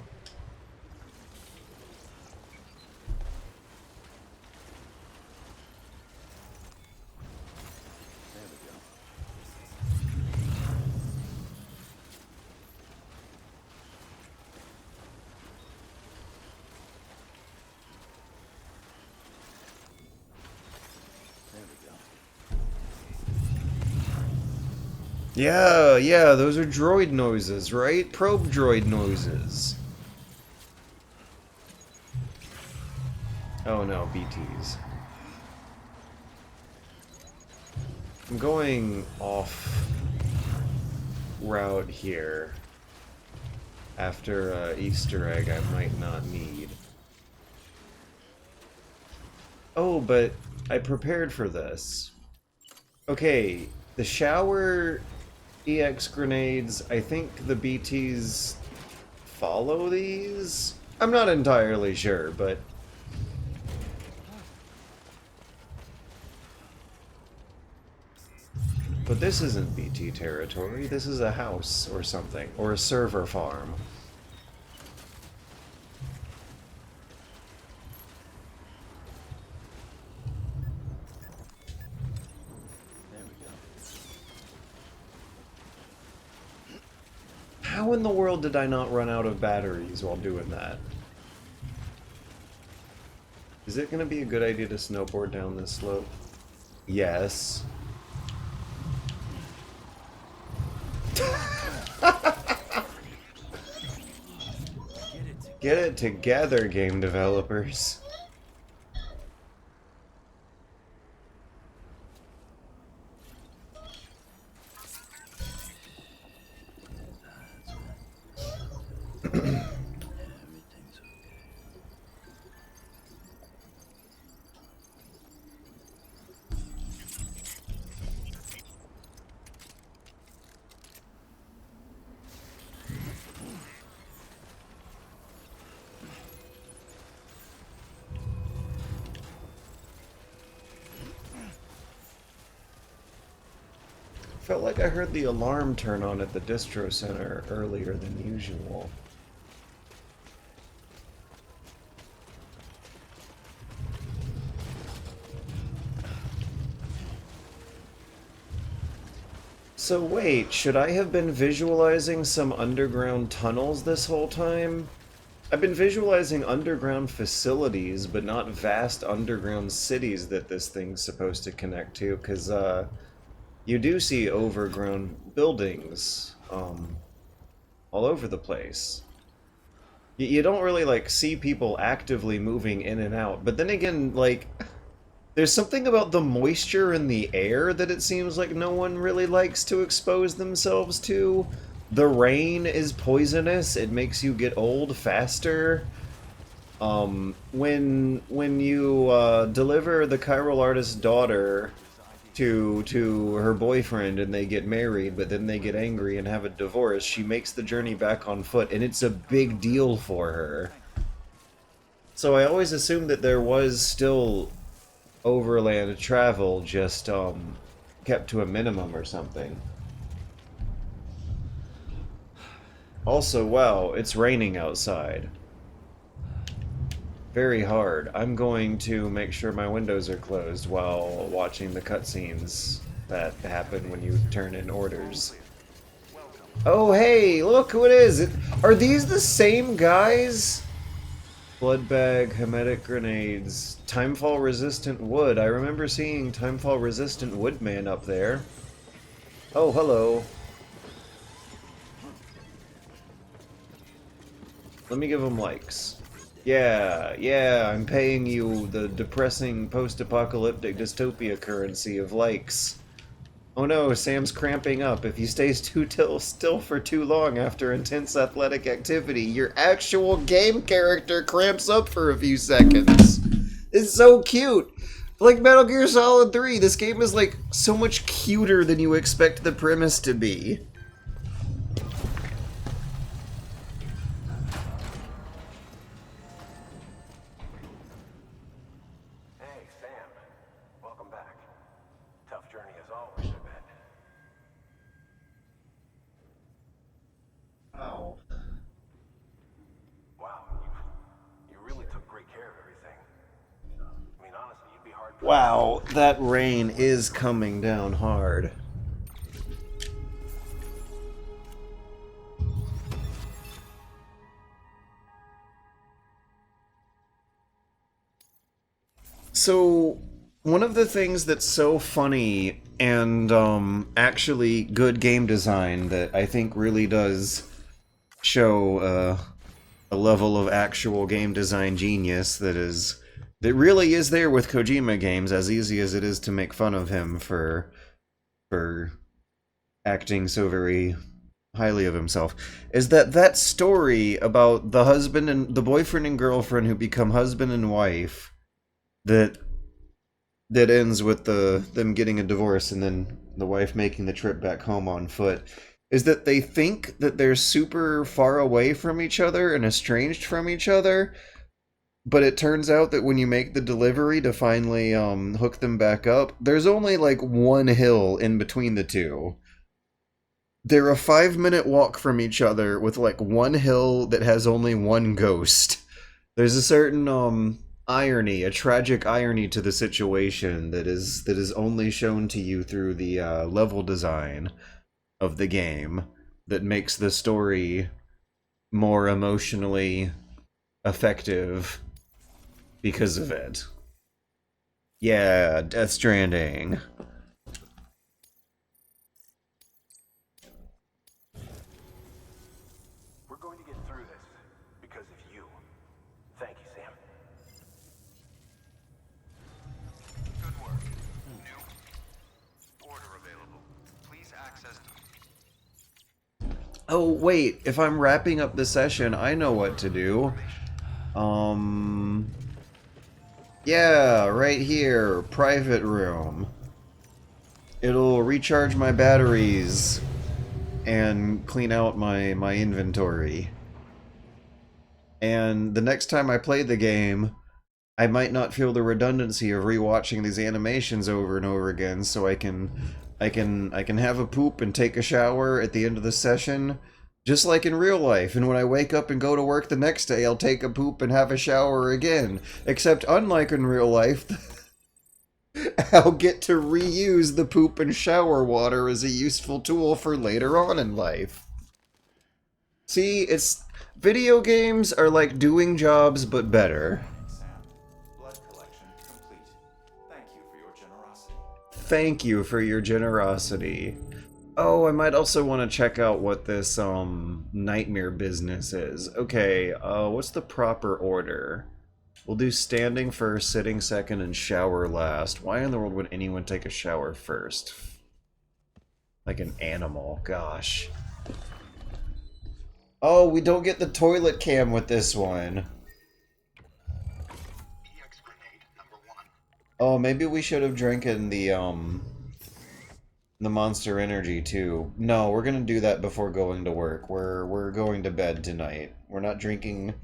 There we go. Yeah, those are droid noises, right? Probe droid noises. Oh no, BTs. I'm going off route here after Easter egg I might not need. Oh, but I prepared for this. Okay, the shower EX grenades, I think the BTs follow these? I'm not entirely sure, but... But this isn't BT territory, this is a house or something, or a server farm. There we go. How in the world did I not run out of batteries while doing that? Is it gonna be a good idea to snowboard down this slope? Yes. Get it together, game developers. Everything's okay. Felt like I heard the alarm turn on at the distro center earlier than usual. So wait, should I have been visualizing some underground tunnels this whole time? I've been visualizing underground facilities, but not vast underground cities that this thing's supposed to connect to, because, you do see overgrown buildings, all over the place. You don't really, like, see people actively moving in and out, but then again, like, there's something about the moisture in the air that it seems like no one really likes to expose themselves to. The rain is poisonous, it makes you get old faster. When you, deliver the chiral artist's daughter to her boyfriend and they get married, but then they get angry and have a divorce, she makes the journey back on foot, and it's a big deal for her. So I always assumed that there was still overland travel, just kept to a minimum or something. Also, wow, it's raining outside. Very hard. I'm going to make sure my windows are closed while watching the cutscenes that happen when you turn in orders. Oh hey, look who it is! Are these the same guys? Blood bag, hermetic grenades, timefall resistant wood. I remember seeing timefall resistant woodman up there. Oh, hello. Let me give him likes. Yeah, I'm paying you the depressing post-apocalyptic dystopia currency of likes. Oh no, Sam's cramping up. If he stays still for too long after intense athletic activity, your actual game character cramps up for a few seconds. It's so cute. Like Metal Gear Solid 3, this game is like so much cuter than you expect the premise to be. Hey, Sam. Welcome back. Tough journey as always, I bet. Wow. Wow, you really took great care of everything. I mean, honestly, you'd be hard. Wow, that rain is coming down hard. So, one of the things that's so funny and actually good game design that I think really does show a level of actual game design genius that really is there with Kojima games, as easy as it is to make fun of him for acting so very highly of himself, is that that story about the husband and the boyfriend and girlfriend who become husband and wife, that ends with them getting a divorce and then the wife making the trip back home on foot, is that they think that they're super far away from each other and estranged from each other, but it turns out that when you make the delivery to finally hook them back up, there's only like one hill in between the two. They're a 5-minute walk from each other with like one hill that has only one ghost. There's a certain irony, a tragic irony to the situation that is only shown to you through the level design of the game that makes the story more emotionally effective because of it. Yeah, Death Stranding. We're going to get through this because of you. Thank you, Sam. Good work. New order available. Please access. Oh, wait, if I'm wrapping up the session, I know what to do. Yeah, right here, private room. It'll recharge my batteries and clean out my inventory. And the next time I play the game, I might not feel the redundancy of rewatching these animations over and over again, so I can have a poop and take a shower at the end of the session, just like in real life. And when I wake up and go to work the next day, I'll take a poop and have a shower again. Except unlike in real life, I'll get to reuse the poop and shower water as a useful tool for later on in life. See, video games are like doing jobs but better. Sam. Blood collection complete. Thank you for your generosity. Thank you for your generosity. Oh, I might also want to check out what this nightmare business is. Okay, what's the proper order? We'll do standing first, sitting second, and shower last. Why in the world would anyone take a shower first? Like an animal, gosh. Oh, we don't get the toilet cam with this one. Oh, maybe we should have drinking the Monster Energy too. No, we're gonna do that before going to work. We're going to bed tonight. We're not drinking.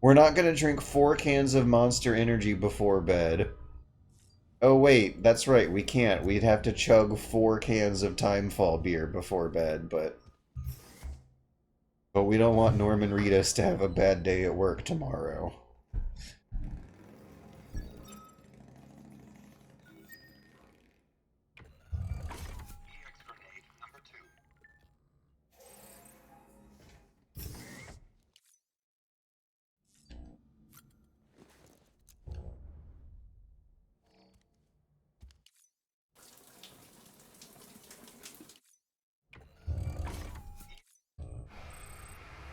We're not gonna drink 4 cans of Monster Energy before bed. Oh wait, that's right. We can't. We'd have to chug 4 cans of Timefall beer before bed, but we don't want Norman Reedus to have a bad day at work tomorrow.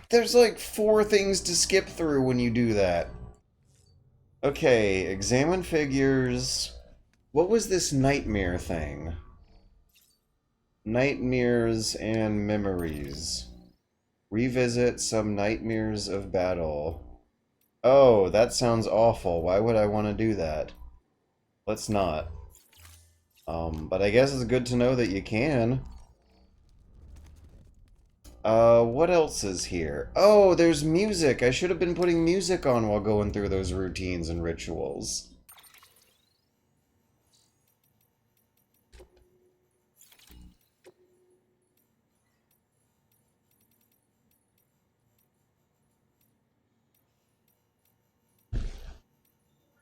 There's like 4 things to skip through when you do that. Okay, examine figures. What was this nightmare thing? Nightmares and memories. Revisit some nightmares of battle. Oh, that sounds awful. Why would I want to do that? Let's not. But I guess it's good to know that you can. What else is here? Oh, there's music! I should have been putting music on while going through those routines and rituals.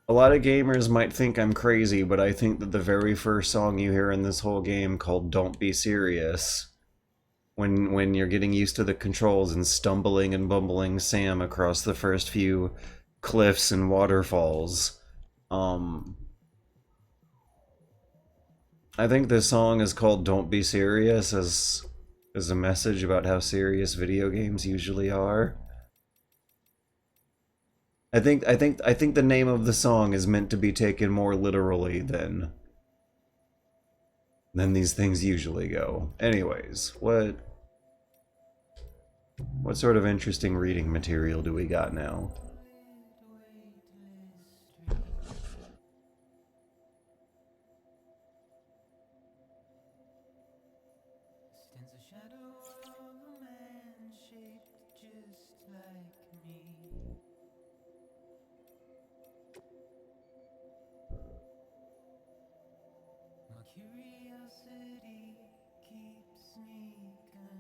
A lot of gamers might think I'm crazy, but I think that the very first song you hear in this whole game, called Don't Be Serious, when you're getting used to the controls and stumbling and bumbling Sam across the first few cliffs and waterfalls, I think this song is called Don't Be Serious as a message about how serious video games usually are. I think the name of the song is meant to be taken more literally than these things usually go. Anyways, what What sort of interesting reading material do we got now?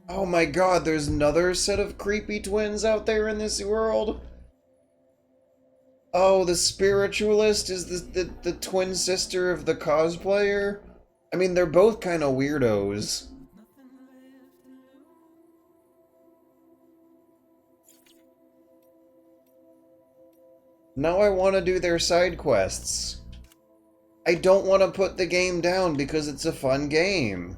Oh my god, there's another set of creepy twins out there in this world? Oh, the spiritualist is the twin sister of the cosplayer? I mean, they're both kind of weirdos. Now I want to do their side quests. I don't want to put the game down because it's a fun game.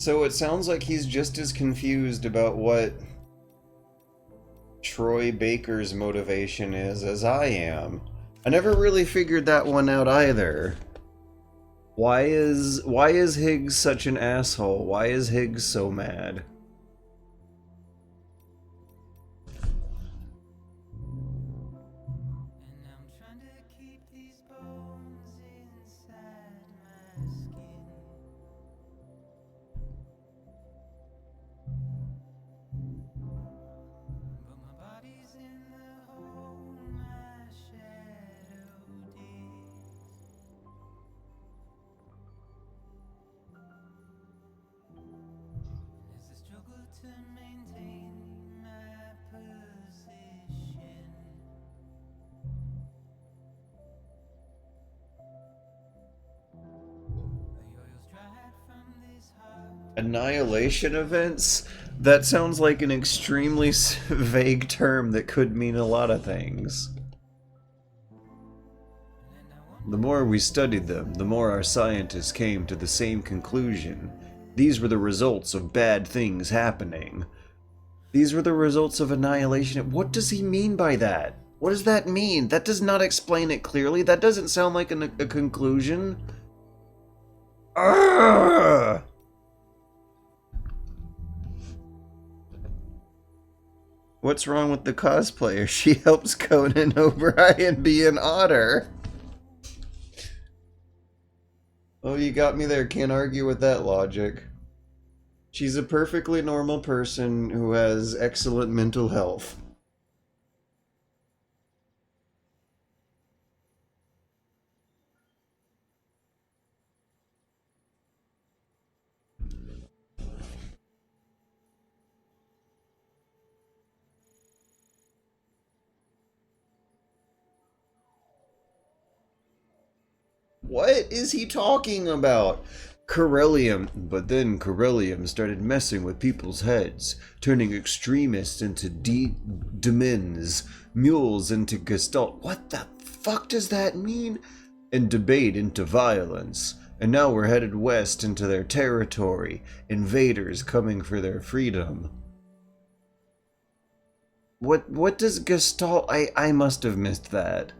So it sounds like he's just as confused about what Troy Baker's motivation is as I am. I never really figured that one out either. Why is Higgs such an asshole? Why is Higgs so mad? Annihilation events? That sounds like an extremely vague term that could mean a lot of things. The more we studied them, the more our scientists came to the same conclusion. These were the results of bad things happening. These were the results of annihilation. What does he mean by that? What does that mean? That does not explain it clearly. That doesn't sound like a conclusion. Urgh! What's wrong with the cosplayer? She helps Conan O'Brien be an otter. Oh, you got me there. Can't argue with that logic. She's a perfectly normal person who has excellent mental health. What is he talking about? Corellium. But then Corellium started messing with people's heads, turning extremists into demons, mules into gestalt. What the fuck does that mean? And debate into violence. And now we're headed west into their territory. Invaders coming for their freedom. What does gestalt... I must have missed that.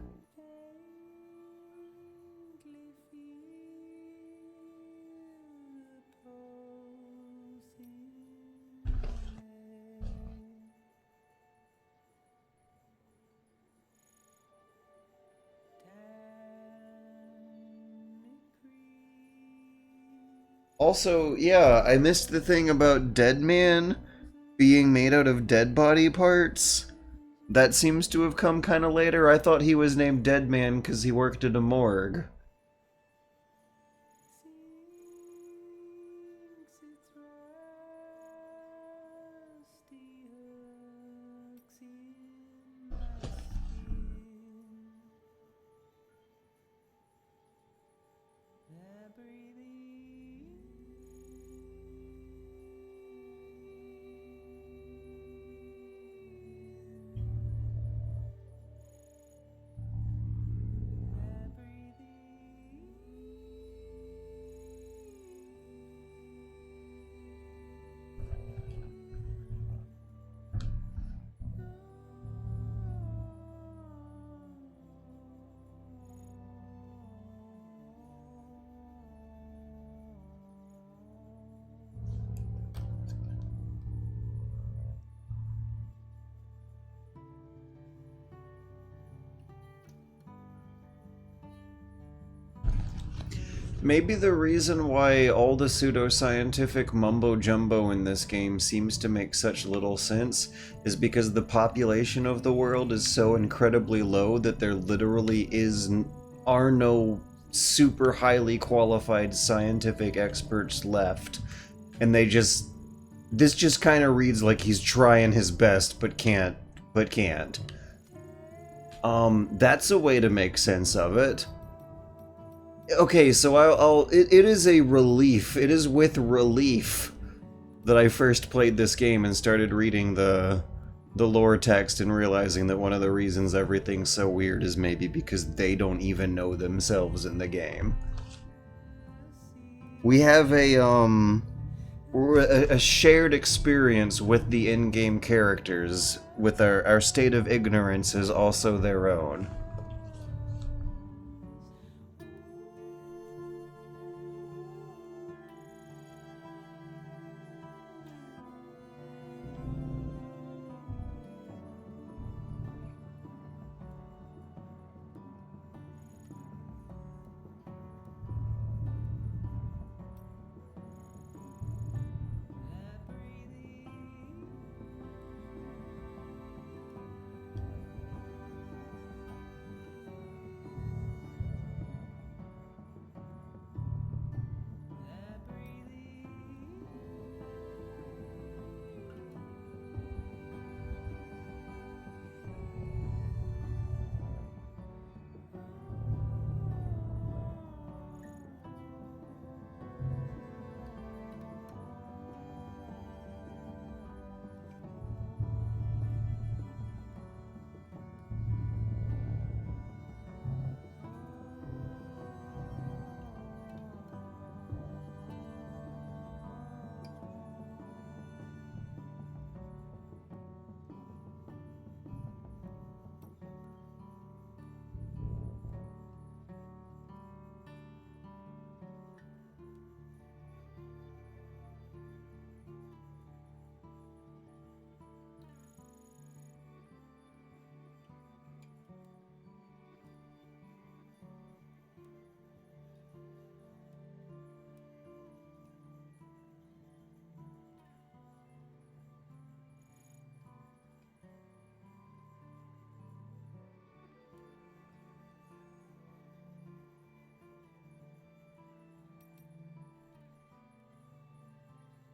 Also, yeah, I missed the thing about Dead Man being made out of dead body parts. That seems to have come kind of later. I thought he was named Deadman because he worked at a morgue. Maybe the reason why all the pseudoscientific mumbo-jumbo in this game seems to make such little sense is because the population of the world is so incredibly low that there literally are no super highly qualified scientific experts left. And this just kind of reads like he's trying his best but can't. That's a way to make sense of it. Okay, so it is a relief. It is with relief that I first played this game and started reading the lore text and realizing that one of the reasons everything's so weird is maybe because they don't even know themselves in the game. We have a shared experience with the in-game characters, with our state of ignorance is also their own.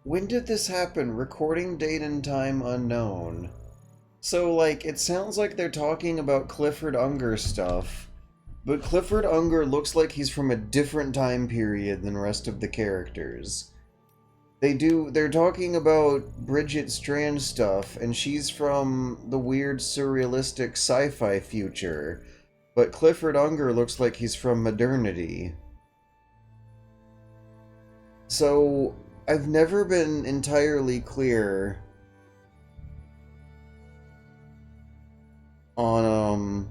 When did this happen? Recording date and time unknown. So, like, it sounds like they're talking about Clifford Unger stuff, but Clifford Unger looks like he's from a different time period than rest of the characters. They're talking about Bridget Strand stuff, and she's from the weird surrealistic sci-fi future, but Clifford Unger looks like he's from modernity. So, I've never been entirely clear on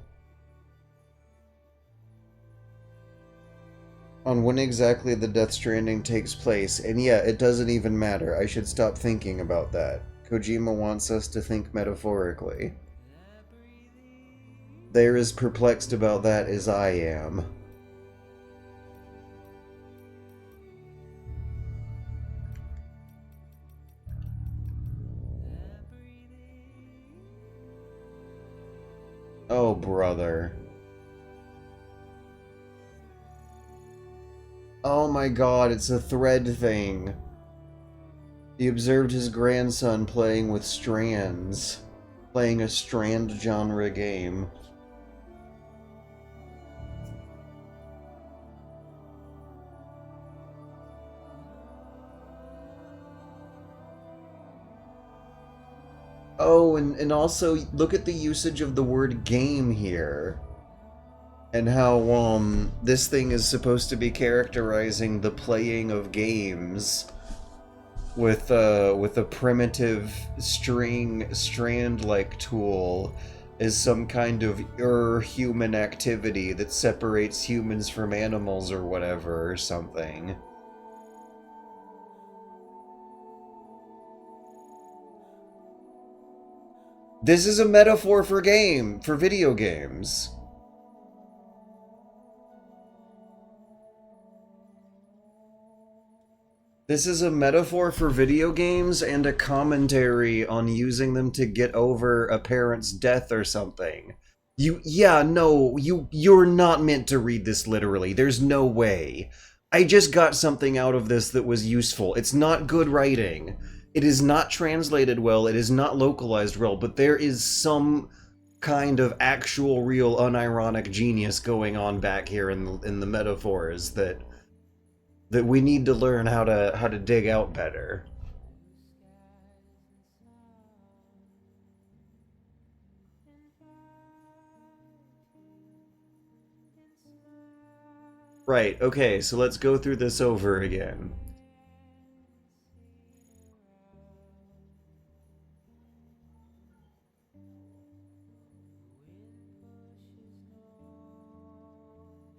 when exactly the Death Stranding takes place, and yeah, it doesn't even matter. I should stop thinking about that. Kojima wants us to think metaphorically. They're as perplexed about that as I am. Oh, brother. Oh my god, it's a thread thing. He observed his grandson playing with strands. Playing a strand genre game. Oh, and also look at the usage of the word game here. And how this thing is supposed to be characterizing the playing of games with a primitive strand-like tool is some kind of human activity that separates humans from animals or whatever or something. This is a metaphor for video games. This is a metaphor for video games and a commentary on using them to get over a parent's death or something. You're not meant to read this literally. There's no way. I just got something out of this that was useful. It's not good writing. It is not translated well. It is not localized well, but there is some kind of actual, real, unironic genius going on back here in the metaphors that we need to learn how to dig out better. Right, okay, so let's go through this over again.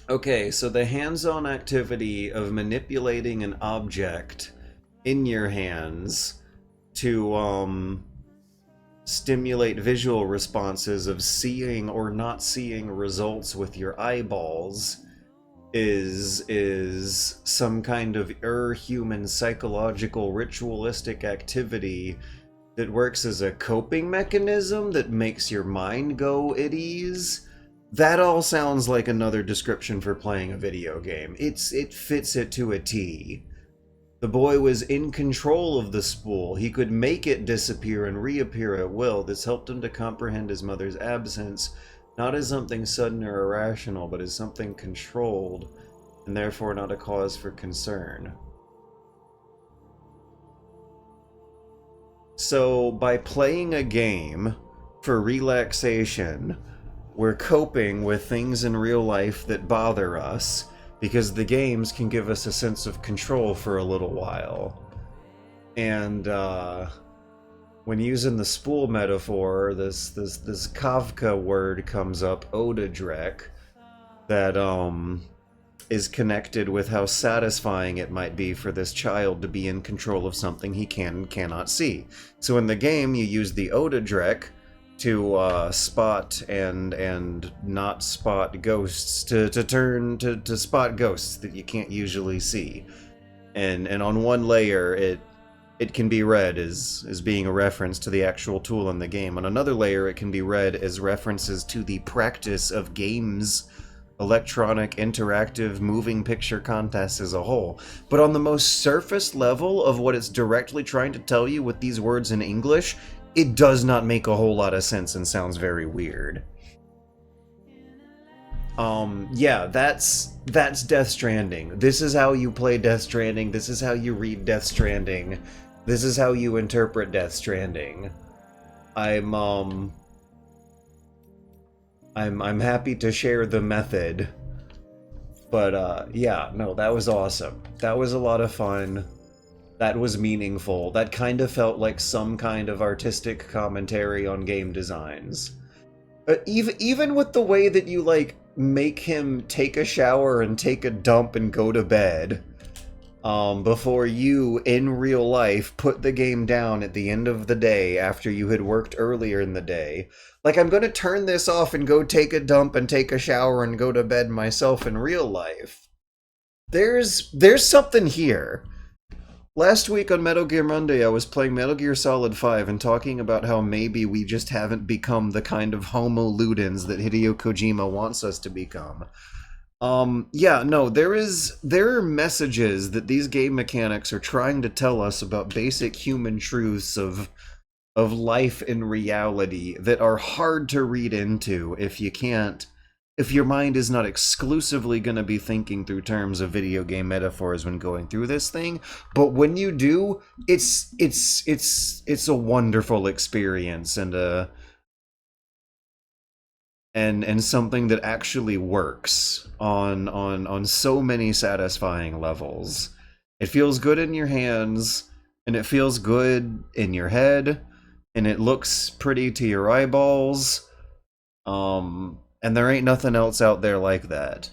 Okay, so the hands-on activity of manipulating an object in your hands to stimulate visual responses of seeing or not seeing results with your eyeballs is some kind of human psychological ritualistic activity that works as a coping mechanism that makes your mind go at ease. That all sounds like another description for playing a video game. It fits it to a T. The boy was in control of the spool. He could make it disappear and reappear at will. This helped him to comprehend his mother's absence, not as something sudden or irrational, but as something controlled, and therefore not a cause for concern. So, by playing a game for relaxation, we're coping with things in real life that bother us, because the games can give us a sense of control for a little while. And when using the spool metaphor, this Kafka word comes up, Odadrek, that is connected with how satisfying it might be for this child to be in control of something he cannot see. So in the game, you use the Odadrek to spot and not spot ghosts, to spot ghosts that you can't usually see. And on one layer, it can be read as being a reference to the actual tool in the game. On another layer, it can be read as references to the practice of games, electronic, interactive, moving picture contests as a whole. But on the most surface level of what it's directly trying to tell you with these words in English, it does not make a whole lot of sense and sounds very weird. Yeah, that's Death Stranding. This is how you play Death Stranding. This is how you read Death Stranding. This is how you interpret Death Stranding. I'm happy to share the method. But yeah, no, that was awesome. That was a lot of fun. That was meaningful. That kind of felt like some kind of artistic commentary on game designs. Even with the way that you, like, make him take a shower and take a dump and go to bed, before you, in real life, put the game down at the end of the day after you had worked earlier in the day. Like, I'm gonna turn this off and go take a dump and take a shower and go to bed myself in real life. There's something here. Last week on Metal Gear Monday, I was playing Metal Gear Solid 5 and talking about how maybe we just haven't become the kind of Homo Ludens that Hideo Kojima wants us to become. Yeah, no, there are messages that these game mechanics are trying to tell us about basic human truths of life and reality that are hard to read into if your mind is not exclusively going to be thinking through terms of video game metaphors when going through this thing. But when you do, it's a wonderful experience and something that actually works on so many satisfying levels. It feels good in your hands, and it feels good in your head, and it looks pretty to your eyeballs. And there ain't nothing else out there like that.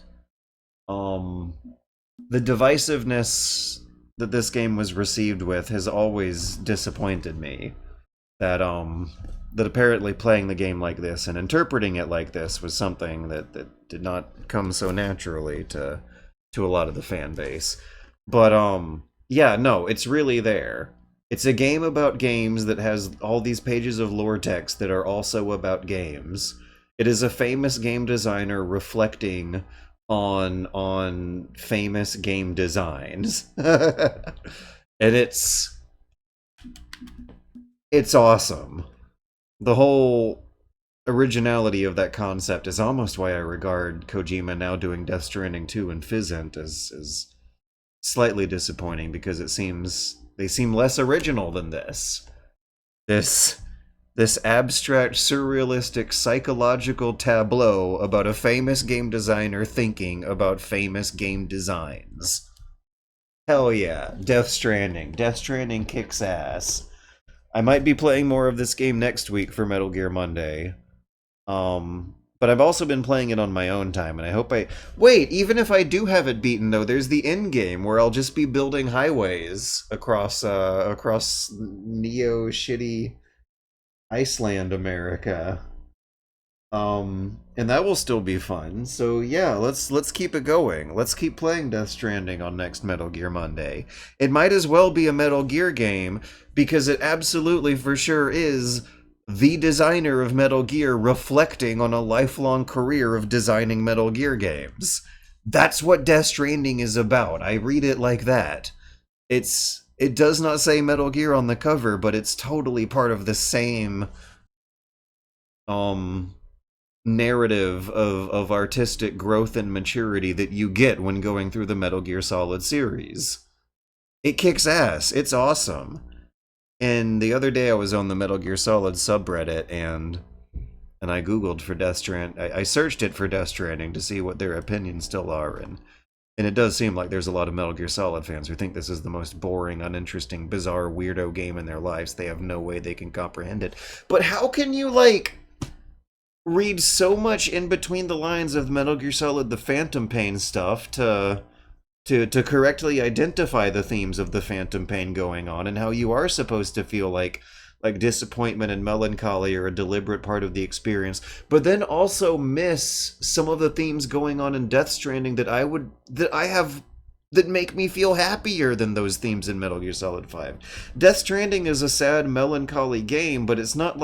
The divisiveness that this game was received with has always disappointed me. That apparently playing the game like this and interpreting it like this was something that did not come so naturally to a lot of the fan base. But yeah, no, it's really there. It's a game about games that has all these pages of lore text that are also about games. It is a famous game designer reflecting on famous game designs. And it's awesome. The whole originality of that concept is almost why I regard Kojima now doing Death Stranding 2 and Physent as slightly disappointing, because they seem less original than this. This abstract, surrealistic, psychological tableau about a famous game designer thinking about famous game designs. Hell yeah, Death Stranding. Death Stranding kicks ass. I might be playing more of this game next week for Metal Gear Monday. But I've also been playing it on my own time, and I hope Wait, even if I do have it beaten, though, there's the end game where I'll just be building highways across neo-shitty Iceland, America. And that will still be fun. So yeah, let's keep it going. Let's keep playing Death Stranding on next Metal Gear Monday. It might as well be a Metal Gear game, because it absolutely for sure is the designer of Metal Gear reflecting on a lifelong career of designing Metal Gear games. That's what Death Stranding is about. I read it like that. It does not say Metal Gear on the cover, but it's totally part of the same narrative of artistic growth and maturity that you get when going through the Metal Gear Solid series. It kicks ass. It's awesome. And the other day I was on the Metal Gear Solid subreddit and I googled for Death Stranding. I searched it for Death Stranding to see what their opinions still are, and it does seem like there's a lot of Metal Gear Solid fans who think this is the most boring, uninteresting, bizarre, weirdo game in their lives. They have no way they can comprehend it. But how can you, read so much in between the lines of Metal Gear Solid the Phantom Pain stuff to correctly identify the themes of the Phantom Pain going on, and how you are supposed to feel like disappointment and melancholy are a deliberate part of the experience, but then also miss some of the themes going on in Death Stranding that make me feel happier than those themes in Metal Gear Solid 5. Death Stranding is a sad, melancholy game, but it's not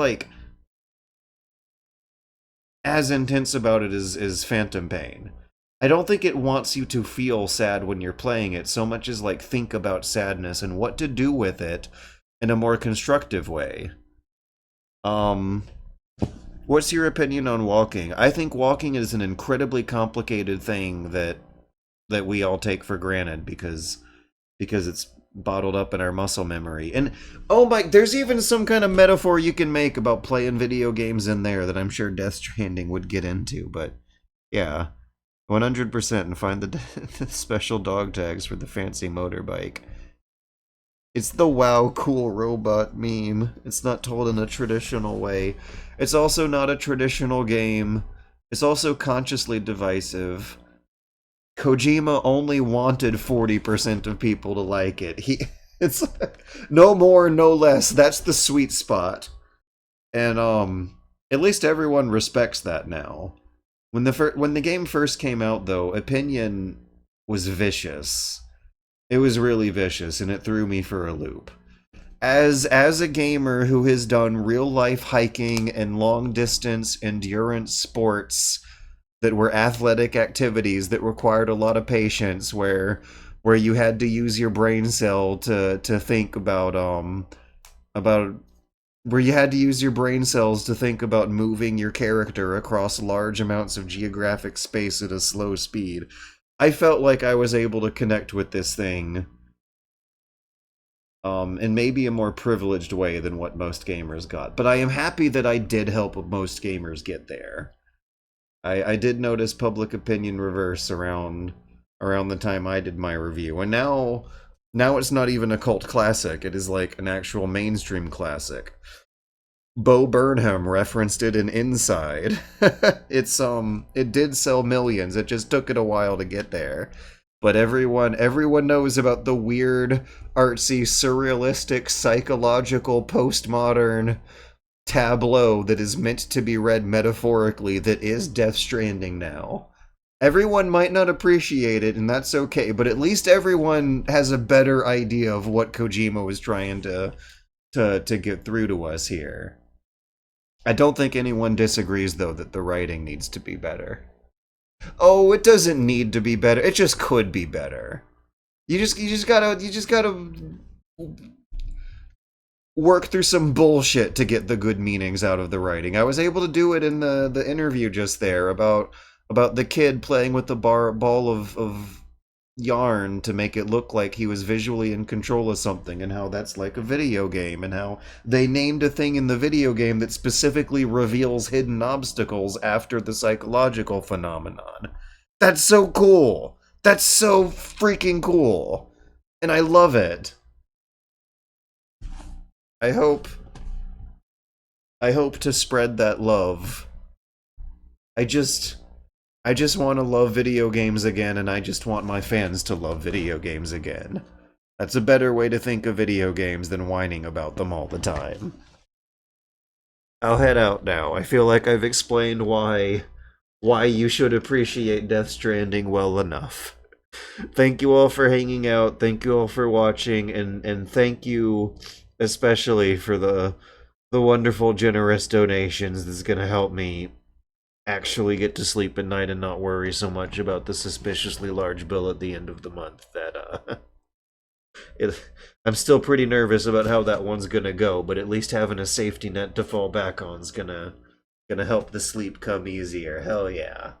as intense about it as Phantom Pain. I don't think it wants you to feel sad when you're playing it so much as think about sadness and what to do with it in a more constructive way. What's your opinion on walking? I think walking is an incredibly complicated thing that we all take for granted because it's bottled up in our muscle memory. And oh my, there's even some kind of metaphor you can make about playing video games in there that I'm sure Death Stranding would get into, but yeah. 100%, and find the special dog tags for the fancy motorbike. It's the wow cool robot meme. It's not told in a traditional way. It's also not a traditional game. It's also consciously divisive. Kojima only wanted 40% of people to like it. It's no more, no less. That's the sweet spot. And at least everyone respects that now. When the game first came out, though, opinion was vicious. It was really vicious, and it threw me for a loop. As a gamer who has done real life hiking and long distance endurance sports that were athletic activities that required a lot of patience, where you had to use your brain cell to think about where you had to use your brain cells to think about moving your character across large amounts of geographic space at a slow speed. I felt like I was able to connect with this thing in maybe a more privileged way than what most gamers got. But I am happy that I did help most gamers get there. I did notice public opinion reverse around the time I did my review, and now it's not even a cult classic. It is like an actual mainstream classic. Bo Burnham referenced it in Inside. It did sell millions. It just took it a while to get there. But everyone knows about the weird, artsy, surrealistic, psychological, postmodern tableau that is meant to be read metaphorically that is Death Stranding now. Everyone might not appreciate it, and that's okay, but at least everyone has a better idea of what Kojima was trying to get through to us here. I don't think anyone disagrees, though, that the writing needs to be better. Oh, it doesn't need to be better. It just could be better. You just gotta work through some bullshit to get the good meanings out of the writing. I was able to do it in the interview just there about the kid playing with the ball of yarn to make it look like he was visually in control of something, and how that's like a video game, and how they named a thing in the video game that specifically reveals hidden obstacles after the psychological phenomenon. That's so cool. That's so freaking cool. And I love it. I hope to spread that love. I just want to love video games again, and I just want my fans to love video games again. That's a better way to think of video games than whining about them all the time. I'll head out now. I feel like I've explained why you should appreciate Death Stranding well enough. Thank you all for hanging out. Thank you all for watching, and thank you especially for the wonderful, generous donations. That's gonna help me actually get to sleep at night and not worry so much about the suspiciously large bill at the end of the month that I'm still pretty nervous about how that one's gonna go, but at least having a safety net to fall back on is gonna help the sleep come easier. Hell yeah.